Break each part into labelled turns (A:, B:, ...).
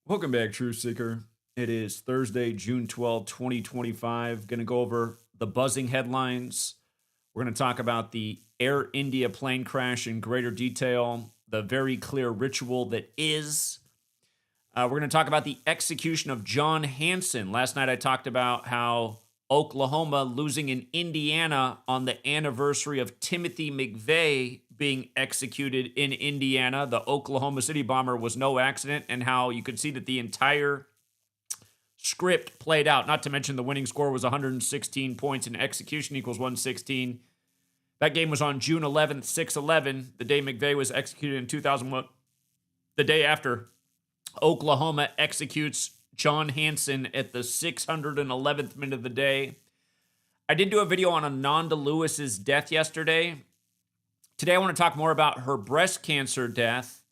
A: Welcome back, Truth Seeker. It is Thursday, June 12th, 2025. Going to go over the buzzing headlines. We're going to talk about the Air India plane crash in greater detail, the very clear ritual that is. We're going to talk about the execution of John Hanson. Last night I talked about how Oklahoma losing in Indiana on the anniversary of Timothy McVeigh being executed in Indiana. The Oklahoma City bomber was no accident, and how you could see that the entire script played out. Not to mention the winning score was 116 points and execution equals 116. That game was on June 11th, 6/11, the day McVeigh was executed in 2001. The day after Oklahoma executes John Hanson at the 611th minute of the day. I did do a video on Ananda Lewis's death yesterday. Today I want to talk more about her breast cancer death,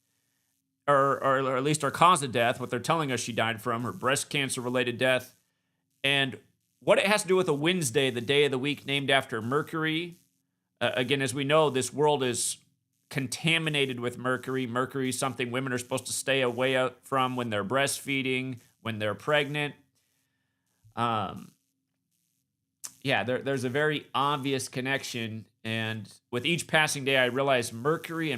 A: or at least her cause of death, what they're telling us she died from, her breast cancer related death, and what it has to do with a Wednesday, the day of the week named after Mercury. Again, as we know, this world is contaminated with mercury. Mercury is something women are supposed to stay away from when they're breastfeeding, when they're pregnant. There's a very obvious connection. And with each passing day, I realize mercury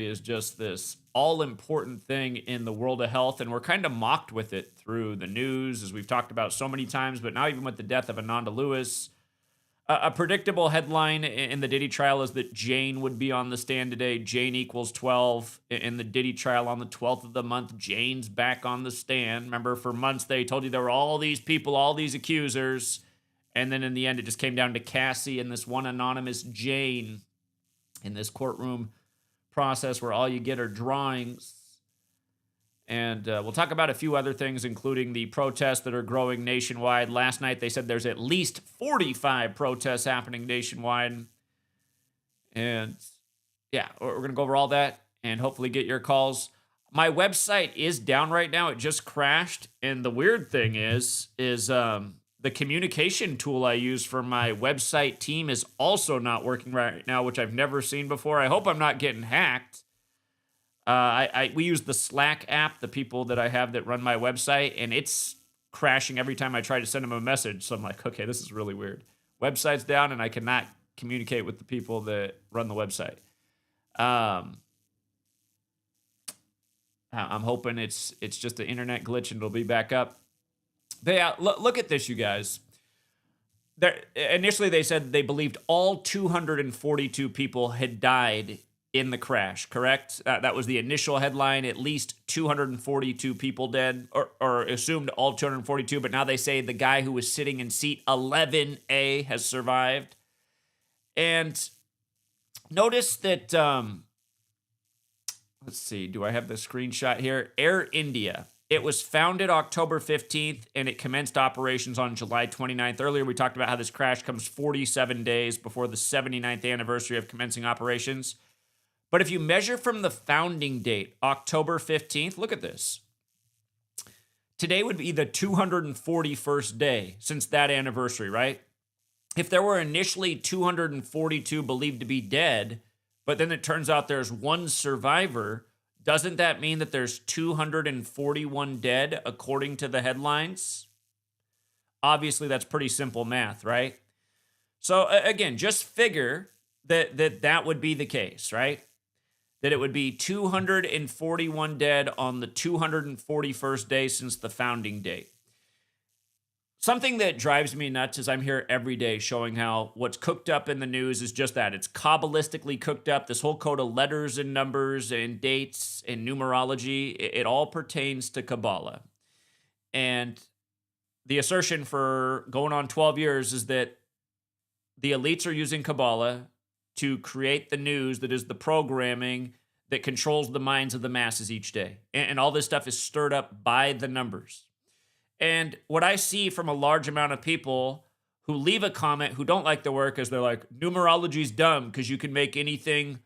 A: is just this all-important thing in the world of health. And we're kind of mocked with it through the news, as we've talked about so many times. But now even with the death of Ananda Lewis, a predictable headline in the Diddy trial is that Jane would be on the stand today. Jane equals 12. In the Diddy trial on the 12th of the month, Jane's back on the stand. Remember, for months they told you there were all these people, all these accusers. And then in the end, it just came down to Cassie and this one anonymous Jane in this courtroom process where all you get are drawings. And we'll talk about a few other things, including the protests that are growing nationwide. Last night, they said there's at least 45 protests happening nationwide. And yeah, we're going to go over all that and hopefully get your calls. My website is down right now. It just crashed. And the weird thing is the communication tool I use for my website team is also not working right now, which I've never seen before. I hope I'm not getting hacked. We use the Slack app, the people that I have that run my website, and it's crashing every time I try to send them a message. So I'm like, okay, this is really weird. Website's down, and I cannot communicate with the people that run the website. I'm hoping it's just an internet glitch and it'll be back up. But yeah, look at this, you guys. Initially, they said they believed all 242 people had died in the crash, correct? That was the initial headline, at least 242 people dead, or assumed all 242, but now they say the guy who was sitting in seat 11A has survived. And notice that, let's see, do I have the screenshot here? Air India. It was founded October 15th, and it commenced operations on July 29th. Earlier, we talked about how this crash comes 47 days before the 79th anniversary of commencing operations. But if you measure from the founding date, October 15th, look at this. Today would be the 241st day since that anniversary, right? If there were initially 242 believed to be dead, but then it turns out there's one survivor, doesn't that mean that there's 241 dead according to the headlines? Obviously, that's pretty simple math, right? So again, just figure that would be the case, right? That it would be 241 dead on the 241st day since the founding date. Something that drives me nuts is I'm here every day showing how what's cooked up in the news is just that. It's Kabbalistically cooked up. This whole code of letters and numbers and dates and numerology, it all pertains to Kabbalah. And the assertion for going on 12 years is that the elites are using Kabbalah to create the news that is the programming that controls the minds of the masses each day. And all this stuff is stirred up by the numbers. And what I see from a large amount of people who leave a comment who don't like the work is they're like, numerology's dumb because you can make anything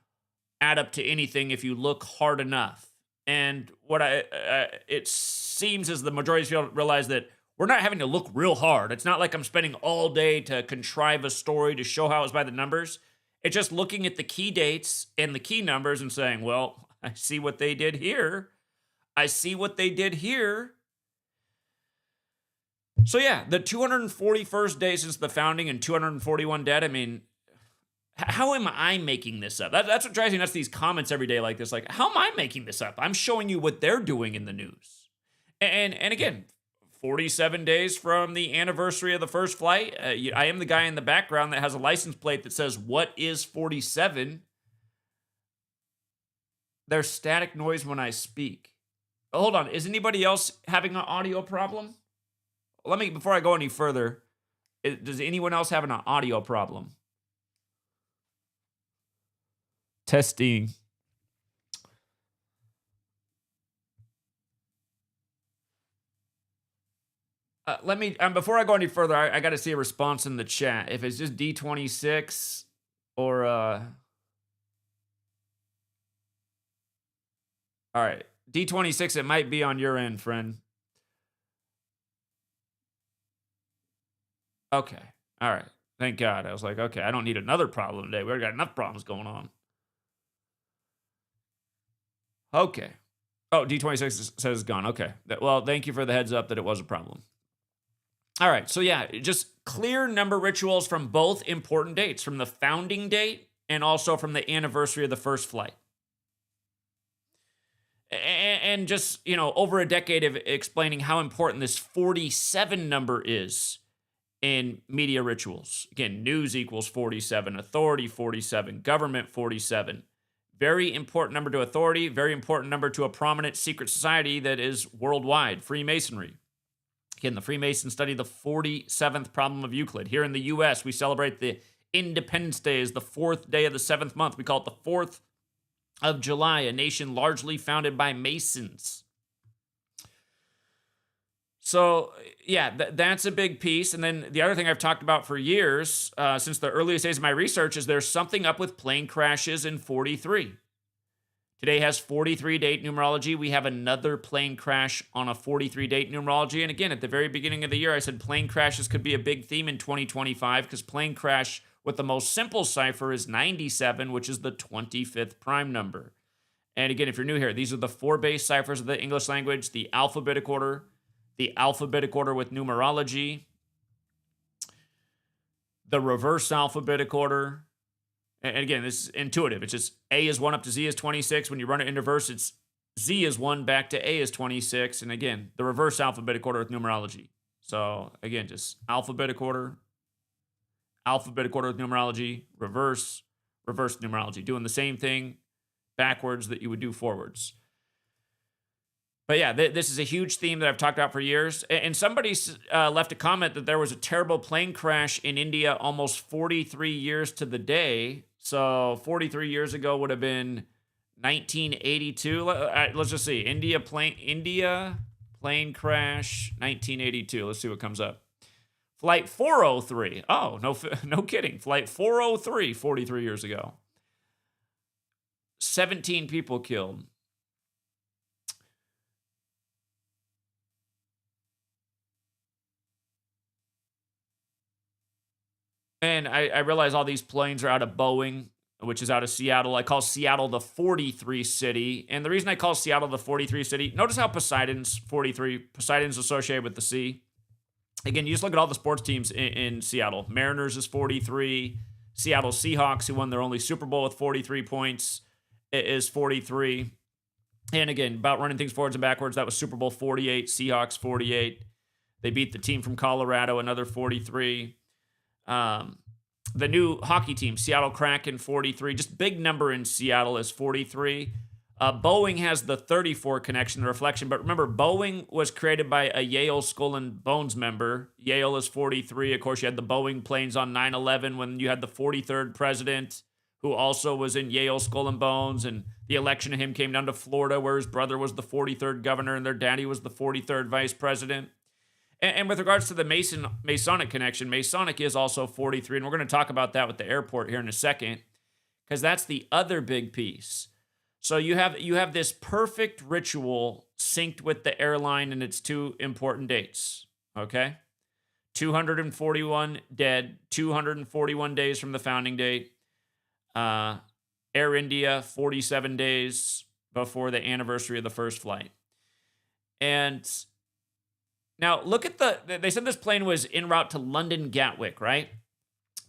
A: add up to anything if you look hard enough. And what it seems is the majority of people realize that we're not having to look real hard. It's not like I'm spending all day to contrive a story to show how it's by the numbers. It's just looking at the key dates and the key numbers and saying, well, I see what they did here. I see what they did here. So yeah, the 241st day since the founding and 241 dead. I mean, how am I making this up? That's what drives me nuts. These comments every day like this. Like, how am I making this up? I'm showing you what they're doing in the news. And again, 47 days from the anniversary of the first flight. I am the guy in the background that has a license plate that says, "What is 47?" There's static noise when I speak. Hold on. Is anybody else having an audio problem? Before I go any further, does anyone else have an audio problem? Testing. Before I go any further, I got to see a response in the chat. If it's just D26 or, all right, D26, it might be on your end, friend. Okay. All right. Thank God. I was like, okay, I don't need another problem today. We already got enough problems going on. Okay. Oh, D26 says it's gone. Okay. Well, thank you for the heads up that it was a problem. All right. So, yeah, just clear number rituals from both important dates, from the founding date and also from the anniversary of the first flight. And just, over a decade of explaining how important this 47 number is in media rituals. Again, news equals 47, authority 47, government 47. Very important number to authority, very important number to a prominent secret society that is worldwide, Freemasonry. Again, the Freemasons study the 47th problem of Euclid. Here in the U.S., we celebrate the Independence Day as the 4th day of the 7th month. We call it the 4th of July, a nation largely founded by Masons. So, yeah, that's a big piece. And then the other thing I've talked about for years, since the earliest days of my research, is there's something up with plane crashes in 43. Today has 43 date numerology. We have another plane crash on a 43 date numerology. And again, at the very beginning of the year, I said plane crashes could be a big theme in 2025 because plane crash with the most simple cipher is 97, which is the 25th prime number. And again, if you're new here, these are the 4 base ciphers of the English language: the alphabetic order with numerology, the reverse alphabetic order. And again, this is intuitive. It's just A is 1 up to Z is 26. When you run it in reverse, it's Z is 1 back to A is 26. And again, the reverse alphabetic order with numerology. So again, just alphabetic order with numerology, reverse numerology. Doing the same thing backwards that you would do forwards. But yeah, this is a huge theme that I've talked about for years. And somebody left a comment that there was a terrible plane crash in India almost 43 years to the day. So 43 years ago would have been 1982. Let's just see. India plane crash, 1982. Let's see what comes up. Flight 403. Oh, no kidding. Flight 403, 43 years ago. 17 people killed. And I realize all these planes are out of Boeing, which is out of Seattle. I call Seattle the 43 city. And the reason I call Seattle the 43 city, notice how Poseidon's 43. Poseidon's associated with the sea. Again, you just look at all the sports teams in Seattle. Mariners is 43. Seattle Seahawks, who won their only Super Bowl with 43 points, is 43. And again, about running things forwards and backwards, that was Super Bowl 48, Seahawks 48. They beat the team from Colorado, another 43. The new hockey team, Seattle Kraken, 43. Just big number in Seattle is 43. Boeing has the 34 connection, the reflection. But remember, Boeing was created by a Yale Skull and Bones member. Yale is 43. Of course, you had the Boeing planes on 9/11 when you had the 43rd president, who also was in Yale Skull and Bones. And the election of him came down to Florida, where his brother was the 43rd governor and their daddy was the 43rd vice president. And with regards to the Masonic connection, Masonic is also 43, and we're going to talk about that with the airport here in a second, because that's the other big piece. So you have this perfect ritual synced with the airline and its 2 important dates, okay? 241 dead, 241 days from the founding date. Air India, 47 days before the anniversary of the first flight. And Now, look at they said this plane was en route to London Gatwick, right?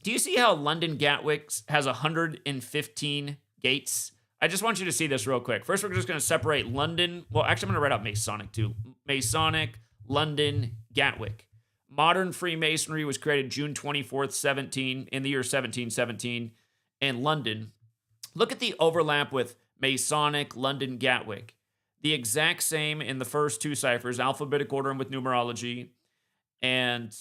A: Do you see how London Gatwick has 115 gates? I just want you to see this real quick. First, we're just going to separate London. Well, actually, I'm going to write out Masonic too. Masonic, London, Gatwick. Modern Freemasonry was created June 24th, in the year 1717 in London. Look at the overlap with Masonic, London, Gatwick. The exact same in the first two ciphers, alphabetic order and with numerology. And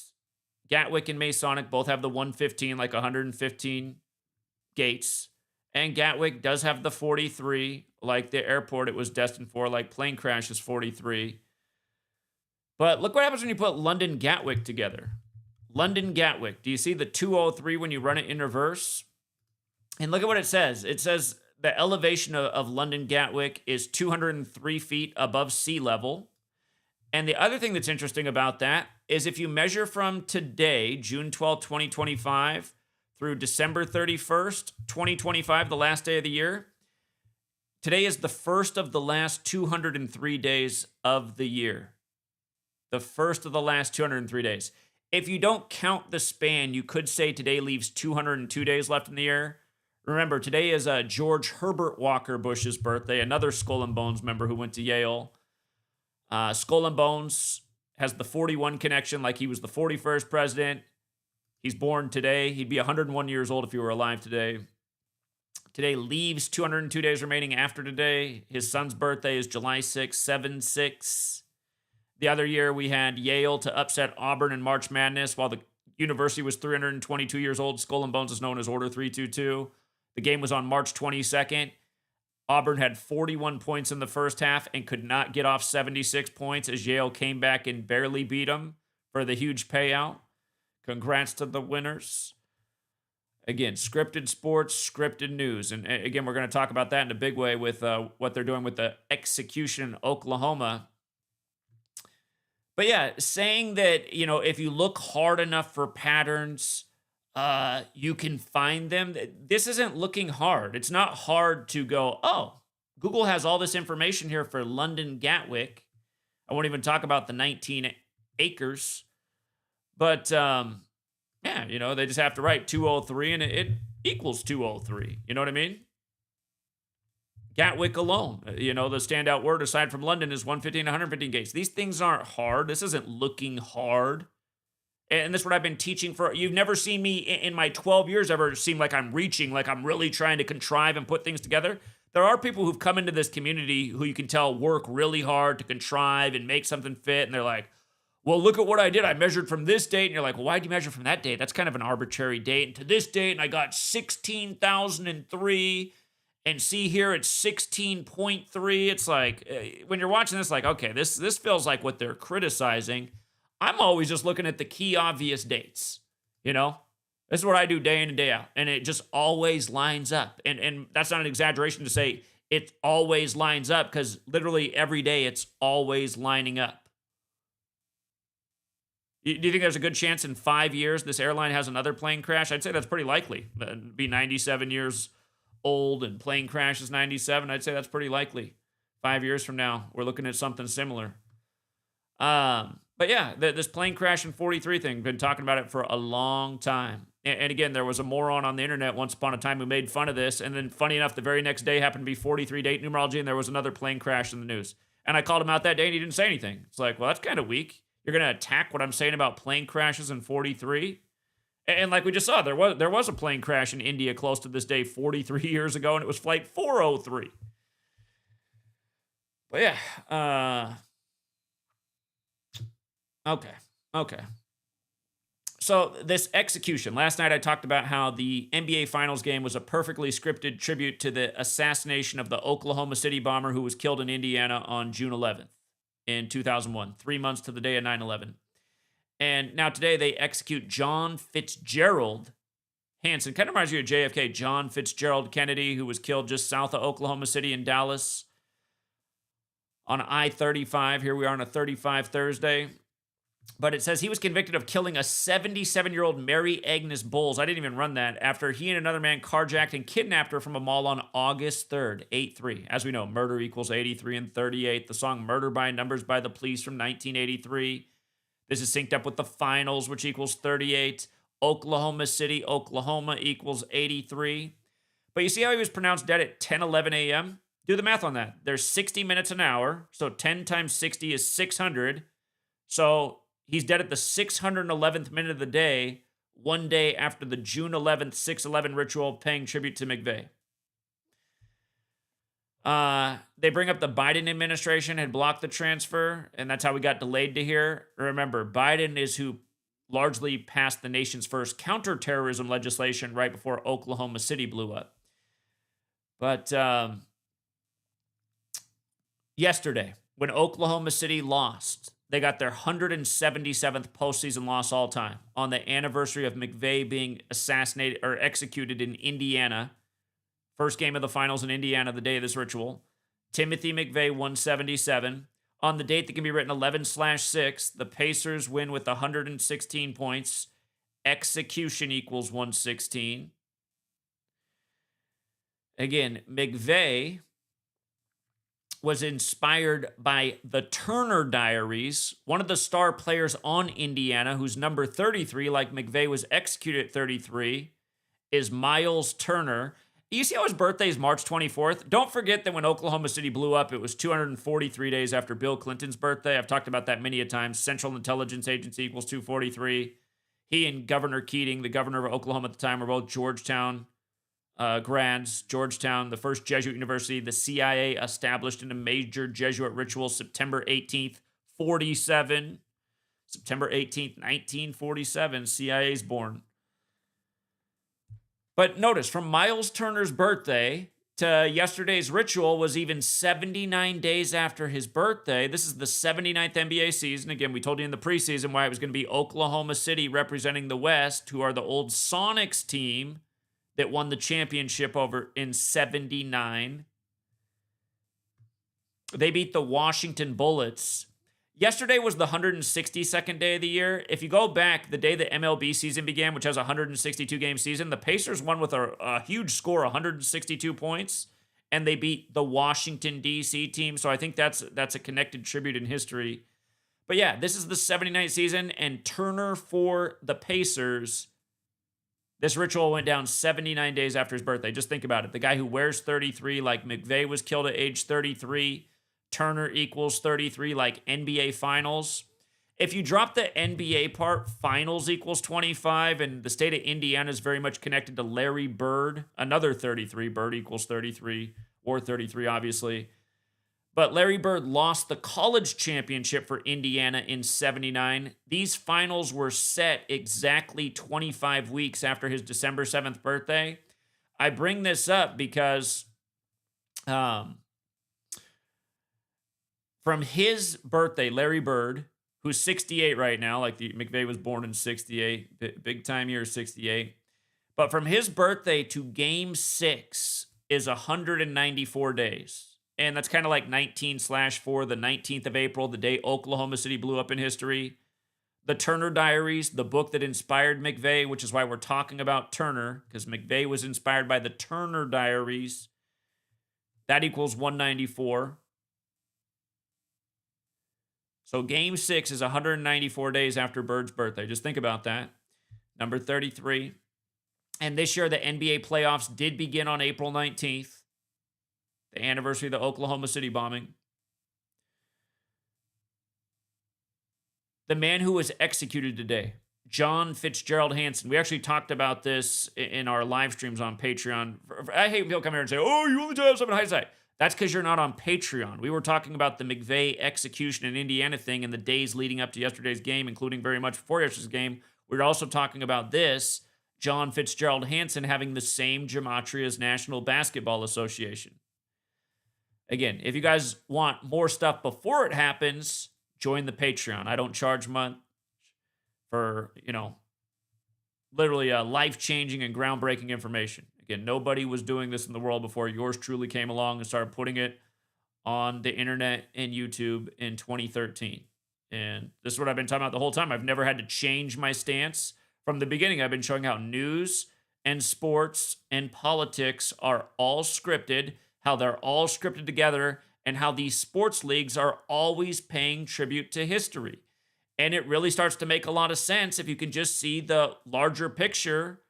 A: Gatwick and Masonic both have the 115, like 115 gates. And Gatwick does have the 43, like the airport it was destined for, like plane crash is 43. But look what happens when you put London Gatwick together. London Gatwick. Do you see the 203 when you run it in reverse? And look at what it says. It says the elevation of London Gatwick is 203 feet above sea level. And the other thing that's interesting about that is if you measure from today, June 12, 2025, through December 31st, 2025, the last day of the year, today is the first of the last 203 days of the year. The first of the last 203 days. If you don't count the span, you could say today leaves 202 days left in the year. Remember, today is George Herbert Walker Bush's birthday, another Skull and Bones member who went to Yale. Skull and Bones has the 41 connection, like he was the 41st president. He's born today. He'd be 101 years old if he were alive today. Today leaves 202 days remaining after today. His son's birthday is July 6, 7-6. The other year, we had Yale to upset Auburn in March Madness while the university was 322 years old. Skull and Bones is known as Order 322. The game was on March 22nd. Auburn had 41 points in the first half and could not get off 76 points as Yale came back and barely beat them for the huge payout. Congrats to the winners. Again, scripted sports, scripted news. And again, we're going to talk about that in a big way with what they're doing with the execution in Oklahoma. But yeah, saying that, if you look hard enough for patterns, you can find them. This isn't looking hard. It's not hard to go, oh, Google has all this information here for London Gatwick. I won't even talk about the 19 acres. But, they just have to write 203 and it equals 203. You know what I mean? Gatwick alone, the standout word aside from London is 115, 115 gates. These things aren't hard. This isn't looking hard. And this is what I've been teaching you've never seen me in my 12 years ever seem like I'm reaching, like I'm really trying to contrive and put things together. There are people who've come into this community who you can tell work really hard to contrive and make something fit. And they're like, well, look at what I did. I measured from this date. And you're like, well, why'd you measure from that date? That's kind of an arbitrary date. And to this date, and I got 16,003. And see here, it's 16.3. It's like, when you're watching this, like, okay, this feels like what they're criticizing. I'm always just looking at the key obvious dates, This is what I do day in and day out. And it just always lines up. And that's not an exaggeration to say it always lines up because literally every day it's always lining up. Do you think there's a good chance in 5 years this airline has another plane crash? I'd say that's pretty likely. It'd be 97 years old and plane crash is 97. I'd say that's pretty likely. 5 years from now, we're looking at something similar. But yeah, this plane crash in 43 thing, been talking about it for a long time. And again, there was a moron on the internet once upon a time who made fun of this. And then funny enough, the very next day happened to be 43 date numerology and there was another plane crash in the news. And I called him out that day and he didn't say anything. It's like, well, that's kind of weak. You're going to attack what I'm saying about plane crashes in 43? And like we just saw, there was a plane crash in India close to this day 43 years ago, and it was flight 403. But yeah, okay. So this execution. Last night I talked about how the NBA Finals game was a perfectly scripted tribute to the assassination of the Oklahoma City bomber who was killed in Indiana on June 11th in 2001, 3 months to the day of 9/11. And now today they execute John Fitzgerald Hanson. Kind of reminds you of JFK, John Fitzgerald Kennedy, who was killed just south of Oklahoma City in Dallas on I-35. Here we are on a 35 Thursday. But it says he was convicted of killing a 77-year-old Mary Agnes Bowles. I didn't even run that. After he and another man carjacked and kidnapped her from a mall on August 3rd, 8-3. As we know, murder equals 83 and 38. The song Murder by Numbers by the Police from 1983. This is synced up with the finals, which equals 38. Oklahoma City, Oklahoma equals 83. But you see how he was pronounced dead at 10:11 a.m.? Do the math on that. There's 60 minutes an hour, so 10 times 60 is 600. So he's dead at the 611th minute of the day, one day after the June 11th 6/11 ritual paying tribute to McVeigh. They bring up the Biden administration had blocked the transfer, and that's how we got delayed to here. Remember, Biden is who largely passed the nation's first counterterrorism legislation right before Oklahoma City blew up. But yesterday, when Oklahoma City lost, they got their 177th postseason loss all time on the anniversary of McVeigh being assassinated or executed in Indiana. First game of the finals in Indiana, the day of this ritual. Timothy McVeigh, 177. On the date that can be written 11/6, the Pacers win with 116 points. Execution equals 116. Again, McVeigh was inspired by the Turner Diaries, one of the star players on Indiana, whose number 33, like McVeigh was executed at 33, is Miles Turner. You see how his birthday is March 24th? Don't forget that when Oklahoma City blew up, it was 243 days after Bill Clinton's birthday. I've talked about that many a times. Central Intelligence Agency equals 243. He and Governor Keating, the governor of Oklahoma at the time, were both Georgetown grads. Georgetown, the first Jesuit university, the CIA established in a major Jesuit ritual September 18th, 47. September 18th, 1947, CIA's born. But notice, from Miles Turner's birthday to yesterday's ritual was even 79 days after his birthday. This is the 79th NBA season. Again, we told you in the preseason why it was going to be Oklahoma City representing the West, who are the old Sonics team that won the championship over in 79. They beat the Washington Bullets. Yesterday was the 162nd day of the year. If you go back, the day the MLB season began, which has a 162-game season, the Pacers won with a huge score, 162 points, and they beat the Washington, D.C. team. So I think that's a connected tribute in history. But yeah, this is the 79th season, and Turner for the Pacers. This ritual went down 79 days after his birthday. Just think about it. The guy who wears 33, like McVeigh was killed at age 33. Turner equals 33, like NBA Finals. If you drop the NBA part, Finals equals 25, and the state of Indiana is very much connected to Larry Bird, another 33. Bird equals 33, or 33, obviously. But Larry Bird lost the college championship for Indiana in 79. These finals were set exactly 25 weeks after his December 7th birthday. I bring this up because from his birthday, Larry Bird, who's 68 right now, like McVeigh was born in 68, big time year 68. But from his birthday to game 6 is 194 days. And that's kind of like 19/4, the 19th of April, the day Oklahoma City blew up in history. The Turner Diaries, the book that inspired McVeigh, which is why we're talking about Turner, because McVeigh was inspired by the Turner Diaries. That equals 194. So game 6 is 194 days after Bird's birthday. Just think about that. Number 33. And this year, the NBA playoffs did begin on April 19th. The anniversary of the Oklahoma City bombing. The man who was executed today, John Fitzgerald Hanson. We actually talked about this in our live streams on Patreon. I hate when people come here and say, oh, you only have something in hindsight. That's because you're not on Patreon. We were talking about the McVeigh execution in Indiana thing in the days leading up to yesterday's game, including very much before yesterday's game. We were also talking about this, John Fitzgerald Hanson having the same gematria as National Basketball Association. Again, if you guys want more stuff before it happens, join the Patreon. I don't charge much for, literally life-changing and groundbreaking information. Again, nobody was doing this in the world before yours truly came along and started putting it on the internet and YouTube in 2013. And this is what I've been talking about the whole time. I've never had to change my stance. From the beginning, I've been showing how news and sports and politics are all scripted, how they're all scripted together, and how these sports leagues are always paying tribute to history. And it really starts to make a lot of sense if you can just see the larger picture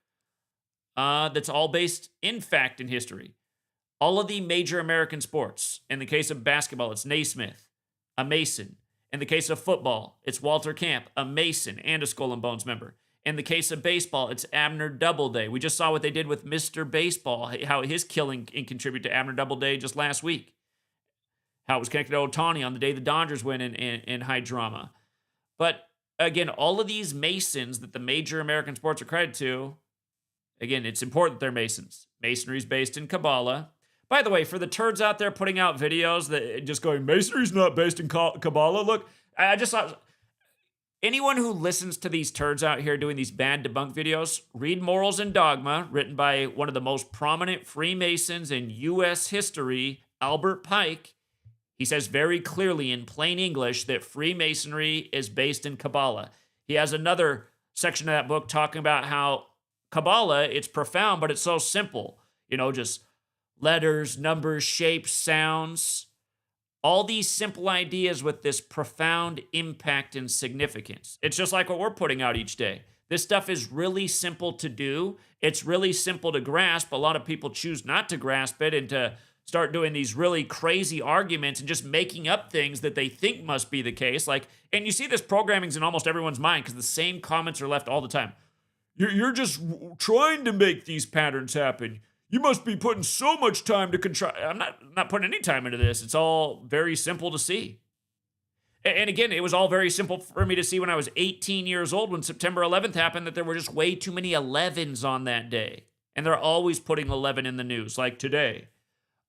A: that's all based in fact and history. All of the major American sports. In the case of basketball, it's Naismith, a Mason. In the case of football, it's Walter Camp, a Mason and a Skull and Bones member. In the case of baseball, it's Abner Doubleday. We just saw what they did with Mr. Baseball, how his killing can contribute to Abner Doubleday just last week. How it was connected to Ohtani on the day the Dodgers win in high drama. But again, all of these Masons that the major American sports are credited to, again, it's important that they're Masons. Masonry's based in Kabbalah. By the way, for the turds out there putting out videos that just going, Masonry's not based in Kabbalah, look, I just thought, anyone who listens to these turds out here doing these bad debunk videos, read Morals and Dogma, written by one of the most prominent Freemasons in U.S. history, Albert Pike. He says very clearly in plain English that Freemasonry is based in Kabbalah. He has another section of that book talking about how Kabbalah, it's profound, but it's so simple. Just letters, numbers, shapes, sounds. All these simple ideas with this profound impact and significance. It's just like what we're putting out each day. This stuff is really simple to do. It's really simple to grasp. A lot of people choose not to grasp it and to start doing these really crazy arguments and just making up things that they think must be the case. And you see this programming's in almost everyone's mind because the same comments are left all the time. You're just trying to make these patterns happen. You must be putting so much time to control. I'm not putting any time into this. It's all very simple to see. And again, it was all very simple for me to see when I was 18 years old when September 11th happened, that there were just way too many 11s on that day. And they're always putting 11 in the news, like today.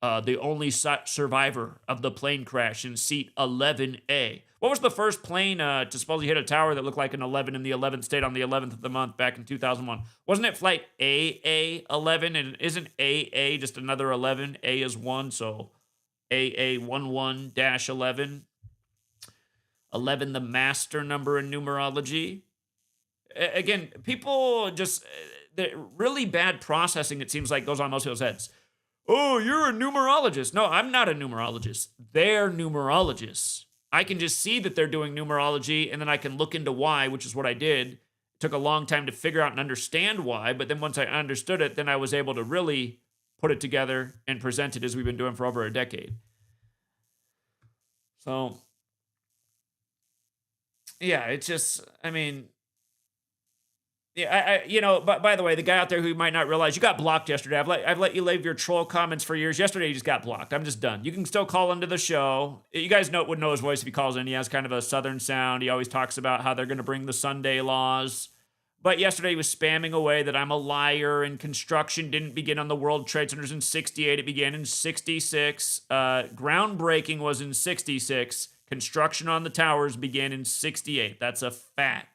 A: The only survivor of the plane crash in seat 11A. What was the first plane to supposedly hit a tower that looked like an 11 in the 11th state on the 11th of the month back in 2001? Wasn't it flight AA11? And isn't AA just another 11? A is 1, so AA11-11. 11, the master number in numerology. Again, people just, really bad processing, it seems like, goes on most people's heads. Oh, you're a numerologist. No, I'm not a numerologist. They're numerologists. I can just see that they're doing numerology, and then I can look into why, which is what I did. It took a long time to figure out and understand why, but then once I understood it, then I was able to really put it together and present it as we've been doing for over a decade. So, yeah, it's just, yeah, but by the way, the guy out there who might not realize, you got blocked yesterday. I've let you leave your troll comments for years. Yesterday, you just got blocked. I'm just done. You can still call into the show. You guys would know his voice if he calls in. He has kind of a southern sound. He always talks about how they're going to bring the Sunday laws. But yesterday, he was spamming away that I'm a liar and construction didn't begin on the World Trade Centers in 68. It began in 66. Groundbreaking was in 66. Construction on the towers began in 68. That's a fact.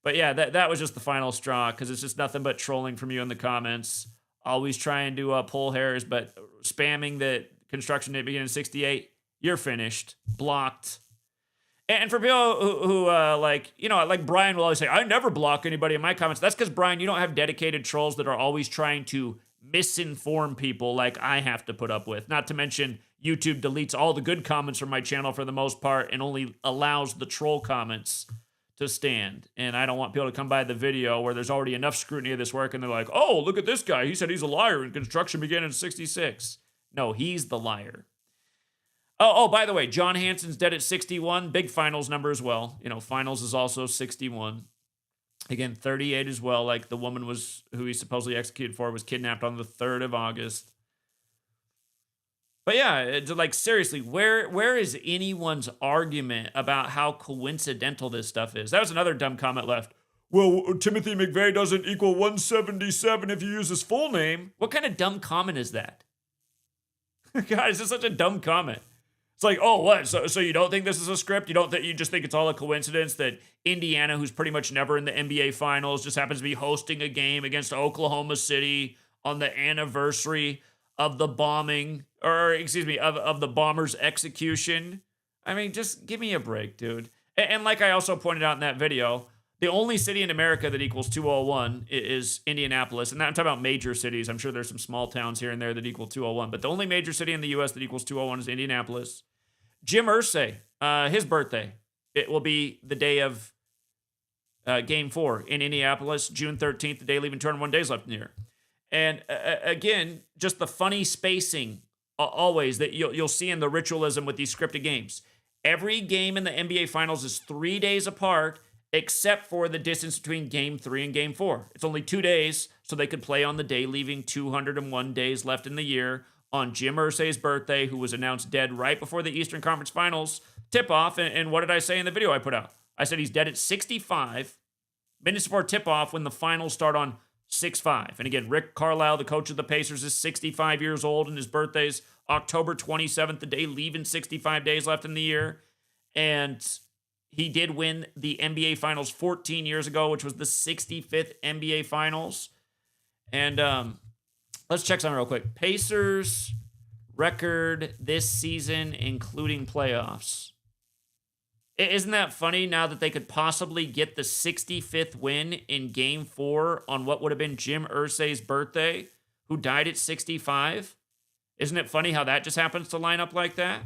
A: But yeah, that was just the final straw, because it's just nothing but trolling from you in the comments. Always trying to pull hairs, but spamming that construction didn't begin in 68, you're finished. Blocked. And for people who like Brian will always say, I never block anybody in my comments. That's because, Brian, you don't have dedicated trolls that are always trying to misinform people like I have to put up with. Not to mention, YouTube deletes all the good comments from my channel for the most part and only allows the troll comments to stand. And I don't want people to come by the video where there's already enough scrutiny of this work and they're like, oh, look at this guy. He said he's a liar and construction began in 66. No, he's the liar. Oh, by the way, John Hanson's dead at 61. Big finals number as well. Finals is also 61. Again, 38 as well. Like the woman who he supposedly executed for was kidnapped on the 3rd of August. But yeah, it's like, seriously, where is anyone's argument about how coincidental this stuff is? That was another dumb comment left. Well, Timothy McVeigh doesn't equal 177 if you use his full name. What kind of dumb comment is that? God, it's just such a dumb comment. It's like, oh, what? So you don't think this is a script? You just think it's all a coincidence that Indiana, who's pretty much never in the NBA Finals, just happens to be hosting a game against Oklahoma City on the anniversary of the bombing, of the bomber's execution. Just give me a break, dude. And like I also pointed out in that video, the only city in America that equals 201 is Indianapolis. And I'm talking about major cities. I'm sure there's some small towns here and there that equal 201. But the only major city in the U.S. that equals 201 is Indianapolis. Jim Irsay, his birthday it will be the day of Game 4 in Indianapolis, June 13th, the day leaving 21 days left in the year. And again, just the funny spacing always that you'll see in the ritualism with these scripted games. Every game in the NBA Finals is 3 days apart, except for the distance between Game 3 and Game 4. It's only 2 days, so they could play on the day leaving 201 days left in the year on Jim Irsay's birthday, who was announced dead right before the Eastern Conference Finals tip-off. And what did I say in the video I put out? I said he's dead at 65 minutes before tip-off when the finals start on 6/5. And again, Rick Carlisle, the coach of the Pacers, is 65 years old, and his birthday's October 27th, the day leaving 65 days left in the year. And he did win the NBA Finals 14 years ago, which was the 65th NBA Finals. And let's check something real quick. Pacers record this season, including playoffs. Isn't that funny now that they could possibly get the 65th win in Game 4 on what would have been Jim Irsay's birthday, who died at 65? Isn't it funny how that just happens to line up like that?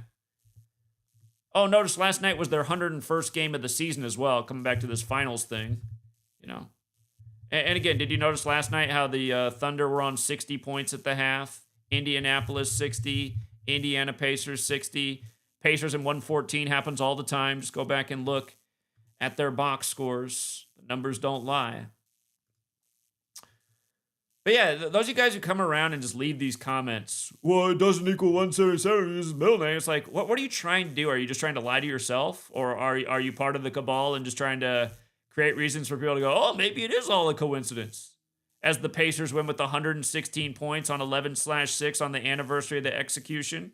A: Oh, notice last night was their 101st game of the season as well, coming back to this finals thing, you know. And again, did you notice last night how the Thunder were on 60 points at the half? Indianapolis 60, Indiana Pacers 60. Pacers in 114 happens all the time. Just go back and look at their box scores. The numbers don't lie. But yeah, those of you guys who come around and just leave these comments, well, it doesn't equal 177, this is middle name. It's like, what are you trying to do? Are you just trying to lie to yourself? Or are you part of the cabal and just trying to create reasons for people to go, oh, maybe it is all a coincidence? As the Pacers win with 116 points on 11/6 on the anniversary of the execution.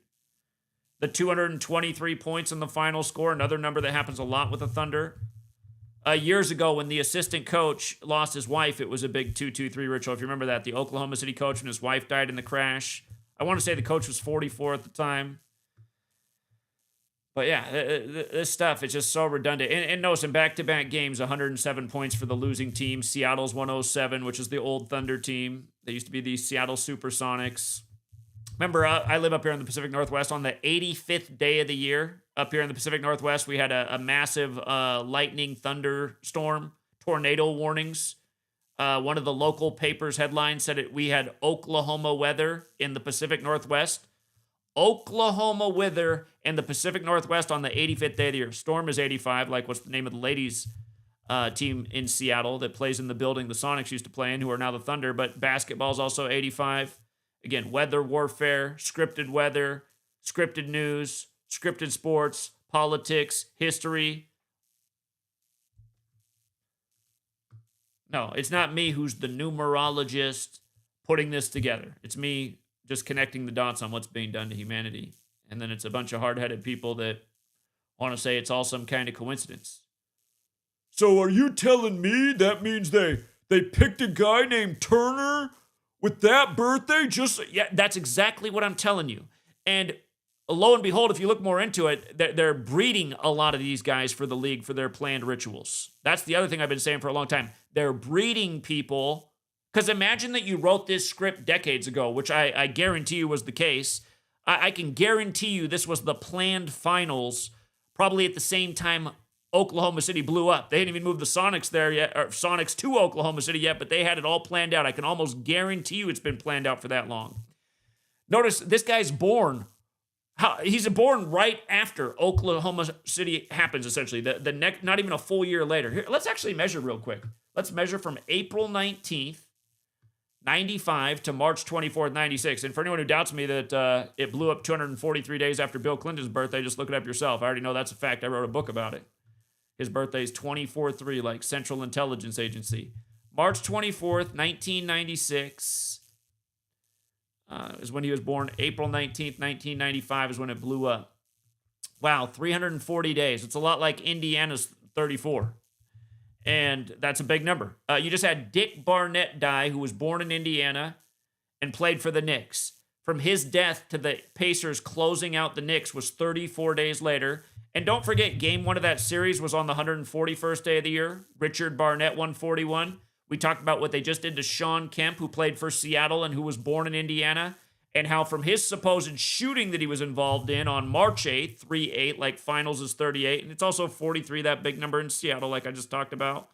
A: The 223 points in the final score, another number that happens a lot with the Thunder. Years ago, when the assistant coach lost his wife, it was a big 2-2-3 ritual. If you remember that, the Oklahoma City coach when his wife died in the crash. I want to say the coach was 44 at the time. But yeah, this stuff is just so redundant. And notice in back-to-back games, 107 points for the losing team. Seattle's 107, which is the old Thunder team. They used to be the Seattle Supersonics. Remember, I live up here in the Pacific Northwest. On the 85th day of the year, up here in the Pacific Northwest, we had a massive lightning thunderstorm, tornado warnings. One of the local papers' headlines said we had Oklahoma weather in the Pacific Northwest. Oklahoma weather in the Pacific Northwest on the 85th day of the year. Storm is 85, like what's the name of the ladies' team in Seattle that plays in the building the Sonics used to play in, who are now the Thunder. But basketball is also 85. Again, weather warfare, scripted weather, scripted news, scripted sports, politics, history. No, it's not me who's the numerologist putting this together. It's me just connecting the dots on what's being done to humanity. And then it's a bunch of hard-headed people that want to say it's all some kind of coincidence. So are you telling me that means they picked a guy named Turner with that birthday? Yeah, that's exactly what I'm telling you. And lo and behold, if you look more into it, they're breeding a lot of these guys for the league for their planned rituals. That's the other thing I've been saying for a long time. They're breeding people. Because imagine that you wrote this script decades ago, which I guarantee you was the case. I can guarantee you this was the planned finals, probably at the same time Oklahoma City blew up. They hadn't even moved the Sonics there yet, or Sonics to Oklahoma City yet, but they had it all planned out. I can almost guarantee you it's been planned out for that long. Notice this guy's born. He's born right after Oklahoma City happens, essentially. The next, not even a full year later. Here, let's actually measure real quick. Let's measure from April 19th, 95 to March 24th, 96. And for anyone who doubts me that it blew up 243 days after Bill Clinton's birthday, just look it up yourself. I already know that's a fact. I wrote a book about it. His birthday is 24/3, like Central Intelligence Agency. March 24th, 1996 is when he was born. April 19th, 1995 is when it blew up. Wow, 340 days. It's a lot like Indiana's 34. And that's a big number. You just had Dick Barnett die, who was born in Indiana and played for the Knicks. From his death to the Pacers closing out the Knicks was 34 days later. And don't forget, game one of that series was on the 141st day of the year. Richard Barnett, 141. We talked about what they just did to Sean Kemp, who played for Seattle and who was born in Indiana. and how from his supposed shooting that he was involved in on March 8th, 3-8, like finals is 38, and it's also 43, that big number in Seattle, like I just talked about.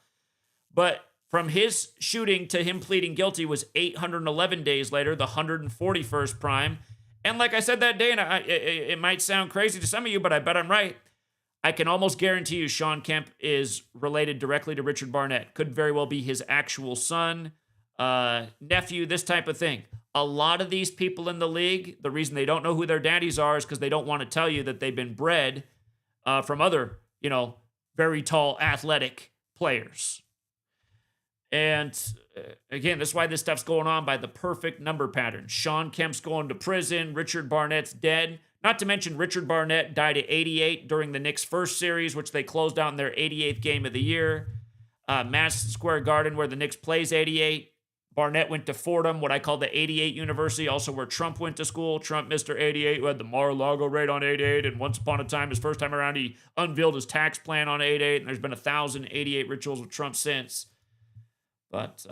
A: But from his shooting to him pleading guilty was 811 days later, the 141st prime. And like I said that day, and it might sound crazy to some of you, but I bet I'm right. I can almost guarantee you Sean Kemp is related directly to Richard Barnett. Could very well be his actual son, nephew, this type of thing. A lot of these people in the league, the reason they don't know who their daddies are is because they don't want to tell you that they've been bred from other, very tall athletic players. And again, that's why this stuff's going on by the perfect number pattern. Sean Kemp's going to prison. Richard Barnett's dead. Not to mention Richard Barnett died at 88 during the Knicks' first series, which they closed out in their 88th game of the year. Madison Square Garden, where the Knicks plays 88. Barnett went to Fordham, what I call the 88 University, also where Trump went to school. Trump, Mr. 88, who had the Mar-a-Lago rate on 88, and once upon a time, his first time around, he unveiled his tax plan on 88, and there's been 1,088 rituals with Trump since. But,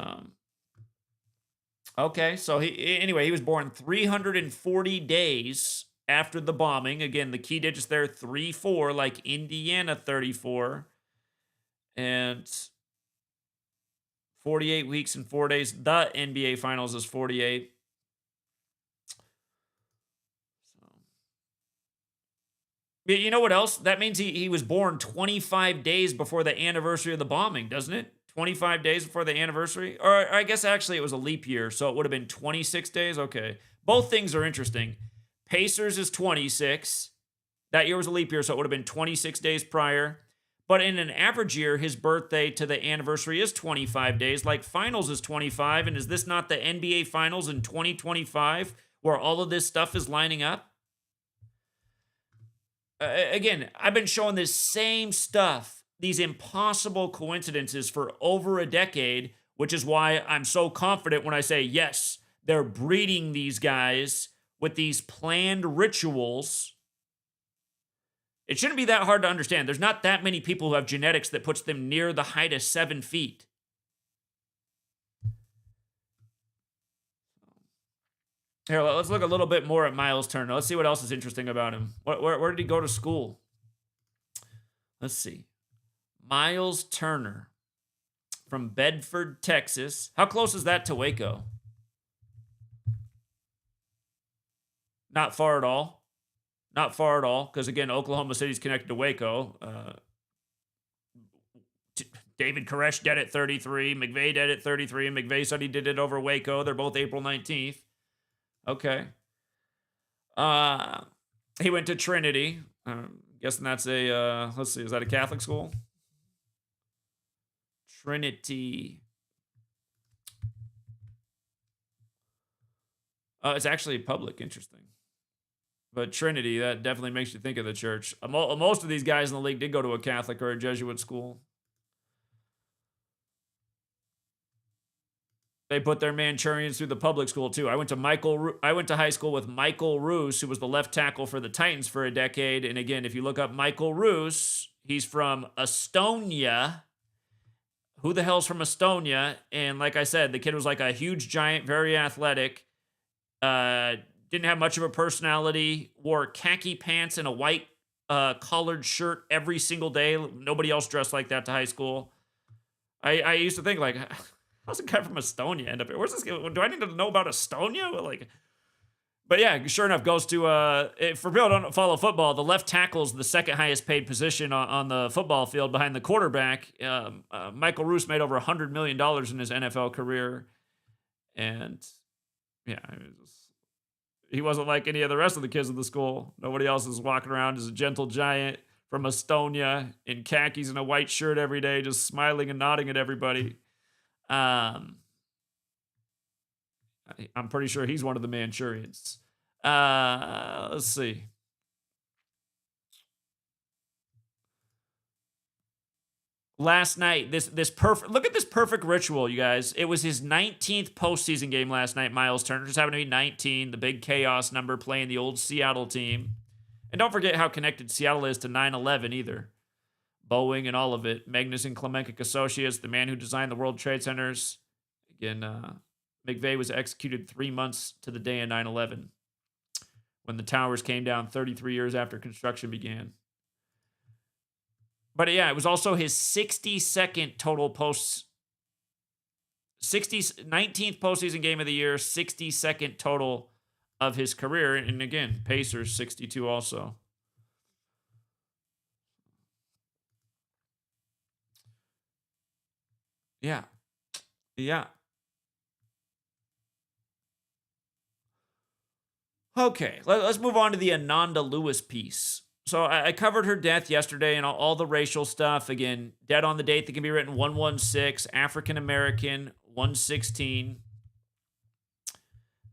A: okay, so he was born 340 days after the bombing. Again, the key digits there, 3-4, like Indiana 34. And 48 weeks and 4 days. The NBA Finals is 48. So, you know what else? That means he was born 25 days before the anniversary of the bombing, doesn't it? 25 days before the anniversary? Or I guess actually it was a leap year, so it would have been 26 days? Okay. Both things are interesting. Pacers is 26. That year was a leap year, so it would have been 26 days prior. But in an average year, his birthday to the anniversary is 25 days. Like finals is 25. And is this not the NBA Finals in 2025 where all of this stuff is lining up? Again, I've been showing this same stuff, these impossible coincidences for over a decade, which is why I'm so confident when I say, yes, they're breeding these guys with these planned rituals. It shouldn't be that hard to understand. There's not that many people who have genetics that puts them near the height of 7 feet. Here, let's look a little bit more at Miles Turner. Let's see what else is interesting about him. Where did he go to school? Let's see. Miles Turner from Bedford, Texas. How close is that to Waco? Not far at all. Not far at all, because again, Oklahoma City's connected to Waco. David Koresh dead at 33. McVeigh dead at 33. And McVeigh said he did it over Waco. They're both April 19th. Okay. He went to Trinity. Guessing that's a, let's see, is that a Catholic school? Trinity. It's actually public. Interesting. But Trinity, that definitely makes you think of the church. Most of these guys in the league did go to a Catholic or a Jesuit school. They put their Manchurians through the public school too. I went to high school with Michael Roos, who was the left tackle for the Titans for a decade. And again, if you look up Michael Roos, he's from Estonia. Who the hell's from Estonia? And like I said, the kid was like a huge giant, very athletic. Didn't have much of a personality, wore khaki pants and a white collared shirt every single day. Nobody else dressed like that to high school. I used to think, like, how's a guy from Estonia end up here? Where's this guy? Do I need to know about Estonia? But yeah, sure enough, goes to, for people who don't follow football, the left tackle is the second highest paid position on the football field behind the quarterback. Michael Roos made over $100 million in his NFL career. And yeah, he wasn't like any of the rest of the kids in the school. Nobody else is walking around as a gentle giant from Estonia in khakis and a white shirt every day, just smiling and nodding at everybody. I'm pretty sure he's one of the Manchurians. Let's see. Last night, this perfect, look at this perfect ritual, you guys. It was his 19th postseason game last night, Miles Turner. Just happened to be 19, the big chaos number, playing the old Seattle team. And don't forget how connected Seattle is to 9/11 either. Boeing and all of it. Magnus and Klemenkic Associates, the man who designed the World Trade Centers. Again, McVeigh was executed 3 months to the day of 9/11. when the towers came down 33 years after construction began. But yeah, it was also his 62nd total 19th postseason game of the year, 62nd total of his career. And again, Pacers 62 also. Yeah. Yeah. Okay, let's move on to the Ananda Lewis piece. So I covered her death yesterday and all the racial stuff. Again, dead on the date that can be written 116, African American, 116.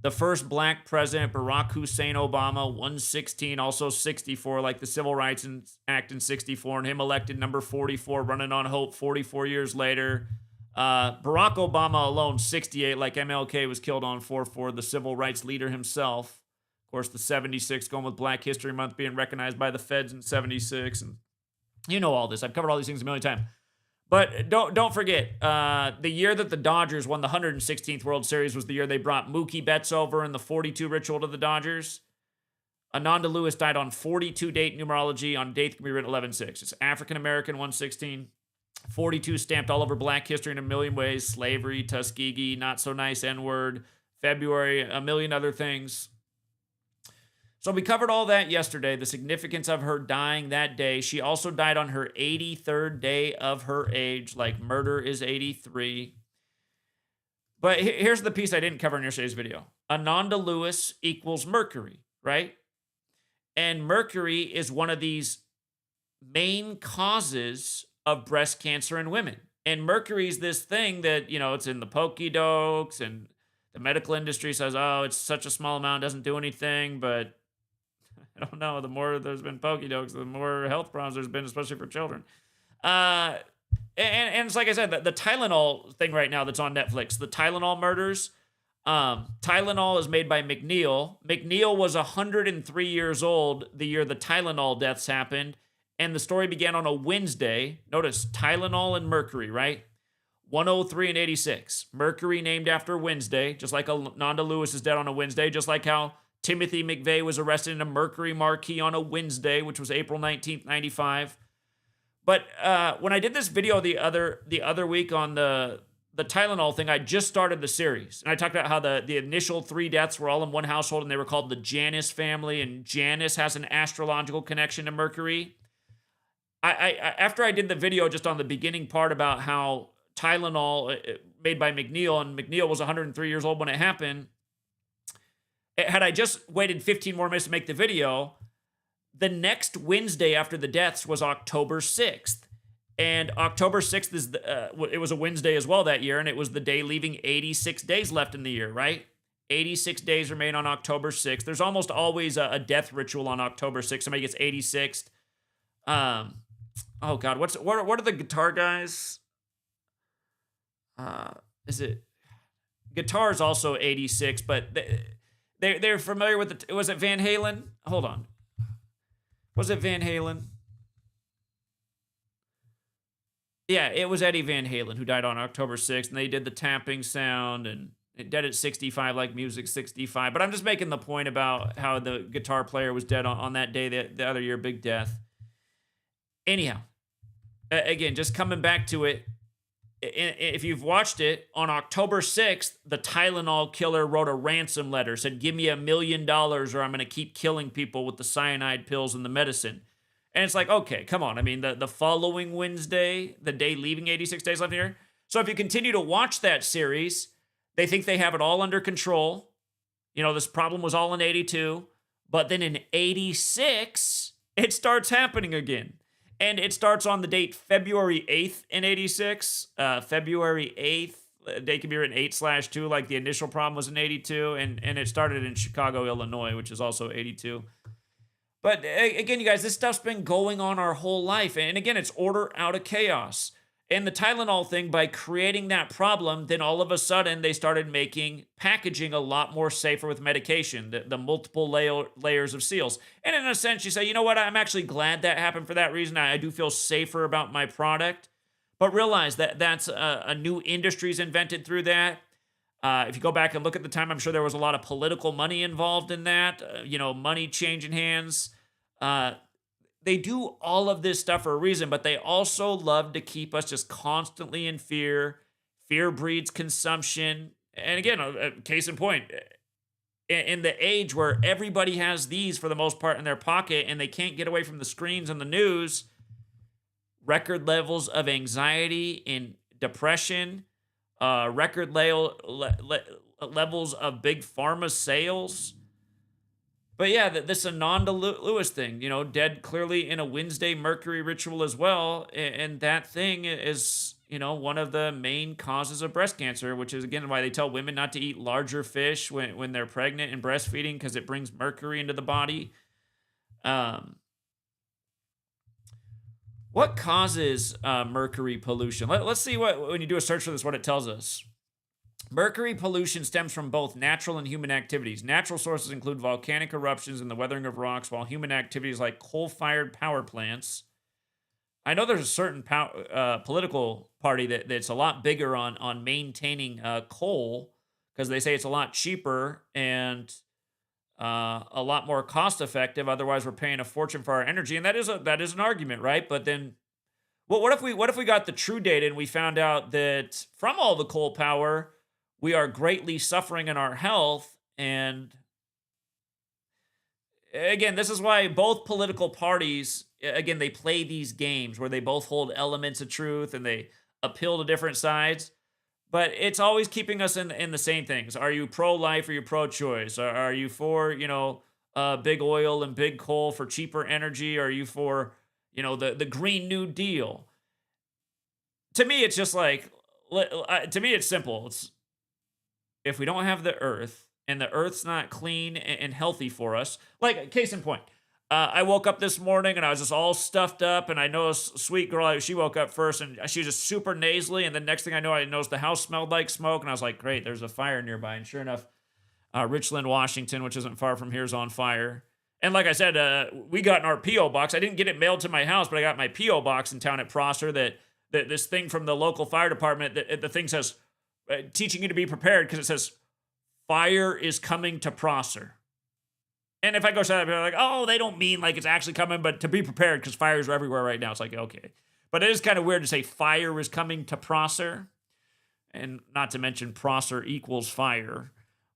A: The first black president, Barack Hussein Obama, 116, also 64, like the Civil Rights Act in 64, and him elected number 44, running on hope 44 years later. Barack Obama alone, 68, like MLK was killed on 4/4, the civil rights leader himself. Of course, the 76 going with Black History Month being recognized by the feds in 76. And you know all this. I've covered all these things a million times. But don't forget, the year that the Dodgers won the 116th World Series was the year they brought Mookie Betts over in the 42 ritual to the Dodgers. Ananda Lewis died on 42 date numerology. On date can be written 11/6. It's African American 116. 42 stamped all over Black history in a million ways. Slavery, Tuskegee, not so nice N-word, February, a million other things. So we covered all that yesterday, the significance of her dying that day. She also died on her 83rd day of her age, like murder is 83. But here's the piece I didn't cover in yesterday's video. Ananda Lewis equals Mercury, right? And Mercury is one of these main causes of breast cancer in women. And Mercury is this thing that, you know, it's in the Pokédex, and the medical industry says, oh, it's such a small amount, doesn't do anything, but I don't know. The more there's been Pokédex, the more health problems there's been, especially for children. And it's like I said, the Tylenol thing right now that's on Netflix, the Tylenol murders. Tylenol is made by McNeil. McNeil was 103 years old the year the Tylenol deaths happened. And the story began on a Wednesday. Notice Tylenol and Mercury, right? 103 and 86. Mercury named after Wednesday, just like Ananda Lewis is dead on a Wednesday, just like how Timothy McVeigh was arrested in a Mercury marquee on a Wednesday, which was April 19th, 95. But when I did this video the other week on the Tylenol thing, I just started the series. And I talked about how the initial 3 deaths were all in one household, and they were called the Janus family, and Janus has an astrological connection to Mercury. After I did the video just on the beginning part about how Tylenol made by McNeil, and McNeil was 103 years old when it happened, had I just waited 15 more minutes to make the video, the next Wednesday after the deaths was October 6th. And October 6th is it was a Wednesday as well that year, and it was the day leaving 86 days left in the year, right? 86 days remain on October 6th. There's almost always a death ritual on October 6th. Somebody gets 86th. Oh God, what are the guitar guys? Is it guitar is also 86, but they're familiar with was it Van Halen? Hold on. Was it Van Halen? Yeah, it was Eddie Van Halen who died on October 6th, and they did the tapping sound, and it dead at 65 like Music 65. But I'm just making the point about how the guitar player was dead on that day, the other year, big death. Anyhow, again, just coming back to it, if you've watched it, on October 6th, the Tylenol killer wrote a ransom letter, said, give me $1 million or I'm going to keep killing people with the cyanide pills and the medicine. And it's like, okay, come on. I mean, the following Wednesday, the day leaving 86 days left here. So if you continue to watch that series, they think they have it all under control. You know, this problem was all in 82. But then in 86, it starts happening again. And it starts on the date February 8th in 86. February 8th, date can be written 8/2, like the initial problem was in 82. And it started in Chicago, Illinois, which is also 82. But again, you guys, this stuff's been going on our whole life. And again, it's order out of chaos. And the Tylenol thing, by creating that problem, then all of a sudden they started making packaging a lot more safer with medication, the multiple layers of seals. And in a sense, you say, you know what, I'm actually glad that happened for that reason. I do feel safer about my product. But realize that that's a new industry's invented through that. If you go back and look at the time, I'm sure there was a lot of political money involved in that, money changing hands. Uh, they do all of this stuff for a reason, but they also love to keep us just constantly in fear. Fear breeds consumption. And again, a case in point, in the age where everybody has these for the most part in their pocket and they can't get away from the screens and the news, record levels of anxiety and depression, record levels of big pharma sales. But yeah, this Ananda Lewis thing, dead clearly in a Wednesday Mercury ritual as well. And that thing is, one of the main causes of breast cancer, which is, again, why they tell women not to eat larger fish when they're pregnant and breastfeeding because it brings mercury into the body. What causes mercury pollution? Let's see when you do a search for this, what it tells us. Mercury pollution stems from both natural and human activities. Natural sources include volcanic eruptions and the weathering of rocks, while human activities like coal-fired power plants. I know there's a certain political party that's a lot bigger on maintaining coal because they say it's a lot cheaper and a lot more cost-effective. Otherwise, we're paying a fortune for our energy, and that is an argument, right? But then, what if we got the true data and we found out that from all the coal power, we are greatly suffering in our health? And again, this is why both political parties, again, they play these games where they both hold elements of truth and they appeal to different sides. But it's always keeping us in the same things. Are you pro-life or you pro-choice? Are you for, big oil and big coal for cheaper energy? Are you for, the Green New Deal? To me, it's just like, to me, it's simple. It's, if we don't have the earth and the earth's not clean and healthy for us, like case in point, I woke up this morning and I was just all stuffed up, and I noticed a sweet girl, she woke up first and she was just super nasally, and the next thing I know, I noticed the house smelled like smoke, and I was like, great, there's a fire nearby. And sure enough, Richland, Washington, which isn't far from here, is on fire. And like I said, we got in our P.O. box. I didn't get it mailed to my house, but I got my P.O. box in town at Prosser that this thing from the local fire department, the thing says, teaching you to be prepared, because it says, fire is coming to Prosser. And if I go say that, people are like, oh, they don't mean like it's actually coming, but to be prepared because fires are everywhere right now. It's like, okay. But it is kind of weird to say fire is coming to Prosser, and not to mention Prosser equals fire.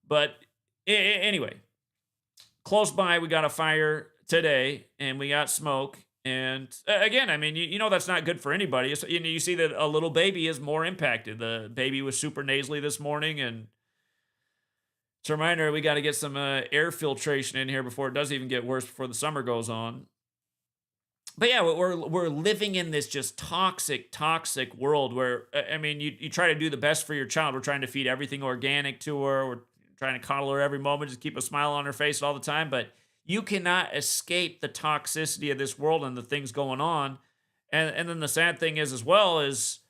A: But anyway, close by, we got a fire today, and we got smoke. And again, I mean, that's not good for anybody. You see that a little baby is more impacted. The baby was super nasally this morning, and it's a reminder we got to get some air filtration in here before it does even get worse, before the summer goes on. But yeah, we're living in this just toxic world where, I mean, you try to do the best for your child. We're trying to feed everything organic to her. We're trying to coddle her every moment, just keep a smile on her face all the time. But you cannot escape the toxicity of this world and the things going on. And then the sad thing is, as well, is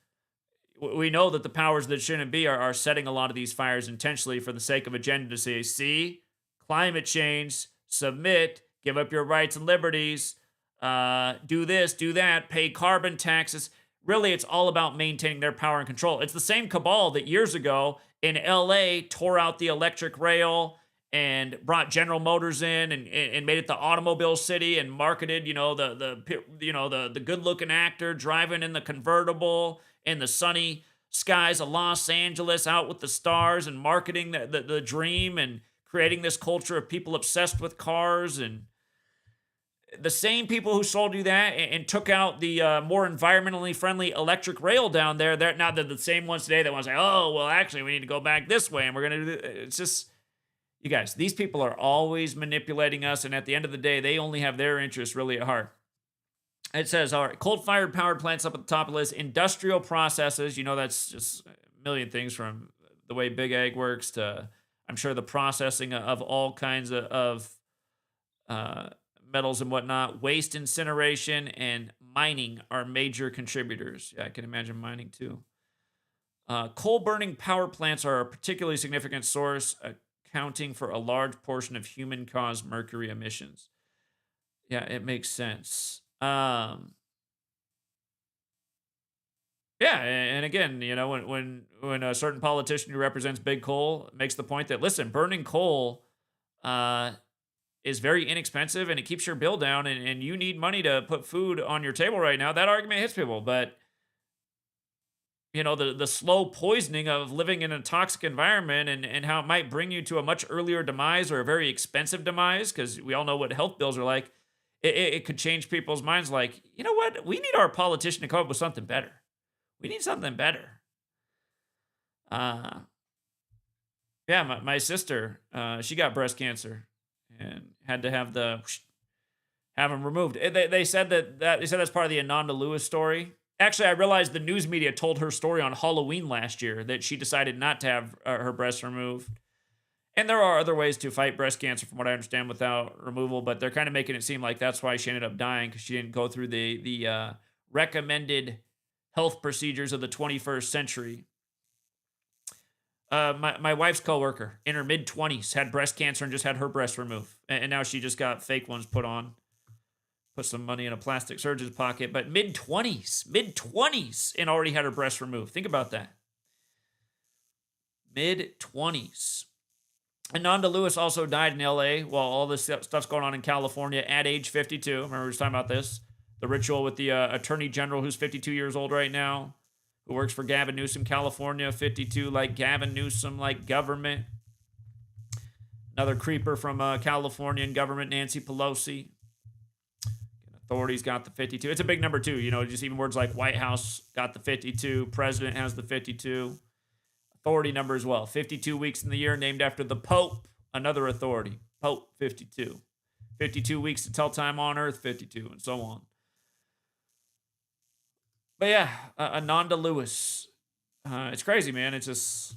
A: we know that the powers that shouldn't be are setting a lot of these fires intentionally for the sake of agenda to say, see, climate change, submit, give up your rights and liberties, do this, do that, pay carbon taxes. Really, it's all about maintaining their power and control. It's the same cabal that years ago in LA tore out the electric rail and brought General Motors in and made it the automobile city and marketed, the good-looking actor driving in the convertible in the sunny skies of Los Angeles out with the stars, and marketing the dream and creating this culture of people obsessed with cars. And the same people who sold you that and took out the more environmentally friendly electric rail down there, now they're the same ones today that want to say, oh, well, actually, we need to go back this way, and we're going to do this. It's just, you guys, these people are always manipulating us, and at the end of the day, they only have their interests really at heart. It says, all right, coal-fired power plants up at the top of the list. Industrial processes, that's just a million things, from the way Big Ag works to, I'm sure, the processing of all kinds of metals and whatnot. Waste incineration and mining are major contributors. Yeah, I can imagine mining too. Coal-burning power plants are a particularly significant source, accounting for a large portion of human-caused mercury emissions. Yeah, it makes sense. Yeah, and again, when a certain politician who represents big coal makes the point that, listen, burning coal uh, is very inexpensive and it keeps your bill down, and you need money to put food on your table right now, that argument hits people. But the slow poisoning of living in a toxic environment, and how it might bring you to a much earlier demise or a very expensive demise, because we all know what health bills are like. It could change people's minds. Like, you know what? We need our politician to come up with something better. We need something better. Yeah, my sister, she got breast cancer and had to have them removed. They said that's part of the Ananda Lewis story. Actually, I realized the news media told her story on Halloween last year, that she decided not to have her breasts removed. And there are other ways to fight breast cancer, from what I understand, without removal, but they're kind of making it seem like that's why she ended up dying, because she didn't go through the recommended health procedures of the 21st century. My wife's coworker, in her mid-20s, had breast cancer and just had her breast removed. And now she just got fake ones put on. Put some money in a plastic surgeon's pocket. But mid-20s, and already had her breast removed. Think about that. Mid-20s. Ananda Lewis also died in LA while all this stuff's going on in California at age 52. Remember we were talking about this? The ritual with the attorney general, who's 52 years old right now, who works for Gavin Newsom, California, 52, like Gavin Newsom, like government. Another creeper from Californian government, Nancy Pelosi. Authorities got the 52. It's a big number, too. Just even words like White House got the 52. President has the 52. Authority number as well. 52 weeks in the year, named after the Pope. Another authority. Pope, 52. 52 weeks to tell time on Earth, 52, and so on. But yeah, Ananda Lewis. It's crazy, man. It's just...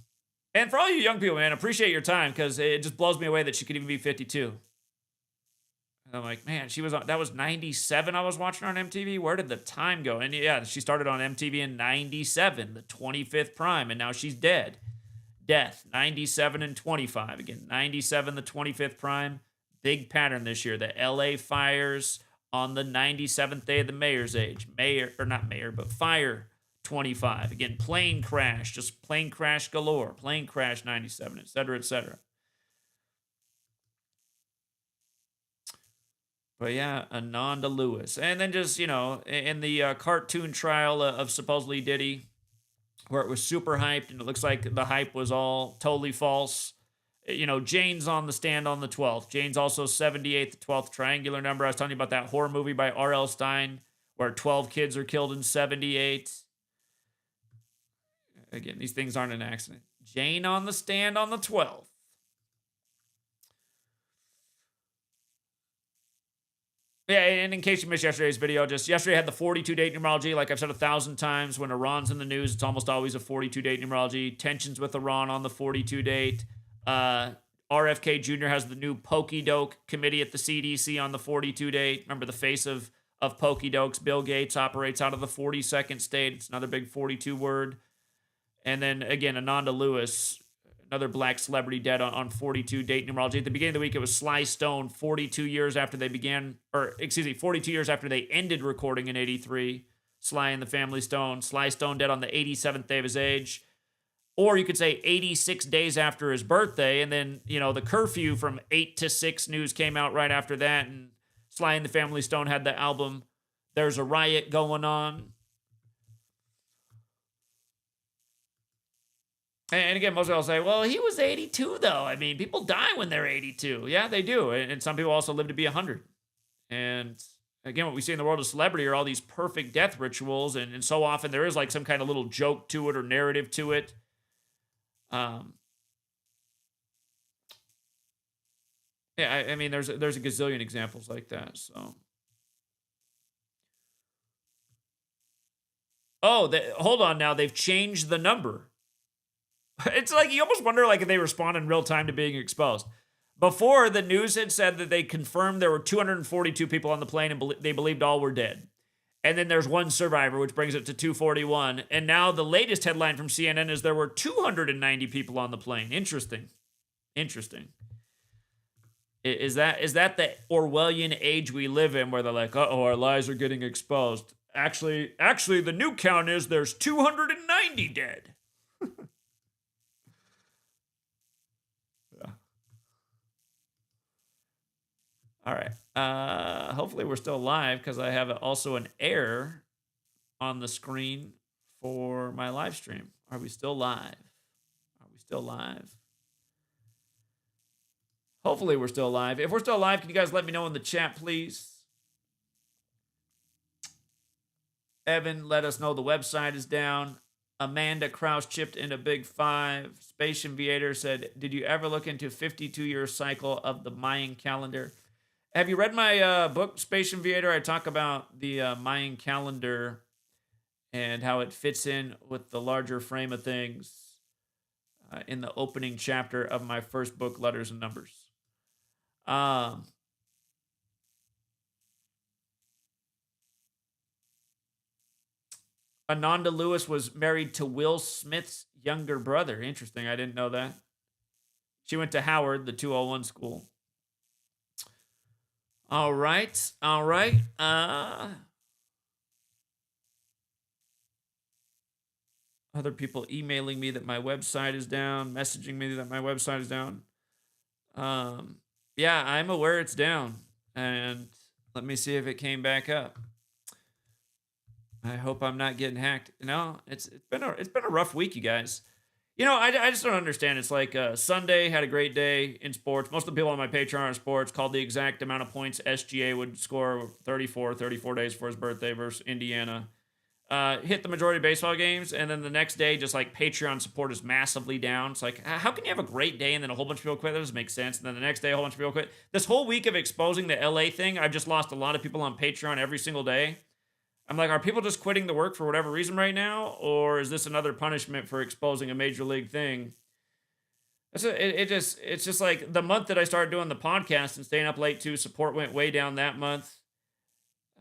A: And for all you young people, man, appreciate your time, because it just blows me away that she could even be 52. And I'm like, man, that was 97 I was watching on MTV? Where did the time go? And yeah, she started on MTV in 97, the 25th prime, and now she's dead. Death, 97 and 25. Again, 97, the 25th prime. Big pattern this year. The LA fires on the 97th day of the mayor's age. Fire 25. Again, plane crash, just plane crash galore. Plane crash 97, et cetera, et cetera. But yeah, Ananda Lewis. And then just, in the cartoon trial of supposedly Diddy, where it was super hyped and it looks like the hype was all totally false. Jane's on the stand on the 12th. Jane's also 78th, the 12th triangular number. I was telling you about that horror movie by R.L. Stine, where 12 kids are killed in 78. Again, these things aren't an accident. Jane on the stand on the 12th. Yeah, and in case you missed yesterday's video, just yesterday had the 42-date numerology. Like I've said 1,000 times, when Iran's in the news, it's almost always a 42-date numerology. Tensions with Iran on the 42-date. RFK Jr. has the new Pokey-doke committee at the CDC on the 42-date. Remember the face of Pokey-dokes, Bill Gates, operates out of the 42nd state. It's another big 42 word. And then, again, Ananda Lewis, another black celebrity dead on 42-date numerology. At the beginning of the week, it was Sly Stone, 42 years after they 42 years after they ended recording in 83. Sly and the Family Stone. Sly Stone dead on the 87th day of his age. Or you could say 86 days after his birthday, and then, the curfew from 8 to 6 news came out right after that, and Sly and the Family Stone had the album There's a Riot Going On. And again, most people say, well, he was 82, though. I mean, people die when they're 82. Yeah, they do. And some people also live to be 100. And again, what we see in the world of celebrity are all these perfect death rituals. And so often there is like some kind of little joke to it or narrative to it. Yeah, I mean, there's a gazillion examples like that. So, hold on now. They've changed the number. It's like you almost wonder like if they respond in real time to being exposed. Before, the news had said that they confirmed there were 242 people on the plane and they believed all were dead. And then there's one survivor, which brings it to 241. And now the latest headline from CNN is there were 290 people on the plane. Interesting. Is that the Orwellian age we live in, where they're like, uh-oh, our lies are getting exposed? Actually, the new count is there's 290 dead. Yeah. All right. Hopefully we're still live because I have also an error on the screen for my live stream. Are we still live? Are we still live? Hopefully we're still live. If we're still live, can you guys let me know in the chat, please? Evan let us know the website is down. Amanda Kraus chipped in a big 5. Space Invader said, did you ever look into 52-year cycle of the Mayan calendar? Have you read my book, Space Invader? I talk about the Mayan calendar and how it fits in with the larger frame of things in the opening chapter of my first book, Letters and Numbers. Ananda Lewis was married to Will Smith's younger brother. Interesting. I didn't know that. She went to Howard, the 201 school. All right. Other people emailing me that my website is down, messaging me that my website is down. Yeah, I'm aware it's down. And let me see if it came back up. I hope I'm not getting hacked. No, it's been a rough week, you guys. You know, I just don't understand. It's like Sunday had a great day in sports. Most of the people on my Patreon are sports. Called the exact amount of points SGA would score 34 days for his birthday versus Indiana. Hit the majority of baseball games, and then the next day, just like Patreon support is massively down. It's like, how can you have a great day and then a whole bunch of people quit? That doesn't make sense. And then the next day, a whole bunch of people quit. This whole week of exposing the LA thing, I've just lost a lot of people on Patreon every single day. I'm like, are people just quitting the work for whatever reason right now? Or is this another punishment for exposing a major league thing? It's just like the month that I started doing the podcast and staying up late too, support went way down that month.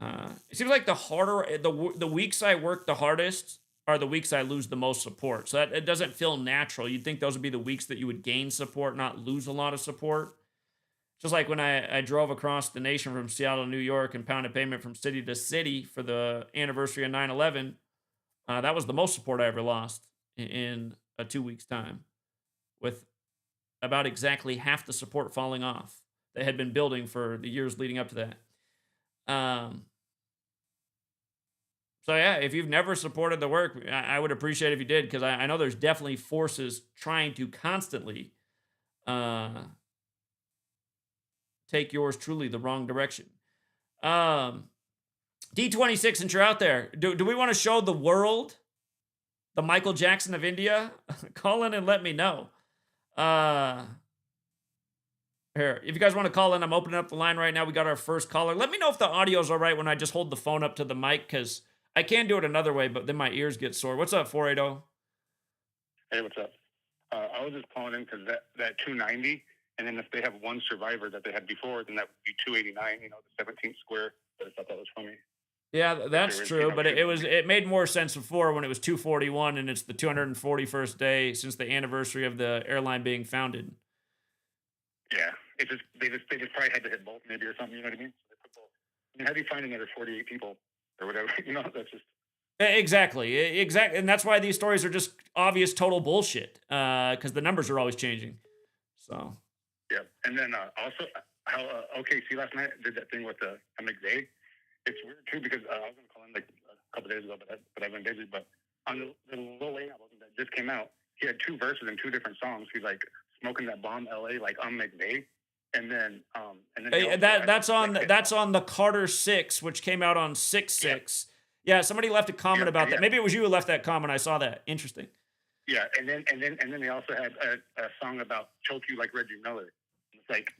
A: It seems like the weeks I work the hardest are the weeks I lose the most support. So that it doesn't feel natural. You'd think those would be the weeks that you would gain support, not lose a lot of support. Just like when I drove across the nation from Seattle to New York and pounded pavement from city to city for the anniversary of 9/11, that was the most support I ever lost in a 2 weeks time, with about exactly half the support falling off that had been building for the years leading up to that. So yeah, if you've never supported the work, I would appreciate if you did, because I know there's definitely forces trying to constantly take yours truly the wrong direction. D26, since you're out there, do we want to show the world the Michael Jackson of India? Call in and let me know. Here, if you guys want to call in, I'm opening up the line right now. We got our first caller. Let me know if the audio's all right when I just hold the phone up to the mic, because I can do it another way, but then my ears get sore. What's up, 480?
B: Hey, what's up? I was just calling in because that 290, and then if they have one survivor that they had before, then that would be 289, the 17th square. But I thought that was funny.
A: Yeah, that's true, but it made more sense before when it was 241, and it's the 241st day since the anniversary of the airline being founded.
B: Yeah, they just probably had to hit both maybe or something. You know what I mean? So they put both. How do you find another 48 people or whatever? That's just.
A: Exactly, and that's why these stories are just obvious total bullshit. Because the numbers are always changing. So.
B: Yeah, and then also how OKC last night did that thing with McVeigh. It's weird too because I was gonna call him like a couple days ago, but I've been busy. But on the Lil Wayne album that just came out, he had 2 verses in 2 different songs. He's like smoking that bomb LA like on McVeigh, and then
A: that's on the Carter 6, which came out on 6/6. Yeah, somebody left a comment about that. Maybe it was you who left that comment. I saw that. Interesting.
B: Yeah, and then they also had a song about choke you like Reggie Miller. It's like,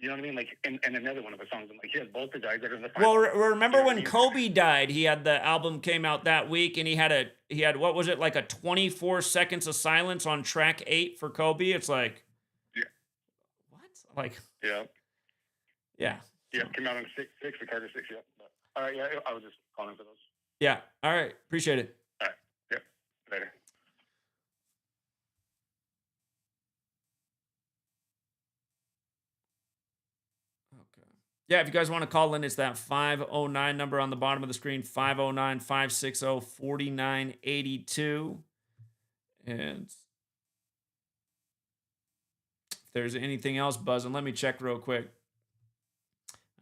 B: you know what I mean? Like, and another one of the songs. I'm like, he has both the guys that are in the final.
A: Well, remember when Kobe died? He had the album came out that week, and he had what was it, like a 24 seconds of silence on track 8 for Kobe? It's like,
B: yeah,
A: what? Like,
B: yeah. Came out on 6, the Carter 6. Yeah, but, all right. Yeah, I was just calling for those.
A: Yeah. All right. Appreciate it.
B: All right. Yep. Later.
A: Okay. Yeah, if you guys want to call in, it's that 509 number on the bottom of the screen, 509-560-4982. And if there's anything else buzzing, let me check real quick.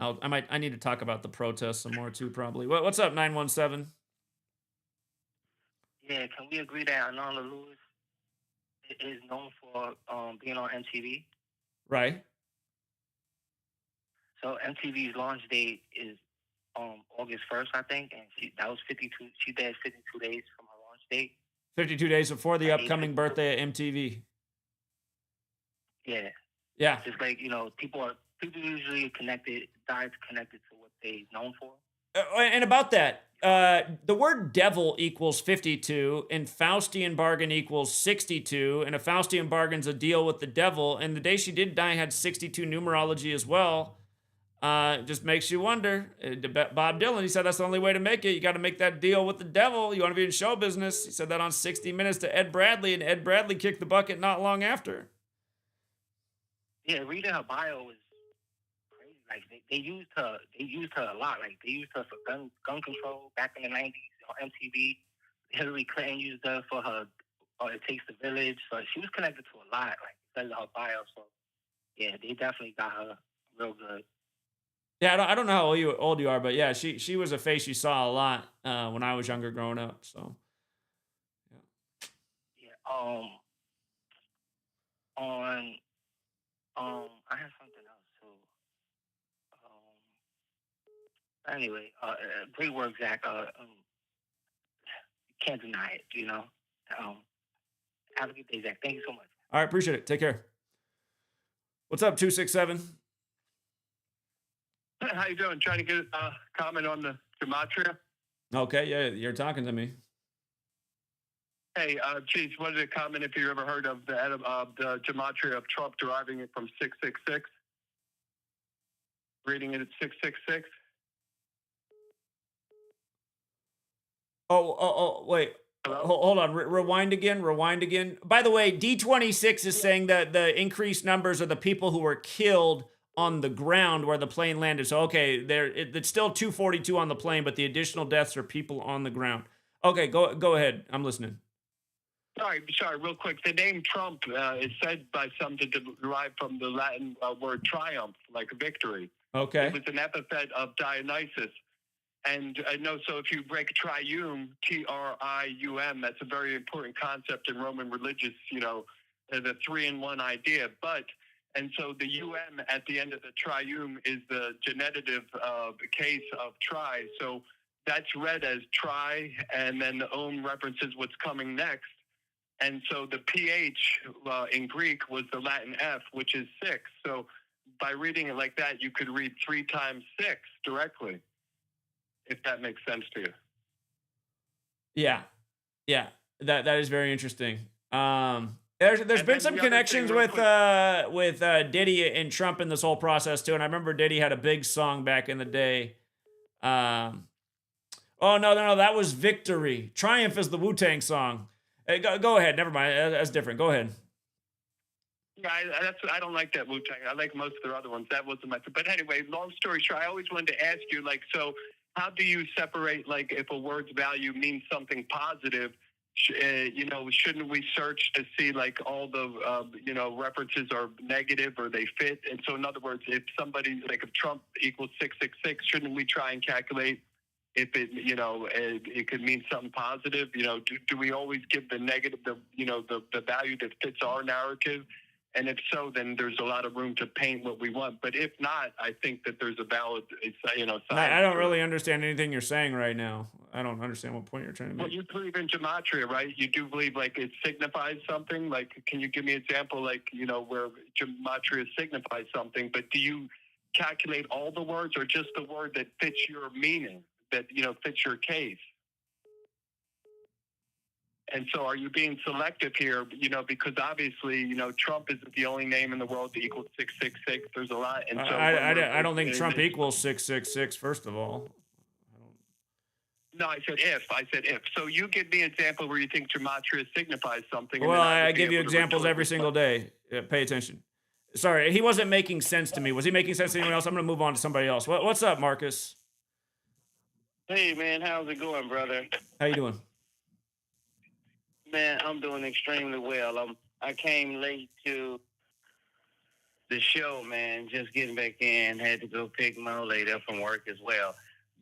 A: I need to talk about the protests some more too, probably. What's up, 917?
C: Yeah, can we agree that Ananda Lewis is known for being on MTV?
A: Right.
C: So MTV's launch date is August 1st, I think, and that was 52. She did 52 days from her launch date.
A: 52 days before the upcoming birthday at MTV.
C: Yeah.
A: Yeah.
C: Just like, people usually connected to what they're known for.
A: And about that, the word devil equals 52, and Faustian bargain equals 62, and a Faustian bargain's a deal with the devil, and the day she did die had 62 numerology as well. Just makes you wonder. Bob Dylan, he said that's the only way to make it. You got to make that deal with the devil. You want to be in show business. He said that on 60 Minutes to Ed Bradley, and Ed Bradley kicked the bucket not long after.
C: Yeah, reading her bio was crazy. Like they used her a lot. Like they used her for gun control back in the 90s on MTV. Hillary Clinton used her for her It Takes the Village. So she was connected to a lot, like because of her bio. So yeah, they definitely got her real good.
A: Yeah, I don't know how old you are, but yeah, she was a face you saw a lot when I was younger growing up. So
C: yeah. I have something else too. Anyway, great work, Zach. Can't deny it, Have a good day, Zach. Thank you so much.
A: All right, appreciate it. Take care. What's up, 267?
D: How you doing? Trying to get a comment on the Gematria.
A: Okay, yeah, you're talking to me.
D: Hey, geez, wanted to comment if you ever heard of the Gematria of Trump deriving it from 666. Reading it at 666.
A: Oh, wait. Hold on. Rewind again. By the way, D26 is saying that the increased numbers are the people who were killed on the ground where the plane landed. So, okay, it's still 242 on the plane, but the additional deaths are people on the ground. Okay, go ahead. I'm listening.
D: Sorry, real quick. The name Trump is said by some to derive from the Latin word triumph, like victory.
A: Okay.
D: It was an epithet of Dionysus. And I know, so if you break trium, Trium, that's a very important concept in Roman religious, the 3-in-1 idea. And so the at the end of the trium is the genitive case of tri. So that's read as tri, and then the references what's coming next. And so the PH in Greek was the Latin F, which is 6. So by reading it like that, you could read 3 times 6 directly, if that makes sense to you.
A: Yeah, that is very interesting. There's been some connections with Diddy and Trump in this whole process too, and I remember Diddy had a big song back in the day. Oh no, that was Victory. Triumph is the Wu-Tang song. Go ahead. Never mind. That's different. Go ahead.
D: Yeah, I don't like that Wu-Tang. I like most of their other ones. That wasn't my. But anyway, long story short, I always wanted to ask you, so how do you separate, if a word's value means something positive? Shouldn't we search to see all the references are negative or they fit? And so, in other words, if somebody if Trump equals 666, shouldn't we try and calculate if it could mean something positive? Do we always give the negative the value that fits our narrative? And if so, then there's a lot of room to paint what we want. But if not, I think that there's a valid,
A: I don't really understand anything you're saying right now. I don't understand what point you're trying to make.
D: Well, you believe in gematria, right? You do believe it signifies something. Can you give me an example, where gematria signifies something? But do you calculate all the words, or just the word that fits your meaning, that fits your case? And so are you being selective here, because obviously, Trump isn't the only name in the world that equals 666. There's a lot. And so
A: I don't think Trump equals 666, first of all.
D: No, I said if. So you give me an example where you think gematria signifies something.
A: Well, I give you examples every single day. Pay attention. Sorry, he wasn't making sense to me. Was he making sense to anyone else? I'm going to move on to somebody else. What's up, Marcus?
E: Hey, man, how's it going, brother?
A: How you doing?
E: Man, I'm doing extremely well. I came late to the show, man, just getting back in. Had to go pick my old lady up from work as well.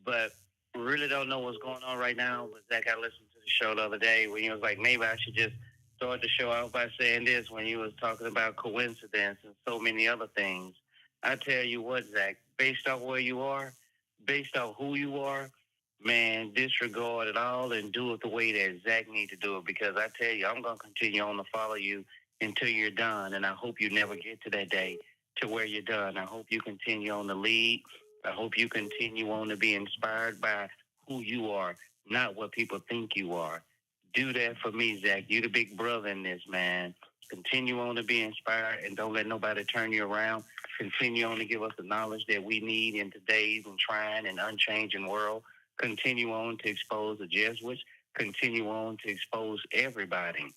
E: But really don't know what's going on right now. But Zach, I listened to the show the other day when he was like, maybe I should just start the show out by saying this when you was talking about coincidence and so many other things. I tell you what, Zach, based off where you are, based off who you are, man, disregard it all and do it the way that Zach needs to do it, because I tell you, I'm going to continue on to follow you until you're done, and I hope you never get to that day to where you're done. I hope you continue on to lead. I hope you continue on to be inspired by who you are, not what people think you are. Do that for me, Zach. You the big brother in this, man. Continue on to be inspired and don't let nobody turn you around. Continue on to give us the knowledge that we need in today's and trying and unchanging world. Continue on to expose the Jesuits. Continue on to expose everybody.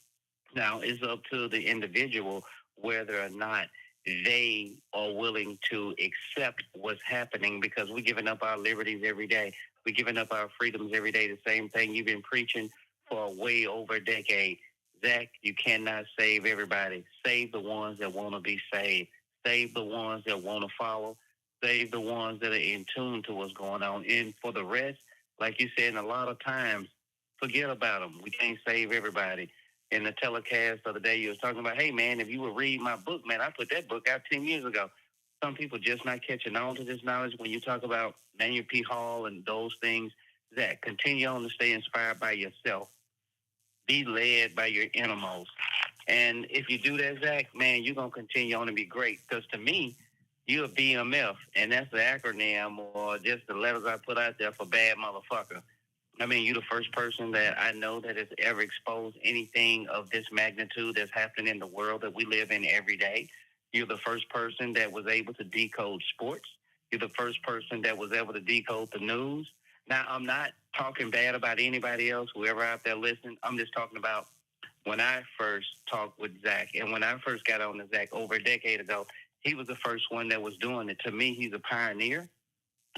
E: Now, it's up to the individual whether or not they are willing to accept what's happening, because we're giving up our liberties every day. We're giving up our freedoms every day. The same thing you've been preaching for way over a decade. Zach, you cannot save everybody. Save the ones that want to be saved. Save the ones that want to follow. Save the ones that are in tune to what's going on. And for the rest, like you said, a lot of times, forget about them. We can't save everybody. In the telecast the other day, you was talking about, hey, man, if you would read my book, man, I put that book out 10 years ago. Some people just not catching on to this knowledge when you talk about Daniel P. Hall and those things. Zach, continue on to stay inspired by yourself. Be led by your innermost. And if you do that, Zach, man, you're going to continue on to be great. Because to me, you're a BMF, and that's the acronym or just the letters I put out there for bad motherfucker. I mean, you're the first person that I know that has ever exposed anything of this magnitude that's happening in the world that we live in every day. You're the first person that was able to decode sports. You're the first person that was able to decode the news. Now, I'm not talking bad about anybody else, whoever out there listening. I'm just talking about when I first talked with Zach, and when I first got on to Zach over a decade ago, he was the first one that was doing it. To me, he's a pioneer,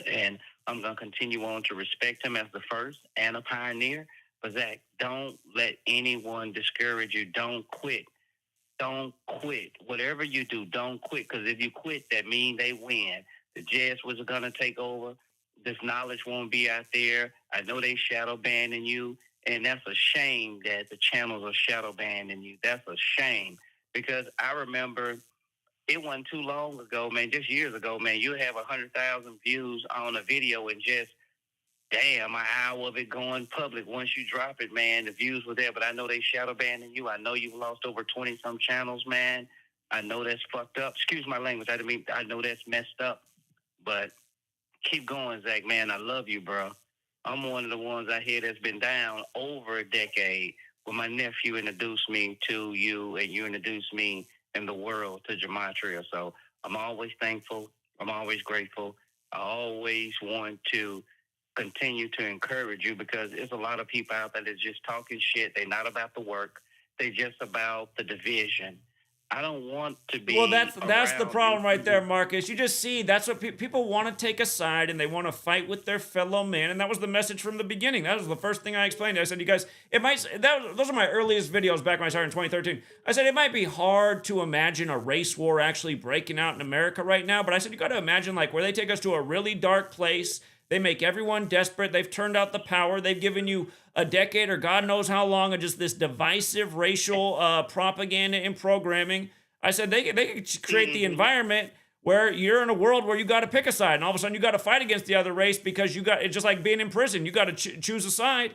E: and I'm going to continue on to respect him as the first and a pioneer. But Zach, don't let anyone discourage you. Don't quit. Don't quit. Whatever you do, don't quit, because if you quit, that means they win. The Jesuits are going to take over. This knowledge won't be out there. I know they shadow banning you, and that's a shame that the channels are shadow banning you. That's a shame, because I remember it wasn't too long ago, man, just years ago, man, you have 100,000 views on a video and just, damn, an hour of it going public. Once you drop it, man, the views were there, but I know they shadow banning you. I know you've lost over 20-some channels, man. I know that's fucked up. Excuse my language. I know that's messed up, but keep going, Zach, man. I love you, bro. I'm one of the ones I hear that's been down over a decade when my nephew introduced me to you and you introduced me in the world to Gematria. So I'm always thankful. I'm always grateful. I always want to continue to encourage you, because there's a lot of people out there that's just talking shit. They're not about the work. They're just about the division. I don't want to be.
A: Well, that's the problem right there, Marcus. You just see that's what people want to take a side, and they want to fight with their fellow man, and that was the message from the beginning. That was the first thing I explained. I said, you guys, those are my earliest videos back when I started in 2013. I said it might be hard to imagine a race war actually breaking out in America right now, but I said you got to imagine like where they take us to a really dark place. They make everyone desperate. They've turned out the power. They've given you a decade or God knows how long of just this divisive racial propaganda and programming. I said they could create the environment where you're in a world where you got to pick a side, and all of a sudden you got to fight against the other race because it's just like being in prison. You got to choose a side.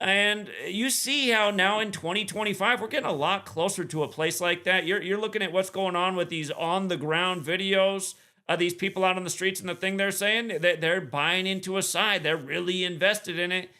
A: And you see how now in 2025, we're getting a lot closer to a place like that. You're looking at what's going on with these on-the-ground videos. These people out on the streets and the thing they're saying, they're buying into a side. They're really invested in it.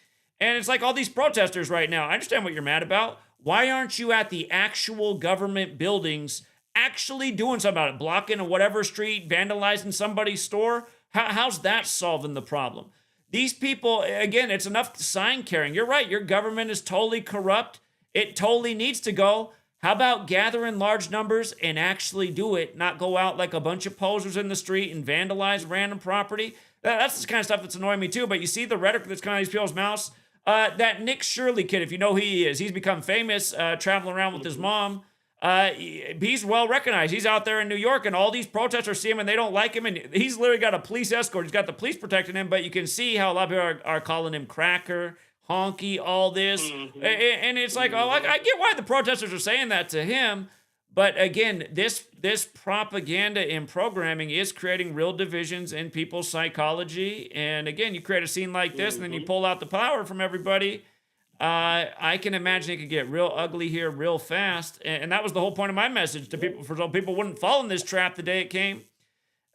A: And it's like all these protesters right now. I understand what you're mad about. Why aren't you at the actual government buildings actually doing something about it? Blocking a whatever street, vandalizing somebody's store? How's that solving the problem? These people, again, it's enough sign carrying. You're right. Your government is totally corrupt. It totally needs to go. How about gather in large numbers and actually do it, not go out like a bunch of posers in the street and vandalize random property? That's the kind of stuff that's annoying me too. But you see the rhetoric that's coming out of these people's mouths. That Nick Shirley kid, if you know who he is, he's become famous traveling around with his mom. He's well recognized. He's out there in New York, and all these protesters see him and they don't like him. And he's literally got a police escort. He's got the police protecting him, but you can see how a lot of people are calling him cracker, honky, all this. And it's like, oh, I get why the protesters are saying that to him. But again, this propaganda in programming is creating real divisions in people's psychology. And again, you create a scene like this, and then you pull out the power from everybody. I can imagine it could get real ugly here real fast. And that was the whole point of my message to people, so people wouldn't fall in this trap the day it came.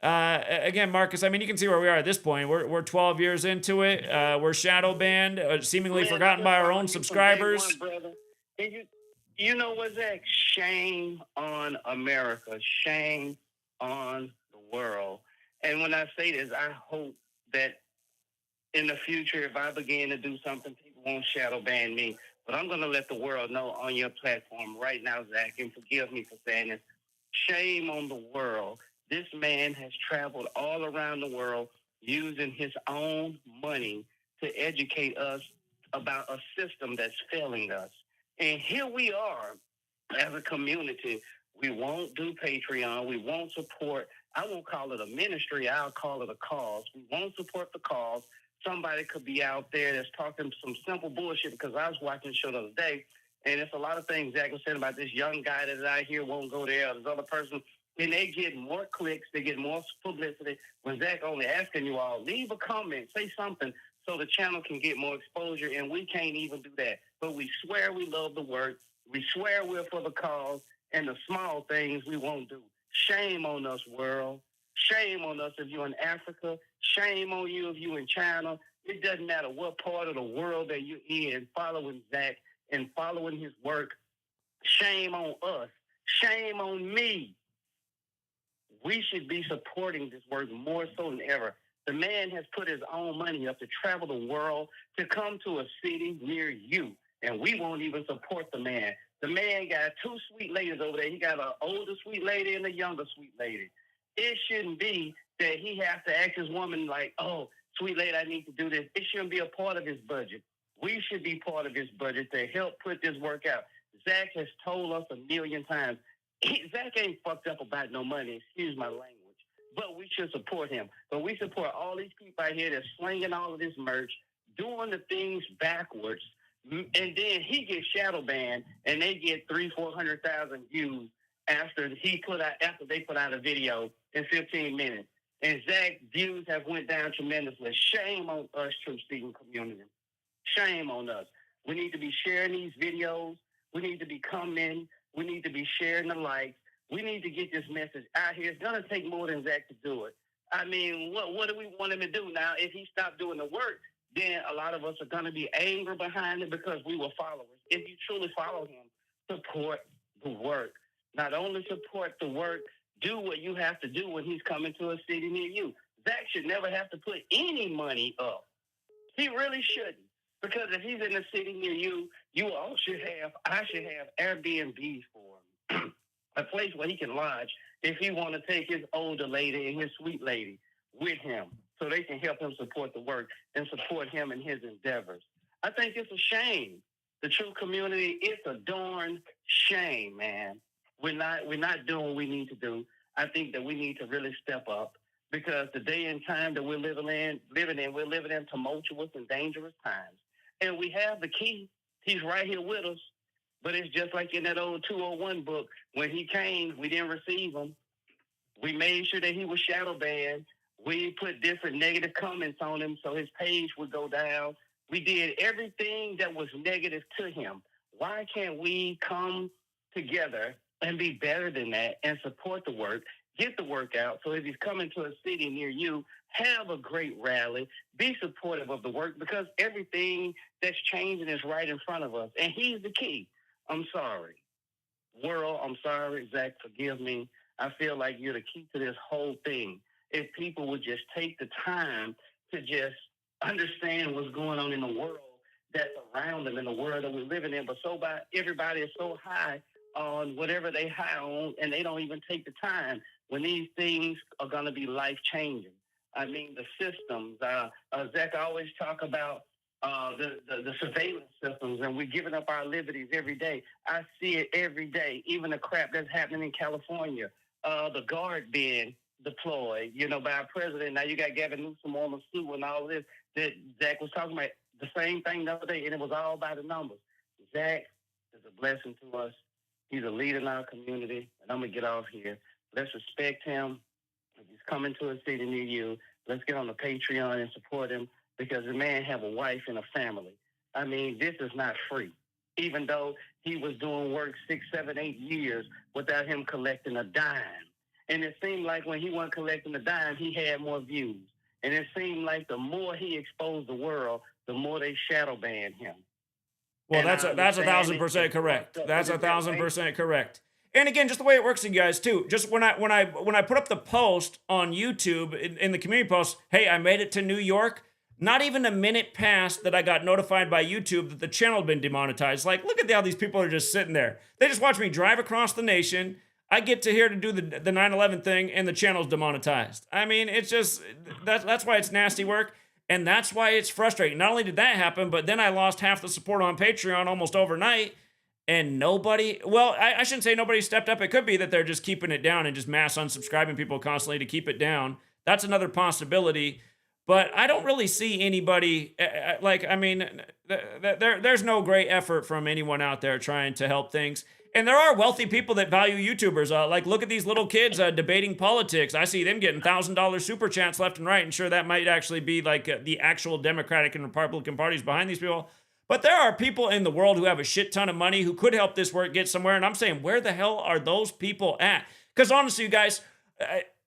A: Again, Marcus, I mean, you can see where we are at this point. We're 12 years into it. We're shadow banned, seemingly forgotten by our own subscribers.
E: You know what, Zach? Shame on America. Shame on the world. And when I say this, I hope that in the future, if I begin to do something, people won't shadow ban me. But I'm going to let the world know on your platform right now, Zach, and forgive me for saying this. Shame on the world. This man has traveled all around the world using his own money to educate us about a system that's failing us. And here we are as a community. We won't do Patreon. We won't support. I won't call it a ministry. I'll call it a cause. We won't support the cause. Somebody could be out there that's talking some simple bullshit, because I was watching the show the other day, and it's a lot of things Zach was saying about this young guy that's out here won't go there, this other person, and they get more clicks, they get more publicity. When Zach only asking you all, leave a comment, say something, so the channel can get more exposure, and we can't even do that. But we swear we love the work. We swear we're for the cause, and the small things we won't do. Shame on us, world. Shame on us if you're in Africa. Shame on you if you're in China. It doesn't matter what part of the world that you're in, following Zach and following his work. Shame on us. Shame on me. We should be supporting this work more so than ever. The man has put his own money up to travel the world to come to a city near you, and we won't even support the man. The man got two sweet ladies over there. He got an older sweet lady and a younger sweet lady. It shouldn't be that he has to ask his woman like, oh, sweet lady, I need to do this. It shouldn't be a part of his budget. We should be part of his budget to help put this work out. Zach has told us a million times, Zach ain't fucked up about no money, excuse my language. But we should support him. But we support all these people out here that's slinging all of this merch, doing the things backwards, and then he gets shadow banned, and they get 300,000-400,000 views after they put out a video in 15 minutes. And Zach's views have went down tremendously. Shame on us, truth-seeking community. Shame on us. We need to be sharing these videos. We need to be commenting. We need to be sharing the likes. We need to get this message out here. It's going to take more than Zach to do it. I mean, what do we want him to do now? If he stopped doing the work, then a lot of us are going to be angry behind it because we were followers. If you truly follow him, support the work. Not only support the work, do what you have to do when he's coming to a city near you. Zach should never have to put any money up. He really shouldn't. Because if he's in a city near you, I should have Airbnbs for him. A place where he can lodge if he want to take his older lady and his sweet lady with him so they can help him support the work and support him in his endeavors. I think it's a shame. The true community, it's a darn shame, man. We're not doing what we need to do. I think that we need to really step up because the day and time that we're living in tumultuous and dangerous times. And we have the key. He's right here with us. But it's just like in that old 201 book. When he came, we didn't receive him. We made sure that he was shadow banned. We put different negative comments on him so his page would go down. We did everything that was negative to him. Why can't we come together and be better than that and support the work, get the work out? So if he's coming to a city near you, have a great rally, be supportive of the work because everything that's changing is right in front of us. And he's the key. I'm sorry. World, I'm sorry. Zach, forgive me. I feel like you're the key to this whole thing. If people would just take the time to just understand what's going on in the world that's around them, in the world that we're living in. But everybody is so high
C: on whatever they high on, and they don't even take the time when these things are going to be life-changing. I mean, the systems. Zach always talk about the surveillance systems, and we're giving up our liberties every day. I see it every day, even the crap that's happening in California. The guard being deployed, by our president. Now you got Gavin Newsom on the suit and all this that Zach was talking about. The same thing the other day, and it was all by the numbers. Zach is a blessing to us. He's a leader in our community, and I'm going to get off here. Let's respect him. If he's coming to a city near you, let's get on the Patreon and support him, because the man have a wife and a family. I mean, this is not free. Even though he was doing work 6, 7, 8 years without him collecting a dime. And it seemed like when he wasn't collecting a dime, he had more views. And it seemed like the more he exposed the world, the more they shadow banned him.
A: Well, that's 1,000% correct. That's 1,000% correct. And again, just the way it works, you guys too. Just when I put up the post on YouTube in the community post, hey, I made it to New York. Not even a minute passed that I got notified by YouTube that the channel had been demonetized. Like, look at how these people are just sitting there. They just watch me drive across the nation. I get to here to do the 9/11 thing, and the channel's demonetized. I mean, it's just that's why it's nasty work. And that's why it's frustrating. Not only did that happen, but then I lost half the support on Patreon almost overnight. And nobody, well, I shouldn't say nobody stepped up. It could be that they're just keeping it down and just mass unsubscribing people constantly to keep it down. That's another possibility. But I don't really see anybody, there's no great effort from anyone out there trying to help things. And there are wealthy people that value YouTubers. Look at these little kids debating politics. I see them getting $1,000 super chats left and right. And sure, that might actually be the actual Democratic and Republican parties behind these people. But there are people in the world who have a shit ton of money who could help this work get somewhere. And I'm saying, where the hell are those people at? Because honestly, you guys,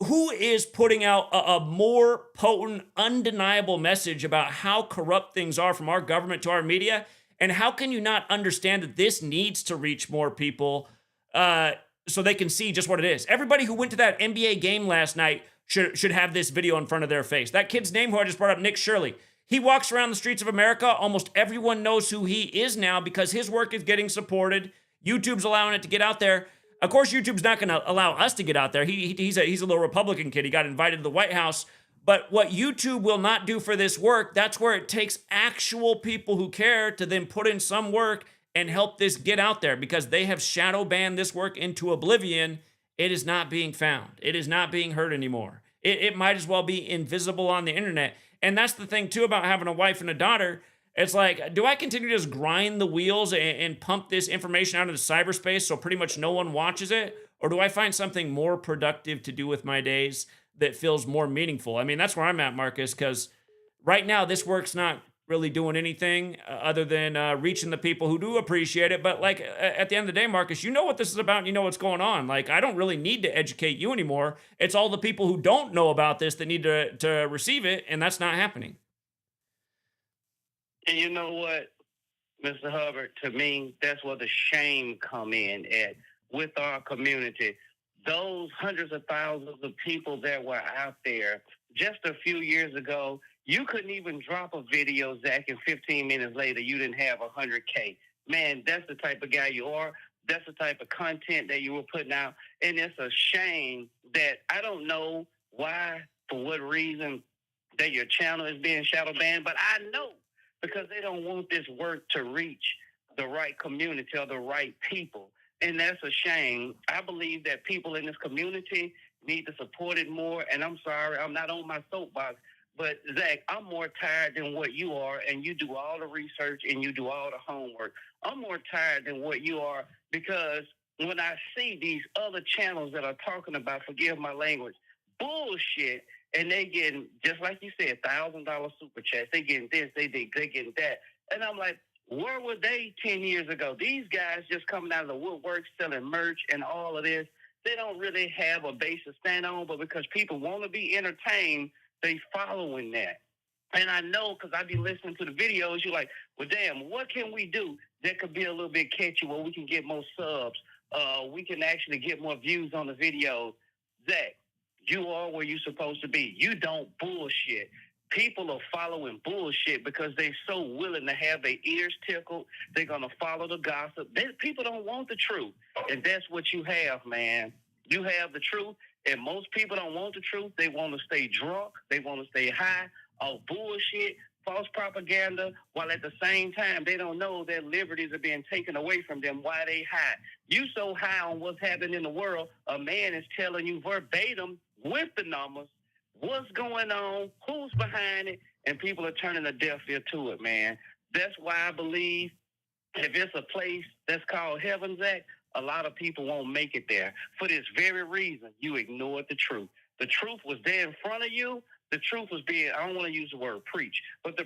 A: who is putting out a more potent, undeniable message about how corrupt things are from our government to our media? And how can you not understand that this needs to reach more people so they can see just what it is? Everybody who went to that NBA game last night should have this video in front of their face. That kid's name who I just brought up, Nick Shirley. He walks around the streets of America. Almost everyone knows who he is now because his work is getting supported. YouTube's allowing it to get out there. Of course, YouTube's not going to allow us to get out there. He's a little Republican kid. He got invited to the White House. But what YouTube will not do for this work, that's where it takes actual people who care to then put in some work and help this get out there, because they have shadow banned this work into oblivion. It is not being found. It is not being heard anymore. It might as well be invisible on the internet. And that's the thing, too, about having a wife and a daughter. It's like, do I continue to just grind the wheels and pump this information out into cyberspace so pretty much no one watches it? Or do I find something more productive to do with my days that feels more meaningful? I mean, that's where I'm at, Marcus, because right now this work's not really doing anything other than reaching the people who do appreciate it. But like at the end of the day, Marcus, you know what this is about and you know what's going on. Like, I don't really need to educate you anymore. It's all the people who don't know about this that need to receive it, and that's not happening.
C: And you know what, Mr. Hubbard, to me, that's where the shame come in at with our community. Those hundreds of thousands of people that were out there just a few years ago, you couldn't even drop a video, Zach, and 15 minutes later, you didn't have 100K. Man, that's the type of guy you are. That's the type of content that you were putting out. And it's a shame that I don't know why, for what reason, that your channel is being shadow banned, but I know because they don't want this work to reach the right community or the right people. And that's a shame. I believe that people in this community need to support it more. And I'm sorry, I'm not on my soapbox, but Zach, I'm more tired than what you are, and you do all the research and you do all the homework. I'm more tired than what you are, because when I see these other channels that are talking about, forgive my language, bullshit, and they getting, just like you said, $1,000 super chats, they getting this, they getting that. And I'm like, where were they 10 years ago? These guys just coming out of the woodwork, selling merch and all of this. They don't really have a base to stand on, but because people want to be entertained, they following that. And I know, because I be listening to the videos, you're like, well, damn, what can we do that could be a little bit catchy where we can get more subs? We can actually get more views on the videos. Zach, you are where you're supposed to be. You don't bullshit.
E: people are following bullshit because they're so willing to have their ears tickled. They're going to follow the gossip. People don't want the truth. And that's what you have, man. You have the truth, and most people don't want the truth. They want to stay drunk. They want to stay high off bullshit, false propaganda, while at the same time, they don't know their liberties are being taken away from them while they high. You so high on what's happening in the world, a man is telling you verbatim with the numbers what's going on, who's behind it, and people are turning a deaf ear to it, man. That's why I believe if it's a place that's called Heaven's Act, a lot of people won't make it there. For this very reason, you ignored the truth. The truth was there in front of you. The truth was being, I don't want to use the word preach, but the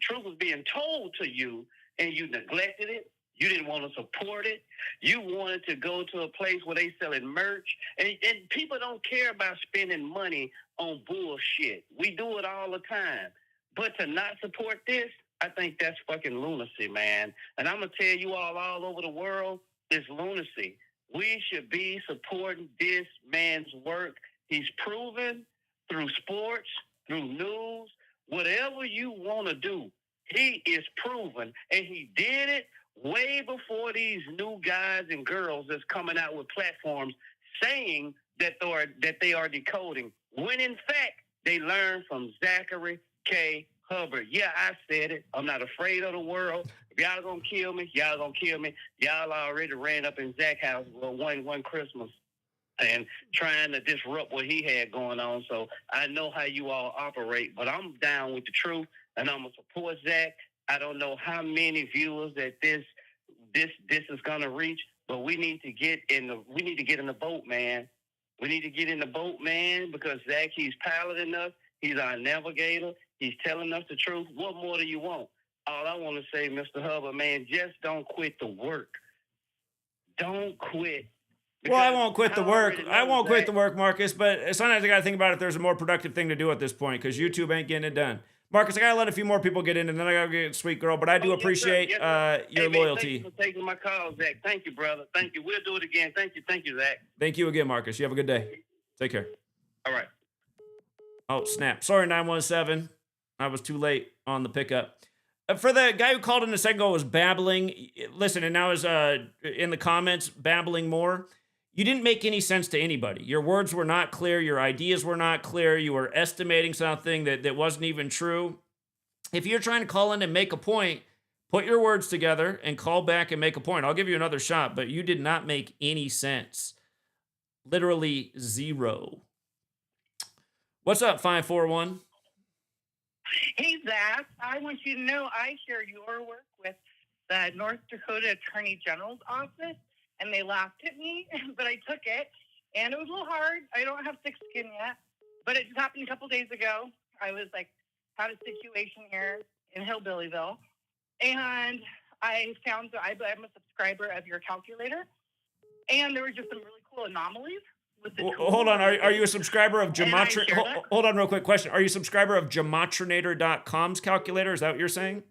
E: truth was being told to you, and you neglected it. You didn't want to support it. You wanted to go to a place where they selling merch. And people don't care about spending money on bullshit. We do it all the time. But to not support this, I think that's fucking lunacy, man. And I'm going to tell you all over the world, it's lunacy. We should be supporting this man's work. He's proven through sports, through news, whatever you want to do, he is proven. And he did it way before these new guys and girls that's coming out with platforms saying that they are decoding, when in fact they learned from Zachary K. Hubbard. Yeah, I said it. I'm not afraid of the world. If y'all gonna kill me, y'all gonna kill me. Y'all already ran up in Zach's house one Christmas and trying to disrupt what he had going on. So I know how you all operate, but I'm down with the truth, and I'm gonna support Zach. I don't know how many viewers that this is gonna reach, but we need to get in the boat, man. We need to get in the boat, man, because Zach, he's piloting us. He's our navigator. He's telling us the truth. What more do you want? All I want to say, Mr. Hubbard, man, just don't quit the work. Don't quit.
A: Well, I won't quit the work. I won't quit the work, Marcus, but sometimes I got to think about if there's a more productive thing to do at this point, because YouTube ain't getting it done. Marcus, I got to let a few more people get in, and then I got to get Sweet Girl, but I do appreciate your loyalty.
E: Thank you for taking my call, Zach. Thank you, brother. Thank you. We'll do it again. Thank you, Zach.
A: Thank you again, Marcus. You have a good day. Take care.
E: All right.
A: Oh, snap. Sorry, 917. I was too late on the pickup. For the guy who called in a second ago was babbling, listen, and now is in the comments babbling more. You didn't make any sense to anybody. Your words were not clear. Your ideas were not clear. You were estimating something that wasn't even true. If you're trying to call in and make a point, put your words together and call back and make a point. I'll give you another shot, but you did not make any sense. Literally zero. What's up, 541?
F: Hey, Zach, I want you to know I share your work with the North Dakota Attorney General's office, and they laughed at me, but I took it, and it was a little hard. I don't have thick skin yet, but it just happened a couple days ago. I was had a situation here in Hillbillyville, and I found that I'm a subscriber of your calculator, and there were just some really cool anomalies.
A: Hold on, are you a subscriber of Gematria? Hold on, real quick question. Are you a subscriber of Gematrinator.com's calculator? Is that what you're saying?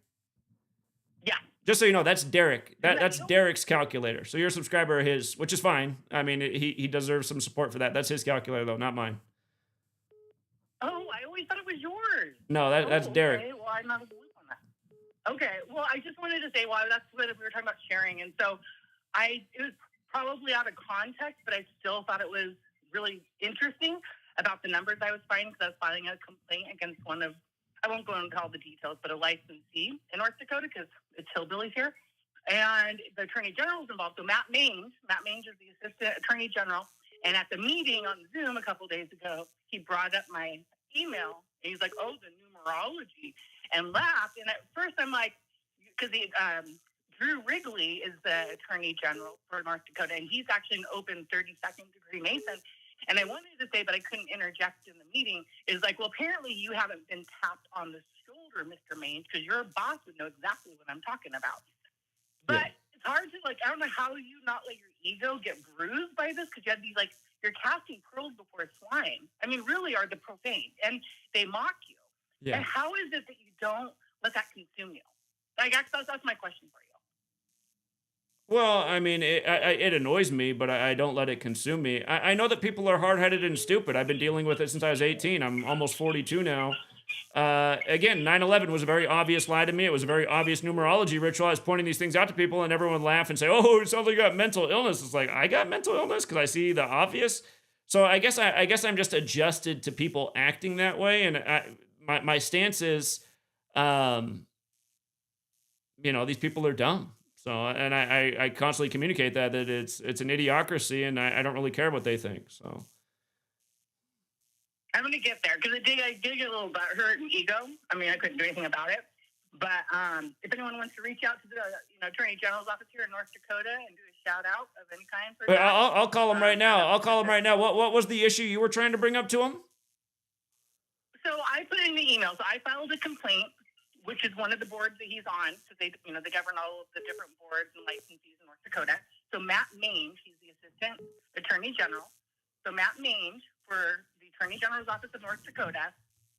F: Yeah.
A: Just so you know, that's Derek. That's Derek's calculator. So you're a subscriber of his, which is fine. I mean, he deserves some support for that. That's his calculator, though, not mine.
F: Oh, I always thought it was yours.
A: No, that's Derek.
F: Okay. Well, I'm not a loop on that. Okay. Well, I just wanted to say, that's what we were talking about sharing, and so it was probably out of context, but I still thought it was really interesting about the numbers I was finding, because I was filing a complaint against one of, I won't go into all the details, but a licensee in North Dakota, because it's hillbillies here. And the Attorney General was involved. So Matt Mange is the Assistant Attorney General. And at the meeting on Zoom a couple days ago, he brought up my email. And he's like, oh, the numerology, and laughed. And at first I'm like, because Drew Wrigley is the Attorney General for North Dakota, and he's actually an open 32nd degree Mason. And I wanted to say, but I couldn't interject in the meeting, is like, well, apparently you haven't been tapped on the shoulder, Mr. Mange, because your boss would know exactly what I'm talking about. But It's hard to, I don't know how you not let your ego get bruised by this, because you have these, you're casting pearls before swine. I mean, really are the profane, and they mock you. Yeah. And how is it that you don't let that consume you? I guess that's my question for you.
A: Well, I mean, it annoys me, but I don't let it consume me. I know that people are hard-headed and stupid. I've been dealing with it since I was 18. I'm almost 42 now. again, 9/11 was a very obvious lie to me. It was a very obvious numerology ritual. I was pointing these things out to people, and everyone would laugh and say, "Oh, it sounds like you got mental illness." It's like, I got mental illness because I see the obvious. So I guess I'm just adjusted to people acting that way, and my stance is, these people are dumb. So, and I constantly communicate that it's an idiocracy, and I don't really care what they think. So.
F: I'm going to get there because I did get a little butthurt and ego. I mean, I couldn't do anything about it. But if anyone wants to reach out to the Attorney General's office here in North Dakota and do a shout out of any kind for that,
A: I'll call him right now. I'll call him right now. What was the issue you were trying to bring up to him?
F: So I put in the email. So I filed a complaint, which is one of the boards that he's on, because they govern all of the different boards and licensees in North Dakota. So Matt Mange, he's the Assistant Attorney General. So Matt Mange for the Attorney General's Office of North Dakota,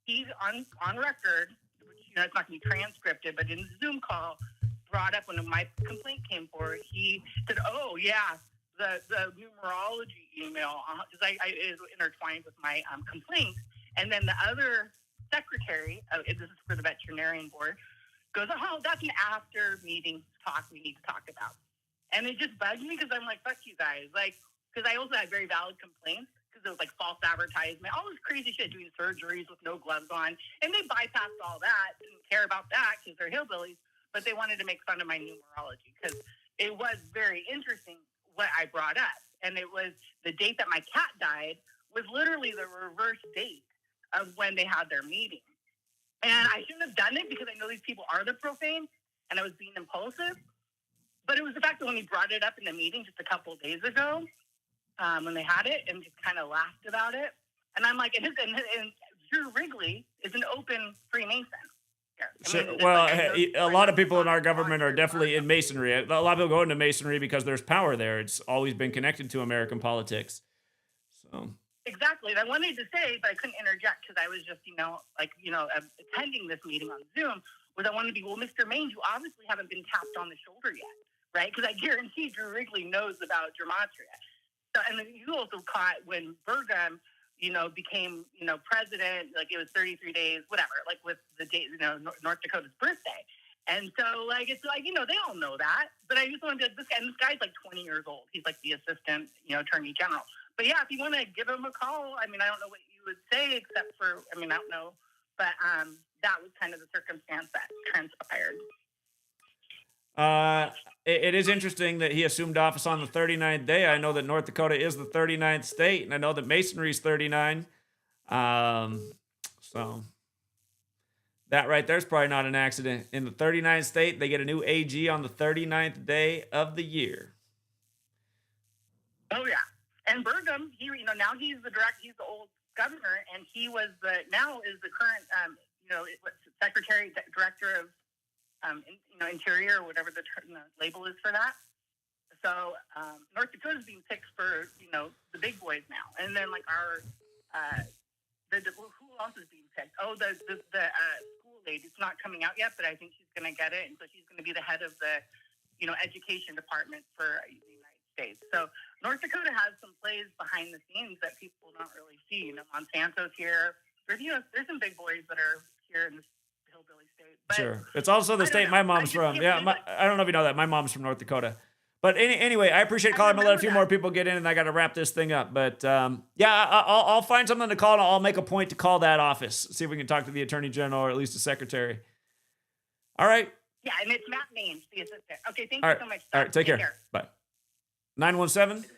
F: he's on record, which it's not going to be transcripted, but in the Zoom call, brought up when my complaint came forward. He said, "Oh yeah, the numerology email, because I is intertwined with my complaint." And then the other secretary, this is for the veterinarian board, goes, "Oh, that's an after meeting talk we need to talk about." And it just bugged me because I'm like, fuck you guys. Like, because I also had very valid complaints because it was like false advertisement, all this crazy shit, doing surgeries with no gloves on. And they bypassed all that, didn't care about that because they're hillbillies, but they wanted to make fun of my numerology because it was very interesting what I brought up. And it was the date that my cat died was literally the reverse date of when they had their meeting. And I shouldn't have done it because I know these people are the profane and I was being impulsive. But it was the fact that when he brought it up in the meeting just a couple of days ago, when they had it, and just kind of laughed about it. And I'm like, and Drew Wrigley is an open Freemason.
A: A lot of people in our government are definitely in Masonry. A lot of people go into Masonry because there's power there. It's always been connected to American politics. So.
F: Exactly. And I wanted to say, but I couldn't interject because I was just, attending this meeting on Zoom, was I wanted to be, well, Mr. Mange, you obviously haven't been tapped on the shoulder yet, right? Because I guarantee Drew Wrigley knows about Gematria. So, and then you also caught when Burgum, became, president, like it was 33 days, whatever, like with the date, North Dakota's birthday. And so, it's like, they all know that. But I just wanted to, this guy's like 20 years old. He's like the assistant, attorney general. But yeah, if you want to give him a call, I mean, I don't know what you would say except for, I don't know. But that was kind of the circumstance that transpired.
A: It is interesting that he assumed office on the 39th day. I know that North Dakota is the 39th state, and I know that Masonry is 39. So that right there is probably not an accident. In the 39th state, they get a new AG on the 39th day of the year.
F: Oh, yeah. And Burgum, now he's he's the old governor, and he was now is the current, secretary, director of, Interior, or whatever the label is for that. So North Dakota is being picked for, the big boys now. And then our, who else is being picked? Oh, the school lady. It's not coming out yet, but I think she's going to get it. And so she's going to be the head of the, education department for the United States. So North Dakota has some plays behind the scenes that people don't really see. Monsanto's here. There's some big boys that are here in this hillbilly state. But
A: sure. It's also the state my mom's from. Yeah, I don't know if you know that. My mom's from North Dakota. But anyway, I appreciate calling. I'm going to let a few more people get in, and I got to wrap this thing up. But I'll find something to call, and I'll make a point to call that office, see if we can talk to the Attorney General or at least the Secretary. All right.
F: Yeah, and it's Matt Mange, the assistant. Okay, thank
A: you
F: so much.
A: All right, take care. Bye. 917?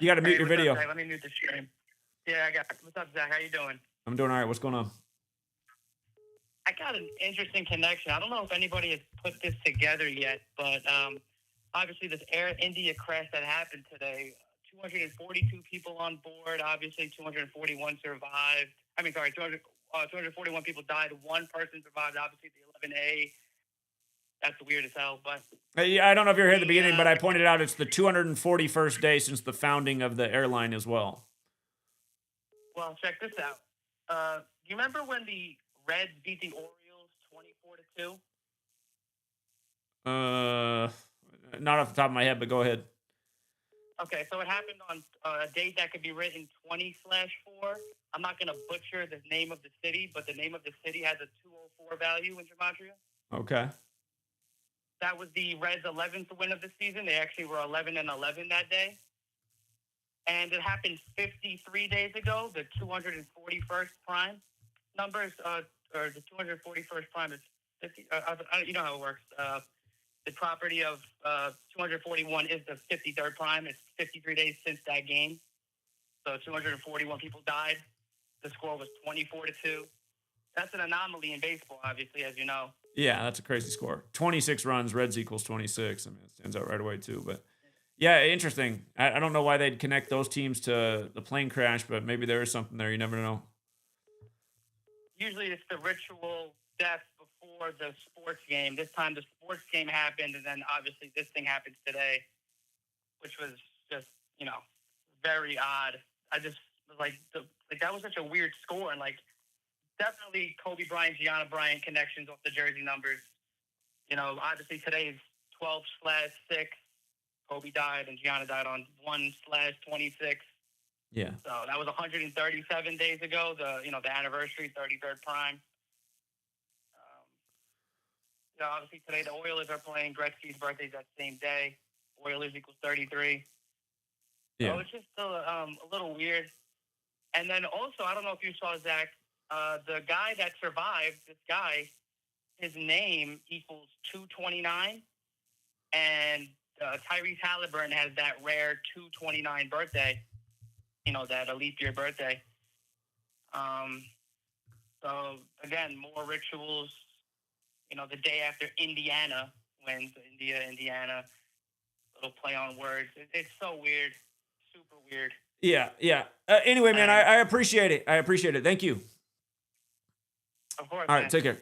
A: You got to mute your video.
G: Up, let me mute the stream. Yeah, I got it. What's up, Zach? How you doing?
A: I'm doing all right. What's going on?
G: I got an interesting connection. I don't know if anybody has put this together yet, but obviously this Air India crash that happened today, 242 people on board. Obviously, 241 survived. 241 people died. One person survived. Obviously, the 11A. That's weird as hell. But
A: I don't know if you're here at the beginning, but I pointed out it's the 241st day since the founding of the airline as well.
G: Well, check this out. You remember when the Reds beat the Orioles 24-2?
A: Not off the top of my head, but go ahead.
G: Okay, so it happened on a date that could be written 20/4. I'm not going to butcher the name of the city, but the name of the city has a 204 value in Gematria.
A: Okay.
G: That was the Reds' 11th win of the season. They actually were 11-11 that day. And it happened 53 days ago. The 241st prime numbers, or the 241st prime is 50. You know how it works. The property of 241 is the 53rd prime. It's 53 days since that game. So 241 people died. The score was 24-2. That's an anomaly in baseball, obviously, as you know.
A: Yeah, that's a crazy score. 26 runs, Reds equals 26. I mean, it stands out right away, too. But, yeah, interesting. I don't know why they'd connect those teams to the plane crash, but maybe there is something there. You never know.
G: Usually it's the ritual death before the sports game. This time the sports game happened, and then obviously this thing happens today, which was just, very odd. I just was like that was such a weird score, and definitely Kobe Bryant, Gianna Bryant connections off the jersey numbers. Obviously today's 12/6. Kobe died and Gianna died on 1/26.
A: Yeah.
G: So that was 137 days ago. The anniversary, 33rd prime. Obviously today the Oilers are playing. Gretzky's birthday's that same day. Oilers equals 33.
A: Yeah.
G: So it's just a little weird. And then also, I don't know if you saw, Zach, the guy that survived, this guy, his name equals 229. And Tyrese Halliburton has that rare 229 birthday, that leap year birthday. So, again, more rituals, the day after Indiana wins, Indiana, little play on words. It's so weird, super weird.
A: Yeah. Anyway, man, I appreciate it. Thank you.
G: Of course.
A: All right,
G: man.
A: take care.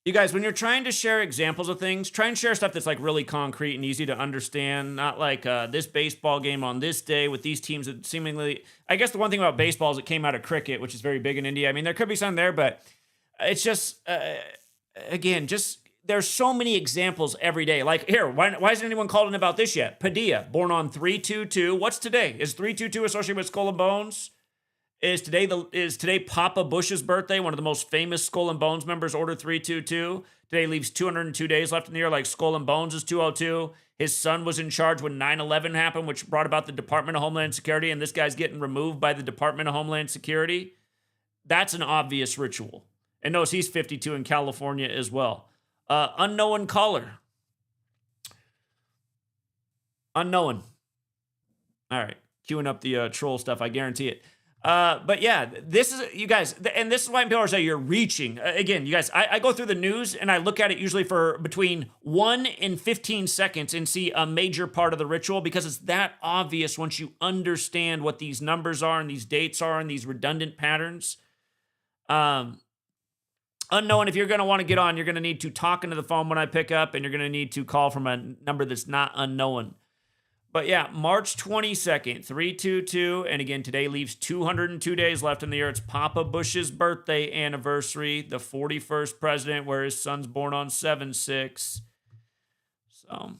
A: You guys, when you're trying to share examples of things, try and share stuff that's really concrete and easy to understand. Not like this baseball game on this day with these teams that seemingly. I guess the one thing about baseball is it came out of cricket, which is very big in India. I mean, there could be some there, but it's just there's so many examples every day. Like here, why hasn't anyone called in about this yet? Padilla, born on 3/22. What's today? Is 3/22 associated with Skull and Bones? Is today Papa Bush's birthday? One of the most famous Skull and Bones members ordered 3/22. Today leaves 202 days left in the year, like Skull and Bones is 202. His son was in charge when 9/11 happened, which brought about the Department of Homeland Security, and this guy's getting removed by the Department of Homeland Security. That's an obvious ritual. And notice he's 52 in California as well. Unknown caller. Unknown. All right. Queuing up the troll stuff. I guarantee it. But yeah, this is, you guys, and this is why people say you're reaching. Again, you guys, I go through the news and I look at it usually for between 1 and 15 seconds and see a major part of the ritual because it's that obvious once you understand what these numbers are and these dates are and these redundant patterns. Unknown, if you're going to want to get on, you're going to need to talk into the phone when I pick up, and you're going to need to call from a number that's not unknown. But yeah, March 22nd, 3/22, and again, today leaves 202 days left in the year. It's Papa Bush's birthday anniversary, the 41st president, where his son's born on 7/6. So,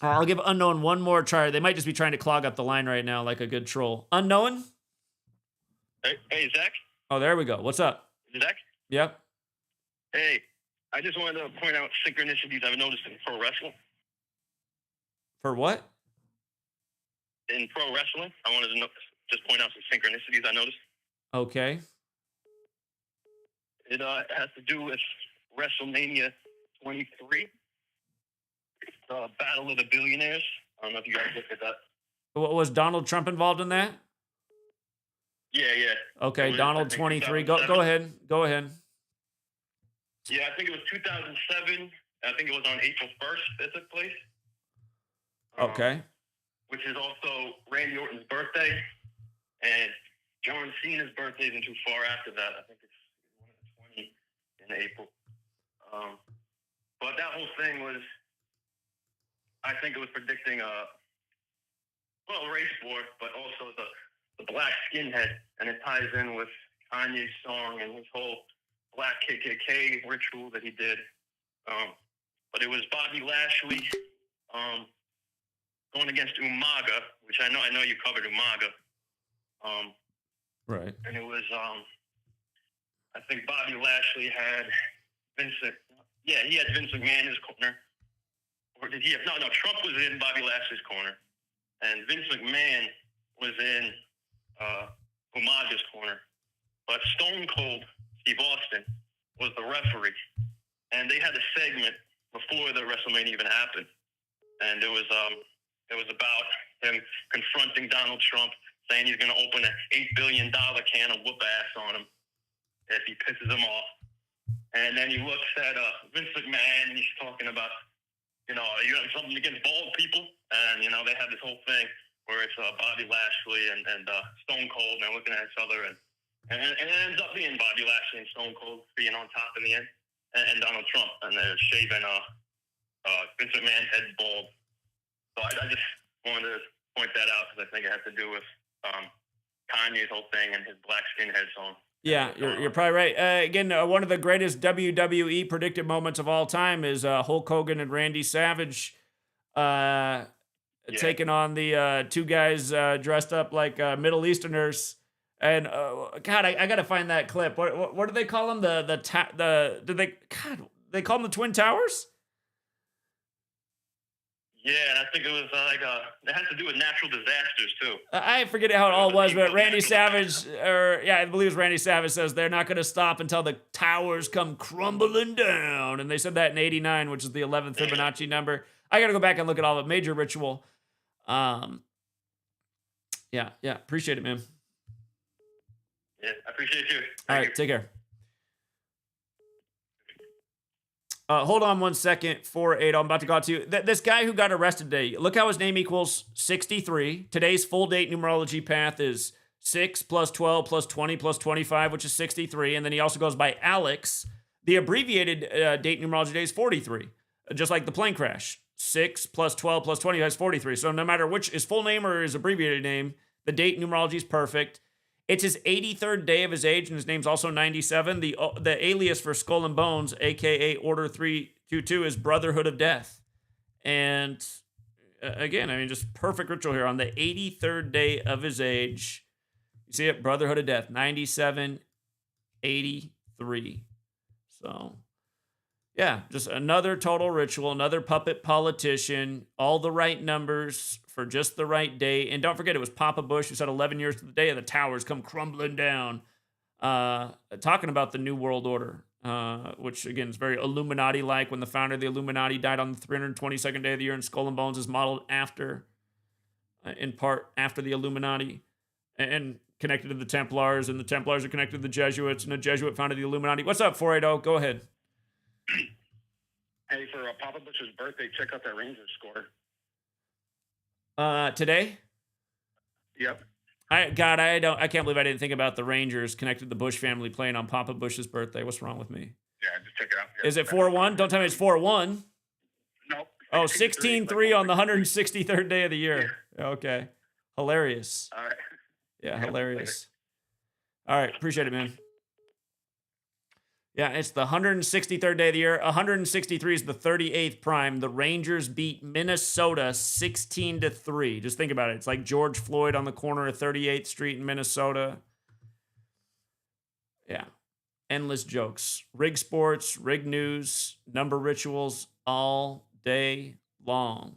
A: I'll give Unknown one more try. They might just be trying to clog up the line right now like a good troll. Unknown?
B: Hey, Zach?
A: Oh, there we go. What's up?
B: Zach?
A: Yep.
B: Hey, I just wanted to point out synchronicities I've noticed in pro wrestling.
A: For what?
B: In pro wrestling, I wanted to just point out some synchronicities I noticed.
A: Okay.
B: It has to do with WrestleMania 23, the Battle of the Billionaires. I don't know if you guys looked at that.
A: Was Donald Trump involved in that?
B: Yeah.
A: Okay, Donald 23. Go ahead.
B: Yeah, I think it was 2007. I think it was on April 1st that took place.
A: Okay.
B: Which is also Randy Orton's birthday. And John Cena's birthday isn't too far after that. I think it's 20 in April. But that whole thing was, I think it was predicting race war, but also the black skinhead. And it ties in with Kanye's song and his whole black KKK ritual that he did. But it was Bobby Lashley going against Umaga, which I know you covered Umaga.
A: Right.
H: and it was I think Bobby Lashley had Vincent. Yeah, he had Vince McMahon in his corner. Or did he have? No, Trump was in Bobby Lashley's corner, and Vince McMahon was in Umaga's corner. But Stone Cold Steve Austin was the referee, and they had a segment before the WrestleMania even happened, and it was about him confronting Donald Trump, saying he's going to open an $8 billion can of whoop ass on him if he pisses him off. And then he looks at Vince McMahon, and he's talking about, you have something against bald people? And, they have this whole thing where it's Bobby Lashley and Stone Cold, and they're looking at each other, and it ends up being Bobby Lashley and Stone Cold being on top in the end, and Donald Trump, and they're shaving Vince McMahon's head bald. So I just wanted to point that out because I think it has to do with Kanye's whole thing and his Black Skinhead song.
A: Yeah, you're probably right. Again, one of the greatest WWE predicted moments of all time is Hulk Hogan and Randy Savage taking on the two guys dressed up like Middle Easterners. And God, I got to find that clip. What do they call them? They call them the Twin Towers?
H: Yeah, and I think it was it has to do with natural disasters too.
A: I forget how it all was, but Randy Savage, I believe it was Randy Savage, says they're not going to stop until the towers come crumbling down. And they said that in 89, which is the 11th Fibonacci number. I got to go back and look at all of it. Major Ritual. Yeah, appreciate it, man.
H: Yeah, I appreciate you.
A: All right, take care. Hold on 1 second, 4-8. I'm about to go out to you. This guy who got arrested today, look how his name equals 63. Today's full date numerology path is 6 plus 12 plus 20 plus 25, which is 63. And then he also goes by Alex. The abbreviated date numerology today is 43, just like the plane crash. 6 plus 12 plus 20 is 43. So no matter which his full name or his abbreviated name, the date numerology is perfect. It's his 83rd day of his age, and his name's also 97. The alias for Skull and Bones, a.k.a. Order 322, is Brotherhood of Death. And again, just perfect ritual here. On the 83rd day of his age, you see it, Brotherhood of Death, 97, 83. So, yeah, just another total ritual, another puppet politician, all the right numbers for just the right day. And don't forget, it was Papa Bush who said 11 years to the day of the towers come crumbling down. Talking about the New World Order, which, again, is very Illuminati-like. When the founder of the Illuminati died on the 322nd day of the year, and Skull and Bones is modeled after, in part, after the Illuminati, and connected to the Templars, and the Templars are connected to the Jesuits, and the Jesuit founded the Illuminati. What's up, 480? Go ahead.
B: Hey, for Papa Bush's birthday, check out that Rangers score.
A: Today?
B: Yep.
A: I can't believe I didn't think about the Rangers connected to the Bush family playing on Papa Bush's birthday. What's wrong with me?
B: Yeah, just check it out. Yeah.
A: Is it 4-1? Don't tell me it's 4-1.
B: Nope.
A: Oh, 16-3 on the 163rd day of the year. Yeah. Okay. Hilarious.
B: All right.
A: Yeah, hilarious. All right, appreciate it, man. Yeah, it's the 163rd day of the year. 163 is the 38th prime. The Rangers beat Minnesota 16-3. Just think about it. It's like George Floyd on the corner of 38th Street in Minnesota. Yeah. Endless jokes. Rig sports, rig news, number rituals all day long.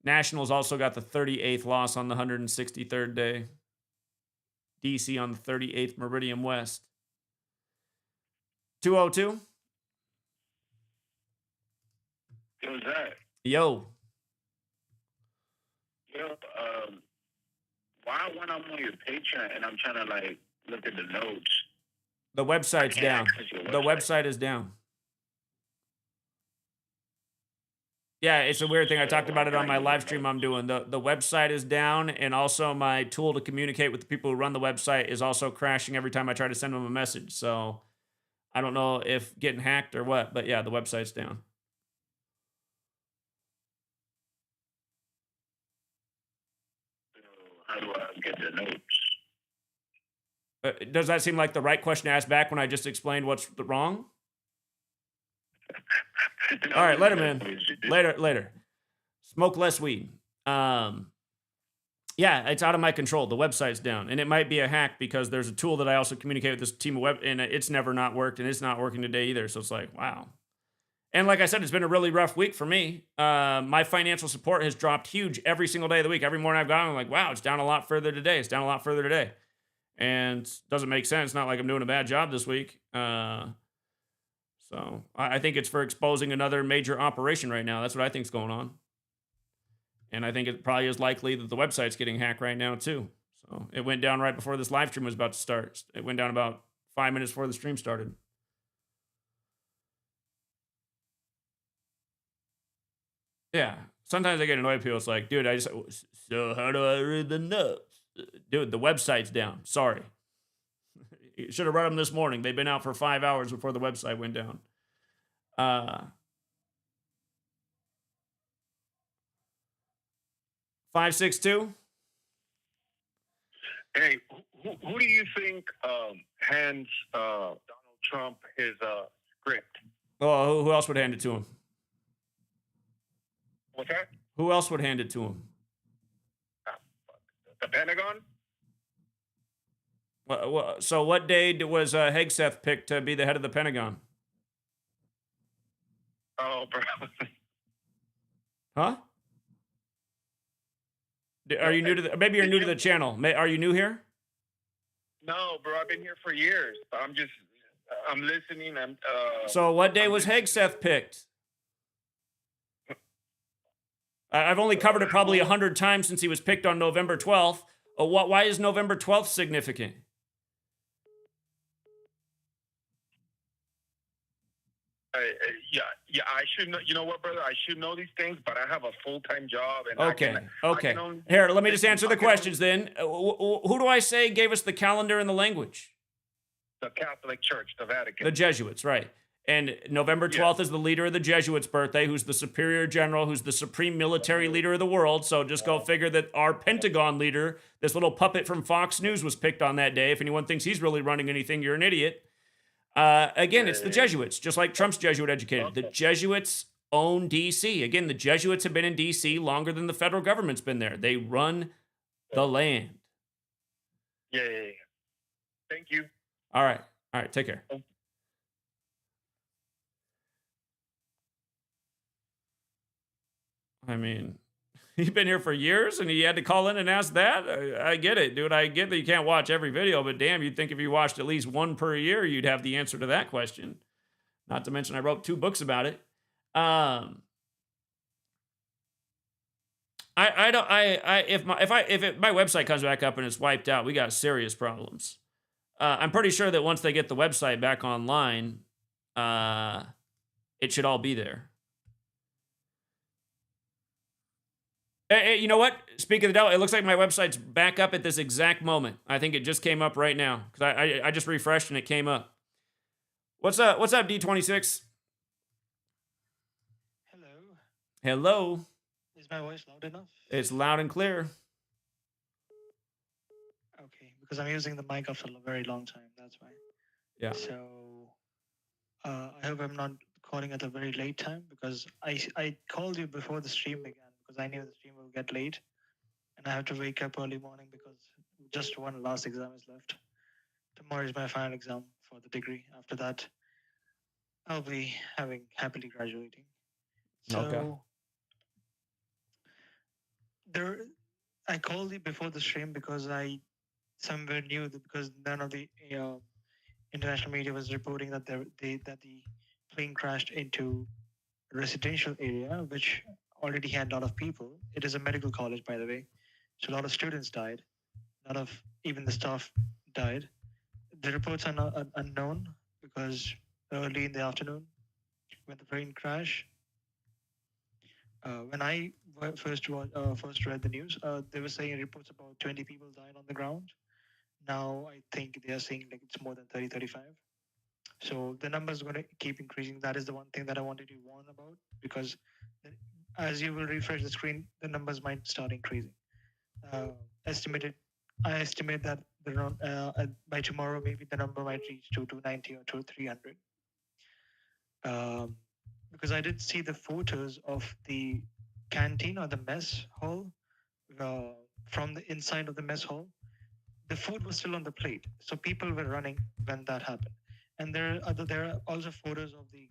A: Nationals also got the 38th loss on the 163rd day. DC on the 38th Meridian West. 202?
B: Who's that?
A: Yo.
B: Why when I'm on your Patreon and I'm trying to look at the notes?
A: The website's down. The website is down. Yeah, it's a weird thing. I talked about it on my live stream I'm doing. The website is down, and also my tool to communicate with the people who run the website is also crashing every time I try to send them a message. So I don't know if getting hacked or what, but yeah, the website's down.
B: How do I get the notes?
A: Does that seem like the right question to ask back when I just explained what's wrong? All right, let him in. Later. Smoke less weed. Yeah, it's out of my control. The website's down, and it might be a hack because there's a tool that I also communicate with this team of web, and it's never not worked, and it's not working today either. So it's like, wow. And like I said, it's been a really rough week for me. My financial support has dropped huge every single day of the week. Every morning I've gone, I'm like, wow, it's down a lot further today. It's down a lot further today. And doesn't make sense. It's not like I'm doing a bad job this week. So I think it's for exposing another major operation right now. That's what I think's going on. And I think it probably is likely that the website's getting hacked right now too. So it went down right before this live stream was about to start. It went down about 5 minutes before the stream started. Yeah. Sometimes I get annoyed with people. It's like, dude, so how do I read the notes? Dude, the website's down. Sorry. You should have read them this morning. They've been out for 5 hours before the website went down. 562?
I: Hey, who do you think hands Donald Trump his script?
A: Oh, who else would hand it to him?
I: What's that?
A: Who else would hand it to him?
I: The Pentagon?
A: So what day was Hegseth picked to be the head of the Pentagon?
I: Oh, bro.
A: Huh? Are you new to maybe you're new to the channel. Are you new here?
I: No, bro. I've been here for years. I'm listening.
A: So what day was Hegseth picked? I've only covered it probably 100 times since he was picked on November 12th. Why is November 12th significant?
I: Yeah, I should know. You know what, brother? I should know these things, but I have a full-time job. And
A: okay. Here, let me just answer the questions then. Who do I say gave us the calendar and the language?
I: The Catholic Church, the Vatican.
A: The Jesuits, right. And November 12th is the leader of the Jesuits' birthday, who's the superior general, who's the supreme military leader of the world. So just go figure that our Pentagon leader, this little puppet from Fox News, was picked on that day. If anyone thinks he's really running anything, you're an idiot. Again, it's the Jesuits, just like Trump's Jesuit educated. The Jesuits own D.C. Again, the Jesuits have been in D.C. longer than the federal government's been there. They run the land.
I: Yeah. Thank you.
A: All right. Take care. I mean, he's been here for years and he had to call in and ask that? I get it, dude. I get that you can't watch every video, but damn, you'd think if you watched at least one per year, you'd have the answer to that question. Not to mention I wrote 2 books about it. If my website comes back up and it's wiped out, we got serious problems. I'm pretty sure that once they get the website back online, it should all be there. Hey, you know what? Speaking of the devil, it looks like my website's back up at this exact moment. I think it just came up right now because I just refreshed and it came up. What's up, D26? Hello.
J: Is my voice loud enough?
A: It's loud and clear.
J: Okay, because I'm using the mic after a very long time. That's why.
A: Yeah.
J: So I hope I'm not calling at a very late time because I called you before the stream began. Because I knew the stream will get late and I have to wake up early morning because just one last exam is left. Tomorrow is my final exam for the degree. After that, I'll be happily graduating. So I called you before the stream because I somewhere knew that because none of the international media was reporting that the plane crashed into a residential area, which already had a lot of people. It is a medical college, by the way. So a lot of students died. A lot of even the staff died. The reports are not unknown because early in the afternoon, when the plane crashed, when I first read the news, they were saying reports about 20 people died on the ground. Now I think they are saying like it's more than 30, 35. So the number is going to keep increasing. That is the one thing that I wanted to warn about because as you will refresh the screen, the numbers might start increasing. I estimate that by tomorrow, maybe the number might reach to 290 or to 300. Because I did see the photos of the canteen or the mess hall from the inside of the mess hall, the food was still on the plate. So people were running when that happened. And there are also photos of the.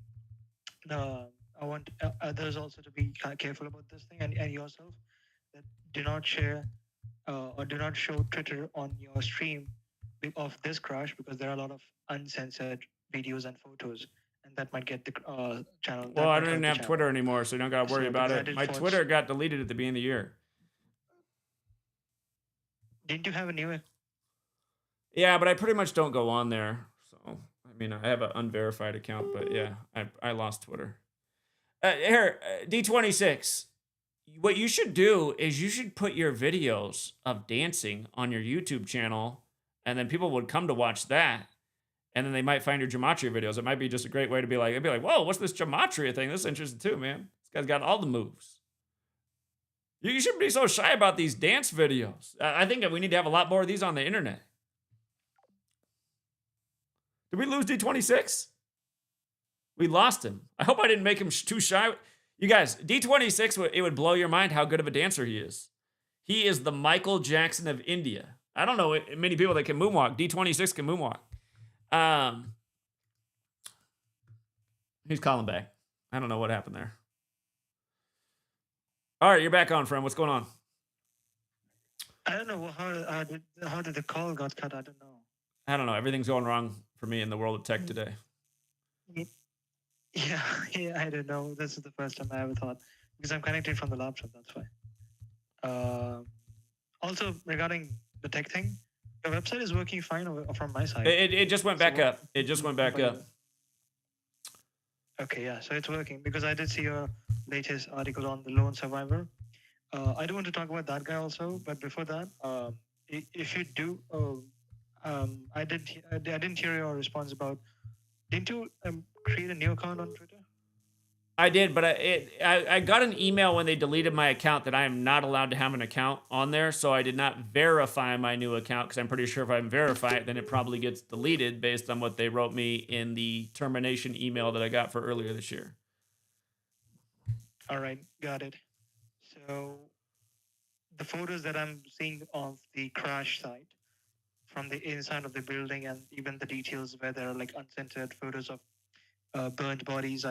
J: I want others also to be careful about this thing, and yourself, that do not share or do not show Twitter on your stream of this crash, because there are a lot of uncensored videos and photos, and that might get the channel.
A: Well, I don't even have Twitter anymore, so you don't got to worry
J: So,
A: about
J: because I
A: it.
J: did
A: My
J: force-
A: Twitter got deleted at the beginning of the year.
J: Didn't you have a new?
A: Yeah, but I pretty much don't go on there. So, I mean, I have an unverified account, but yeah, I lost Twitter. Here, D26. What you should do is you should put your videos of dancing on your YouTube channel, and then people would come to watch that, and then they might find your Gematria videos. It might be just a great way to be like, whoa, what's this Gematria thing? This is interesting too, man. This guy's got all the moves. You shouldn't be so shy about these dance videos. I think that we need to have a lot more of these on the internet. Did we lose D26? We lost him. I hope I didn't make him too shy. You guys, D26, it would blow your mind how good of a dancer he is. He is the Michael Jackson of India. I don't know many people that can moonwalk. D26 can moonwalk. He's calling back. I don't know what happened there. All right, you're back on, friend. What's going on?
J: I don't know how did the call got cut. I don't know.
A: I don't know. Everything's going wrong for me in the world of tech today.
J: Yeah, I don't know. This is the first time I ever thought, because I'm connected from the laptop. That's why. Also, regarding the tech thing, the website is working fine from my side.
A: It just went back up. It just went back up.
J: Okay, yeah, so it's working, because I did see your latest article on the lone survivor. I do want to talk about that guy also, but before that, if you do, I didn't hear your response about. Didn't you create a new account on Twitter?
A: I did, but I got an email when they deleted my account that I am not allowed to have an account on there, so I did not verify my new account, because I'm pretty sure if I verify it, then it probably gets deleted based on what they wrote me in the termination email that I got for earlier this year.
J: All right, got it. So the photos that I'm seeing of the crash site from the inside of the building, and even the details where there are like uncensored photos of burned bodies.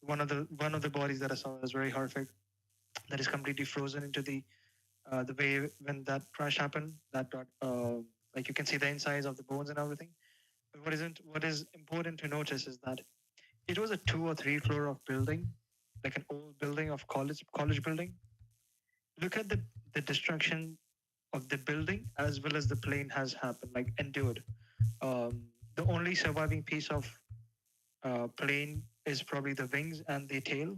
J: One of the bodies that I saw was very horrific. That is completely frozen into the way when that crash happened. That got like you can see the insides of the bones and everything. But what is important to notice is that it was a 2 or 3 floor of building, like an old building of college building. Look at the destruction of the building as well as the plane has happened, like endured. The only surviving piece of plane is probably the wings and the tail,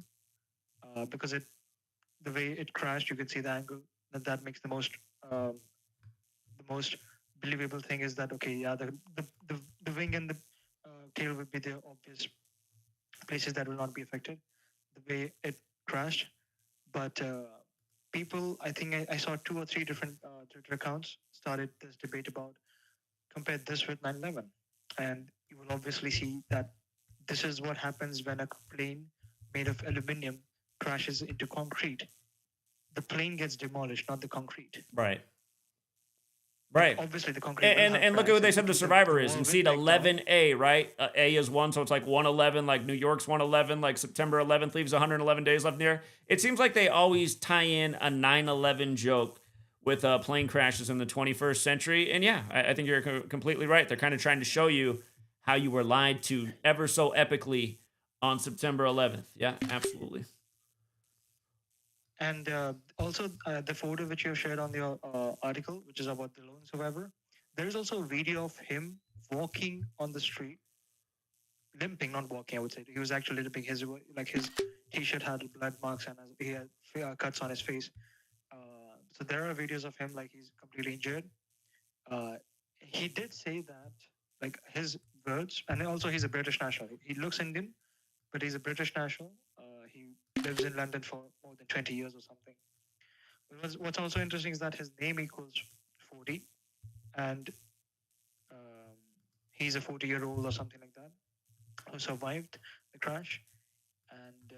J: because the way it crashed, you can see the angle. That makes the most believable thing is that, okay, yeah, the wing and the tail would be the obvious places that will not be affected the way it crashed. But people, I think I saw 2 or 3 different Twitter accounts started this debate about compare this with 9/11, and you will obviously see that this is what happens when a plane made of aluminum crashes into concrete. The plane gets demolished, not the concrete.
A: Right. Right.
J: Obviously, the concrete.
A: And look at what they said the survivor is. In seat 11A, right? A is 1, so it's like 111, like New York's 111, like September 11th leaves 111 days left in the year. It seems like they always tie in a 9/11 joke with plane crashes in the 21st century. And yeah, I think you're completely right. They're kind of trying to show you how you were lied to ever so epically on September 11th. Yeah, absolutely.
J: And also the photo which you shared on the article, which is about the lone survivor, there is also a video of him walking on the street, limping, not walking, I would say. He was actually limping. His t-shirt had blood marks and he had cuts on his face. So there are videos of him like he's completely injured. He did say that, like his words, and also he's a British national. He looks Indian, but he's a British national. He lives in London for more than 20 years or something. What's also interesting is that his name equals 40, and he's a 40-year-old or something like that who survived the crash. And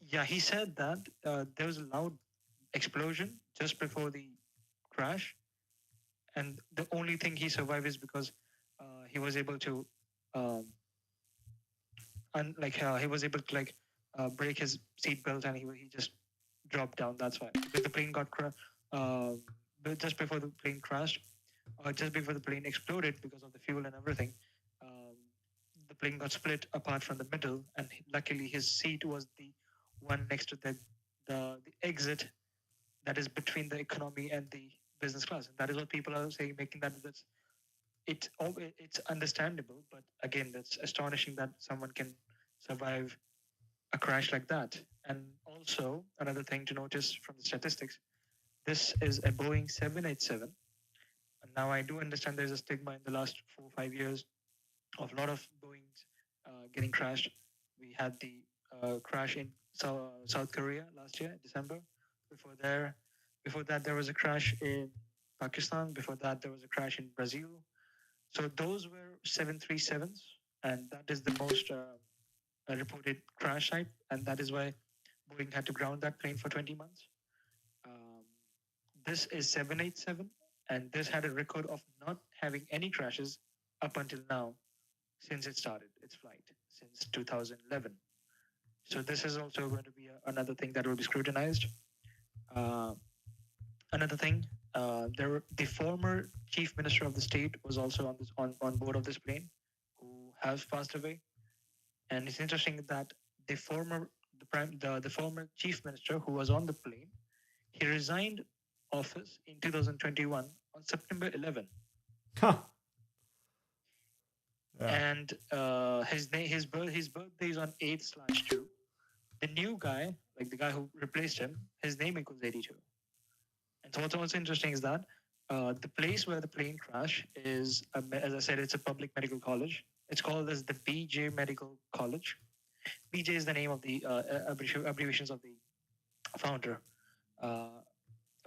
J: yeah, he said that there was a loud explosion just before the crash, and the only thing he survived is because he was able to, he was able to break his seatbelt, and he just dropped down. That's why, because the plane got just before the plane crashed, or just before the plane exploded because of the fuel and everything. The plane got split apart from the middle, and luckily his seat was the one next to the exit that is between the economy and the business class. And that is what people are saying, making that's it's understandable, but again, that's astonishing that someone can survive a crash like that. And also another thing to notice from the statistics, this is a Boeing 787. And now I do understand there's a stigma in the last 4 or 5 years of a lot of Boeings getting crashed. We had the crash in South Korea last year, December. Before that, there was a crash in Pakistan. Before that, there was a crash in Brazil. So those were 737s, and that is the most reported crash site, and that is why Boeing had to ground that plane for 20 months. This is 787, and this had a record of not having any crashes up until now, since it started its flight, since 2011. So this is also going to be another thing that will be scrutinized. Another thing, the former chief minister of the state was also on board of this plane, who has passed away. And it's interesting that the former chief minister who was on the plane, he resigned office in 2021 on September 11.
A: Huh.
J: Yeah. And his birthday is on 8/2. The new guy, like the guy who replaced him, his name equals 82. And so what's also interesting is that the place where the plane crashed is, as I said, it's a public medical college. It's called as the BJ Medical College. BJ is the name of the abbreviations of the founder,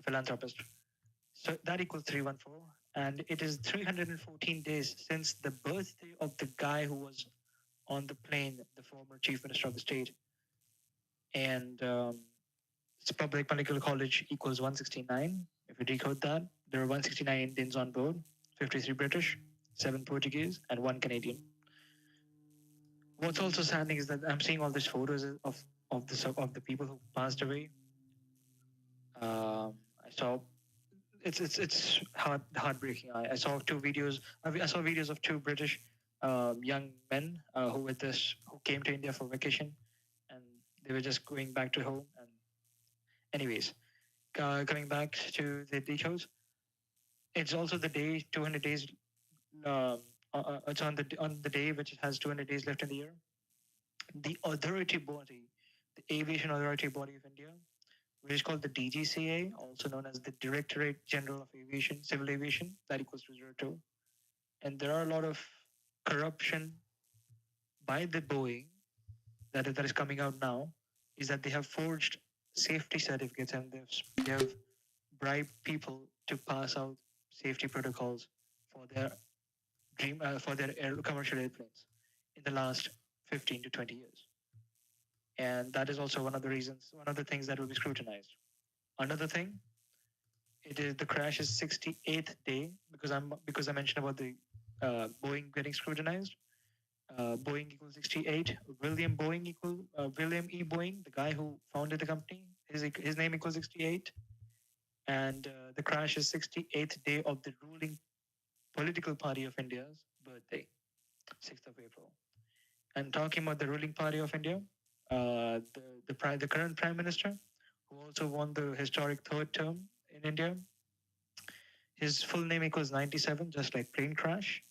J: philanthropist. So that equals 314. And it is 314 days since the birthday of the guy who was on the plane, the former chief minister of the state. And it's public medical college equals 169. If you decode that, there are 169 Indians on board, 53 British, 7 Portuguese, and 1 Canadian. What's also saddening is that I'm seeing all these photos of the people who passed away. I saw it's heartbreaking. I saw 2 videos. I saw videos of 2 British young men who came to India for vacation, and they were just going back to home. And anyways, coming back to the details, it's also the day 200 days. It's on the day which has 200 days left in the year. The authority body, the aviation authority body of India, which is called the DGCA, also known as the Directorate General of Aviation, Civil Aviation, that equals to 02. And there are a lot of corruption by the Boeing that is coming out now, is that they have forged safety certificates, and they have bribed people to pass out safety protocols for their commercial airplanes in the last 15 to 20 years. And that is also one of the things that will be scrutinized. Another thing, the crash is 68th day, because I mentioned about the Boeing getting scrutinized. Boeing equals 68. William E. Boeing, the guy who founded the company, his name equals 68. And the crash is 68th day of the ruling political party of India's birthday, 6th of April. And talking about the ruling party of India, the current prime minister, who also won the historic 3rd term in India, his full name equals 97, just like plane crash.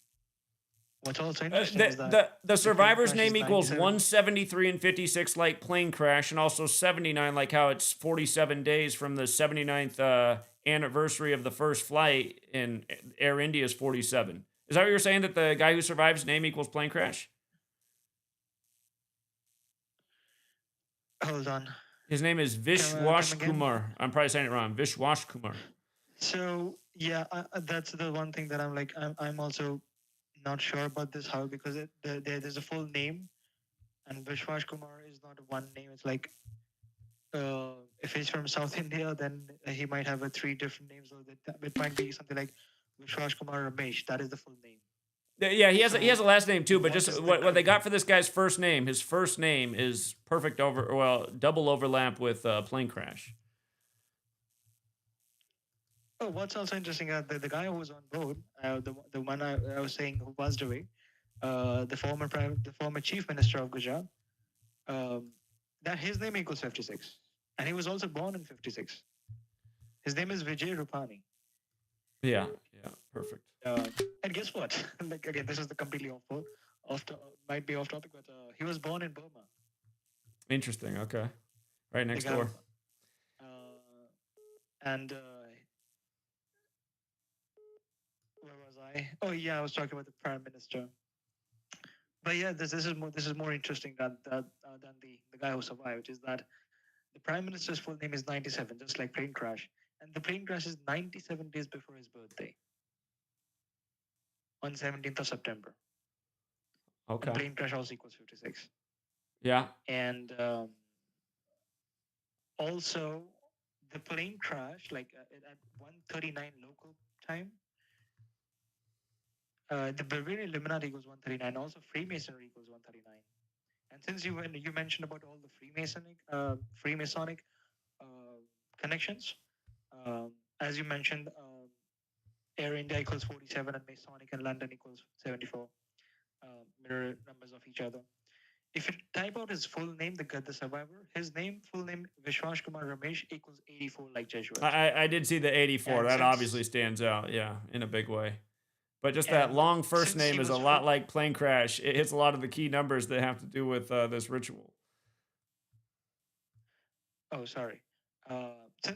J: What's also interesting is that
A: the survivor's name equals
J: 97.
A: 173 and 56 like plane crash, and also 79 like how it's 47 days from the 79th anniversary of the first flight, in Air India's 47. Is that what you're saying, that the guy who survives name equals plane crash?
J: Hold on.
A: His name is Vishwash Kumar. I'm probably saying it wrong. Vishwash Kumar.
J: So yeah, that's the one thing that I'm also not sure about this, how, because there's a full name, and Vishwash Kumar is not one name. It's like if he's from South India, then he might have 3 different names. Or it might be something like Vishwash Kumar Ramesh. That is the full name.
A: Yeah, he has a last name too, but
J: what
A: just
J: is the
A: what they got for this guy's first name. His first name is perfect double overlap with plane crash.
J: Oh, what's also interesting, the guy who was on board, the one I was saying who passed away, the former chief minister of Gujarat, that his name equals 56, and he was also born in 56. His name is Vijay Rupani.
A: Yeah, perfect.
J: And guess what? Like again, this is the completely might be off topic, but he was born in Burma.
A: Interesting. Okay, right next
J: The guy-
A: door.
J: And where was I? Oh yeah, I was talking about the prime minister. But yeah, this is more interesting than the guy who survived. Is that the prime minister's full name is 97, just like plane crash, and the plane crash is 97 days before his birthday, on 17th of September.
A: Okay.
J: And plane crash also equals 56.
A: Yeah.
J: And also the plane crash, like at 1:39 local time. The Bavarian Illuminati equals 139. Also, Freemasonry equals 139. And since you mentioned about all the Freemasonic connections, as you mentioned, Air India equals 47, and Masonic in London equals 74. Mirror numbers of each other. If you type out his full name, the survivor, his full name Vishwash Kumar Ramesh equals 84, like Jesuit.
A: I did see the 84.
J: And
A: that
J: since-
A: obviously stands out. Yeah, in a big way. But just that
J: And
A: long first
J: since
A: name
J: he
A: is a
J: was
A: lot like plane crash. It hits a lot of the key numbers that have to do with this ritual.
J: Oh, sorry.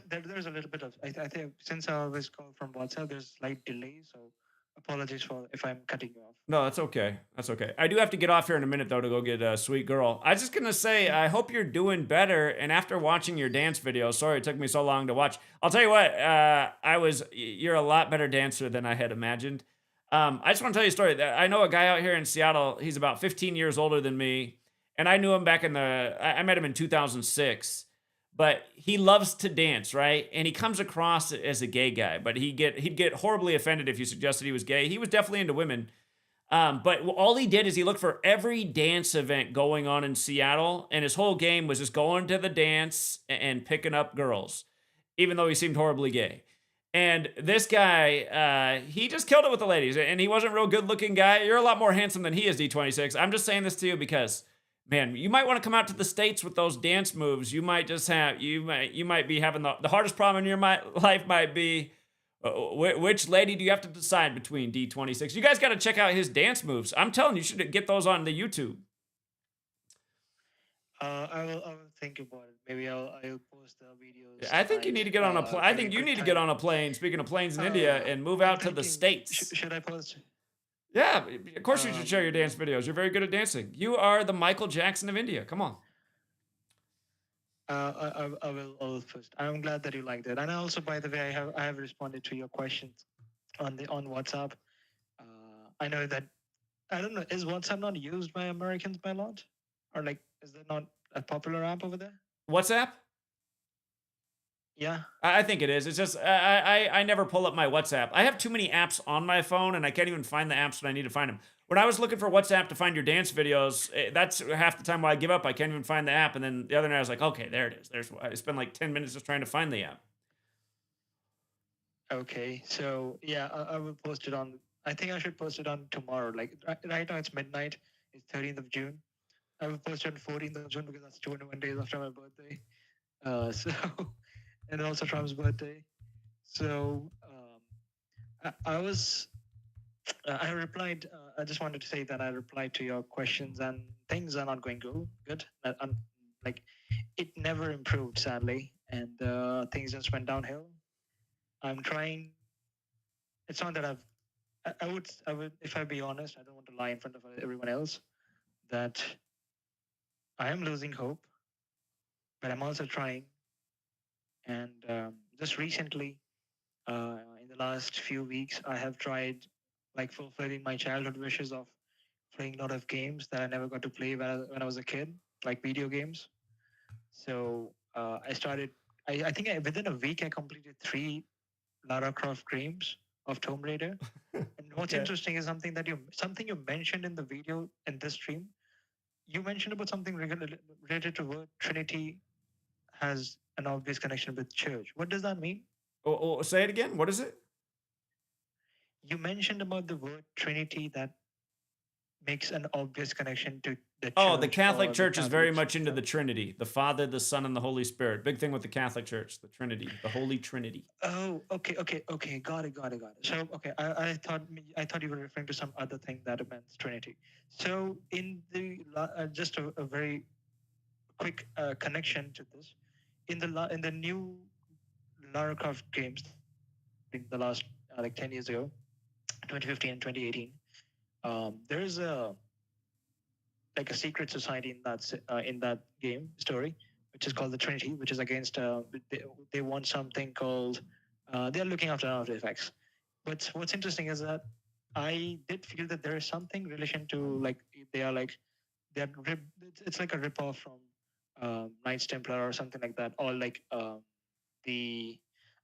J: There's a little bit of I think since I always call from WhatsApp, there's slight delay, so apologies for if I'm cutting you off.
A: No, that's okay. That's okay. I do have to get off here in a minute, though, to go get a sweet girl. I was just going to say, I hope you're doing better. And after watching your dance video, sorry it took me so long to watch. I'll tell you what, you're a lot better dancer than I had imagined. I just want to tell you a story. I know a guy out here in Seattle. He's about 15 years older than me. And I knew him back I met him in 2006. But he loves to dance, right? And he comes across as a gay guy, but he'd get horribly offended if you suggested he was gay. He was definitely into women. But all he did is he looked for every dance event going on in Seattle, and his whole game was just going to the dance and picking up girls, even though he seemed horribly gay. And this guy, he just killed it with the ladies, and he wasn't a real good-looking guy. You're a lot more handsome than he is, D26. I'm just saying this to you because, man, you might want to come out to the States with those dance moves. You might be having the hardest problem in your life might be, which lady do you have to decide between, D26? You guys got to check out his dance moves. I'm telling you, you should get those on the YouTube.
J: I will think about it. Maybe I'll post the videos.
A: I think you need to get on a plane. I think you need to get on a plane, speaking of planes in India, and move out to the States.
J: Should I post?
A: Yeah, of course you should share your dance videos. You're very good at dancing. You are the Michael Jackson of India. Come on.
J: I will post. I'm glad that you liked it. And also, by the way, I have responded to your questions on WhatsApp. I know that I don't know, is WhatsApp not used by Americans by a lot, or like is there not a popular app over there?
A: WhatsApp?
J: Yeah.
A: I think it is. It's just I never pull up my WhatsApp. I have too many apps on my phone, and I can't even find the apps when I need to find them. When I was looking for WhatsApp to find your dance videos, that's half the time why I give up. I can't even find the app. And then the other night I was like, okay, there it is. I spent like 10 minutes just trying to find the app.
J: Okay, so yeah, I will post it on. I think I should post it on tomorrow. Like right now it's midnight. It's 13th of June. I will post it on 14th of June because that's 21 days after my birthday. And also Trump's birthday. So I replied. I just wanted to say that I replied to your questions, and things are not going good. Like it never improved, sadly, and things just went downhill. I'm trying. It's not that I would, if I be honest, I don't want to lie in front of everyone else, that I am losing hope, but I'm also trying. And just recently, in the last few weeks, I have tried like fulfilling my childhood wishes of playing a lot of games that I never got to play when I was a kid, like video games. So I started. I think within a week I completed 3 Lara Croft games of Tomb Raider. And what's
A: Okay.
J: interesting is something you mentioned in the video in this stream. You mentioned about something related to word Trinity has an obvious connection with church. What does that mean?
A: Oh, say it again. What is it?
J: You mentioned about the word Trinity that makes an obvious connection to the church.
A: Oh, the Catholic
J: or
A: Church is very
J: Catholics.
A: much into the Trinity, the Father, the Son, and the Holy Spirit. Big thing with the Catholic Church, the Trinity, the Holy Trinity.
J: Oh, okay. Got it. So, okay, I thought you were referring to some other thing that meant Trinity. So, in the just a very quick connection to this, in the new Lara Croft games, in the last like 10 years ago, 2015 and 2018, there is a secret society in that game story, which is called the Trinity, which is against they want something called they're looking after effects. But what's interesting is that I did feel that there is something in relation to it's like a ripoff from Knights Templar or something like that, or like I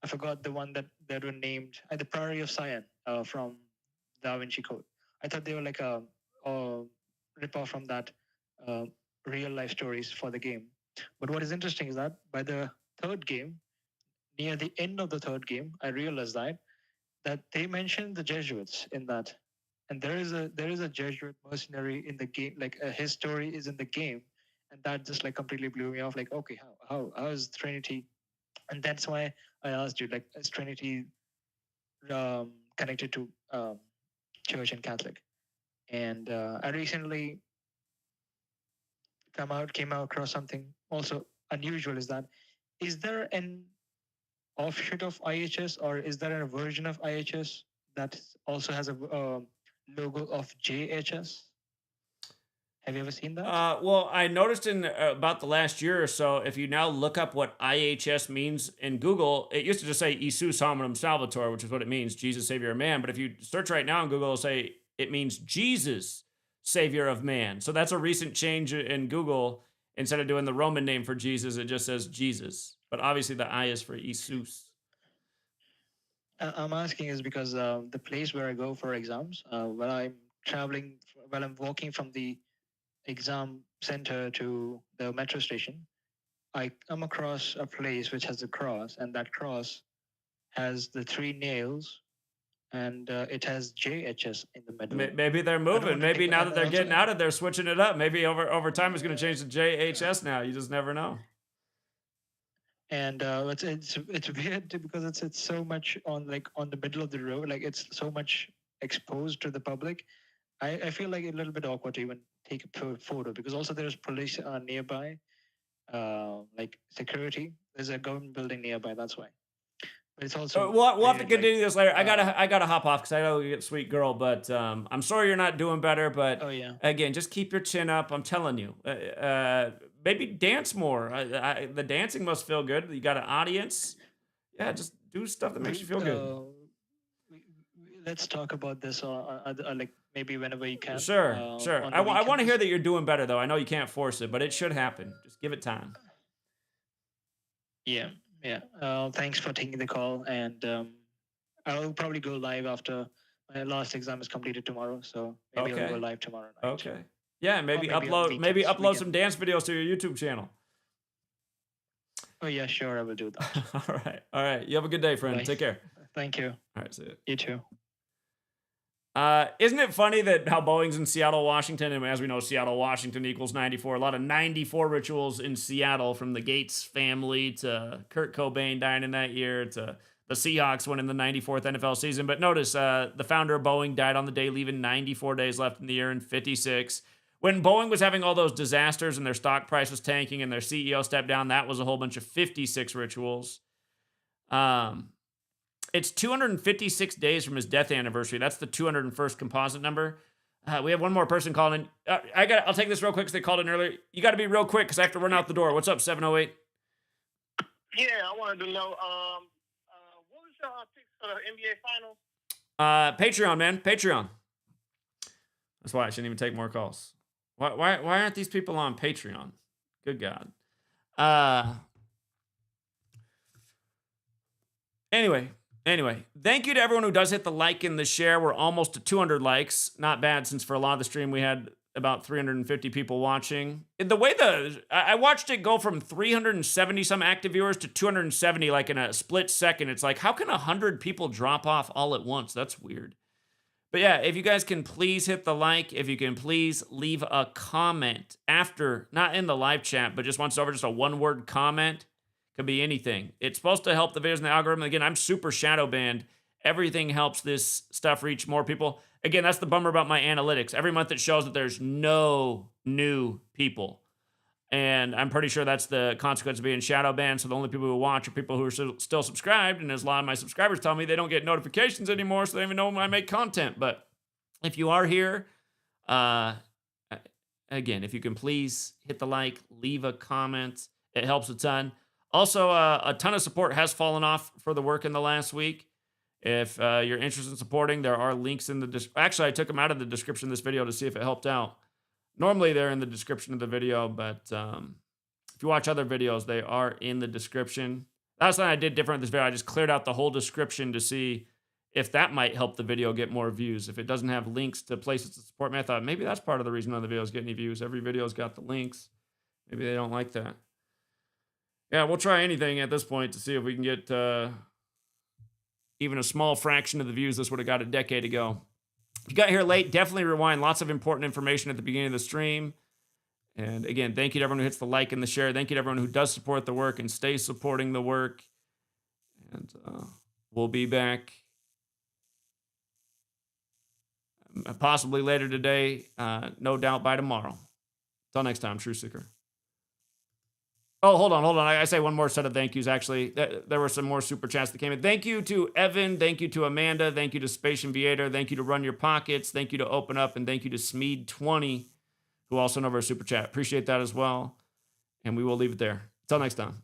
J: forgot the one that were named the Priory of Sion from Da Vinci Code. I thought they were like a ripoff from that real life stories for the game. But what is interesting is that by the third game, near the end of the third game, I realized that they mentioned the Jesuits in that, and there is a Jesuit mercenary in the game. Like his story is in the game, and that just like completely blew me off. Like, okay, how is Trinity? And that's why I asked you, like, is Trinity connected to Church and Catholic? And I recently came out across something also unusual. Is there an offshoot of IHS, or is there a version of IHS that also has a logo of JHS? Have you ever seen that?
A: Well, I noticed in about the last year or so, if you now look up what IHS means in Google, it used to just say Isus Hominum Salvator, which is what it means, Jesus, Savior of Man. But if you search right now in Google, it'll say it means Jesus, Savior of Man. So that's a recent change in Google. Instead of doing the Roman name for Jesus, it just says Jesus. But obviously the I is for Isus.
J: I'm asking is because the place where I go for exams, when I'm walking from the exam center to the metro station, I come across a place which has a cross, and that cross has the 3 nails, and it has JHS in the middle.
A: Maybe they're moving. Maybe now that they're getting out of there, switching it up. Maybe over time it's going to change to JHS now. You just never know.
J: And it's weird because it's so much on the middle of the road, like it's so much exposed to the public. I feel like a little bit awkward to even take a photo, because also there's police nearby, like security. There's a government building nearby. That's why. But it's also
A: we'll have to continue this later. I gotta hop off because I gotta get Sweet Girl. But I'm sorry you're not doing better. But again, just keep your chin up. I'm telling you. Maybe dance more. The dancing must feel good. You got an audience. Yeah, just do stuff that makes you feel good.
J: Let's talk about this, like maybe whenever you can.
A: Sure. I want to hear that you're doing better, though. I know you can't force it, but it should happen. Just give it time.
J: Yeah. Thanks for taking the call, and I'll probably go live after my last exam is completed tomorrow. So maybe I'll go live tomorrow night.
A: Okay. Yeah, maybe upload some dance videos to your YouTube channel.
J: Oh yeah, sure, I will do that.
A: All right. You have a good day, friend.
J: Bye.
A: Take care.
J: Thank you.
A: All right, see you.
J: You too.
A: Isn't it funny that how Boeing's in Seattle, Washington, and as we know, Seattle, Washington equals 94. A lot of 94 rituals in Seattle, from the Gates family to Kurt Cobain dying in that year to the Seahawks winning the 94th NFL season. But notice the founder of Boeing died on the day, leaving 94 days left in the year in 56. When Boeing was having all those disasters and their stock price was tanking and their CEO stepped down, that was a whole bunch of 56 rituals. It's 256 days from his death anniversary. That's the 201st composite number. We have one more person calling in. I'll take this real quick because they called in earlier. You got to be real quick because I have to run out the door. What's up, 708?
K: Yeah, I wanted to know, what was your picks for the NBA Finals?
A: Patreon, man. Patreon. That's why I shouldn't even take more calls. Why aren't these people on Patreon? Good God. Anyway, thank you to everyone who does hit the like and the share. We're almost to 200 likes. Not bad, since for a lot of the stream we had about 350 people watching. The way I watched it go from 370 some active viewers to 270 like in a split second. It's like, how can 100 people drop off all at once? That's weird. But yeah, if you guys can please hit the like, if you can please leave a comment after, not in the live chat, but just once over, just a one-word comment. Could be anything. It's supposed to help the videos in the algorithm. Again, I'm super shadow banned. Everything helps this stuff reach more people. Again, that's the bummer about my analytics. Every month it shows that there's no new people. And I'm pretty sure that's the consequence of being shadow banned. So the only people who watch are people who are still subscribed. And as a lot of my subscribers tell me, they don't get notifications anymore, so they don't even know when I make content. But if you are here, again, if you can please hit the like, leave a comment. It helps a ton. Also, a ton of support has fallen off for the work in the last week. If you're interested in supporting, there are links in the actually, I took them out of the description of this video to see if it helped out. Normally, they're in the description of the video, but if you watch other videos, they are in the description. That's something I did different with this video. I just cleared out the whole description to see if that might help the video get more views. If it doesn't have links to places to support me, I thought maybe that's part of the reason none of the videos get any views. Every video's got the links. Maybe they don't like that. Yeah, we'll try anything at this point to see if we can get even a small fraction of the views this would have got a decade ago. If you got here late, definitely rewind. Lots of important information at the beginning of the stream. And again, thank you to everyone who hits the like and the share. Thank you to everyone who does support the work and stays supporting the work. And we'll be back possibly later today, no doubt by tomorrow. Until next time, True Seeker. Oh, hold on. I say one more set of thank yous, actually. There were some more super chats that came in. Thank you to Evan. Thank you to Amanda. Thank you to Space Invader. Thank you to Run Your Pockets. Thank you to Open Up. And thank you to Smeed20, who also know our super chat. Appreciate that as well. And we will leave it there. Until next time.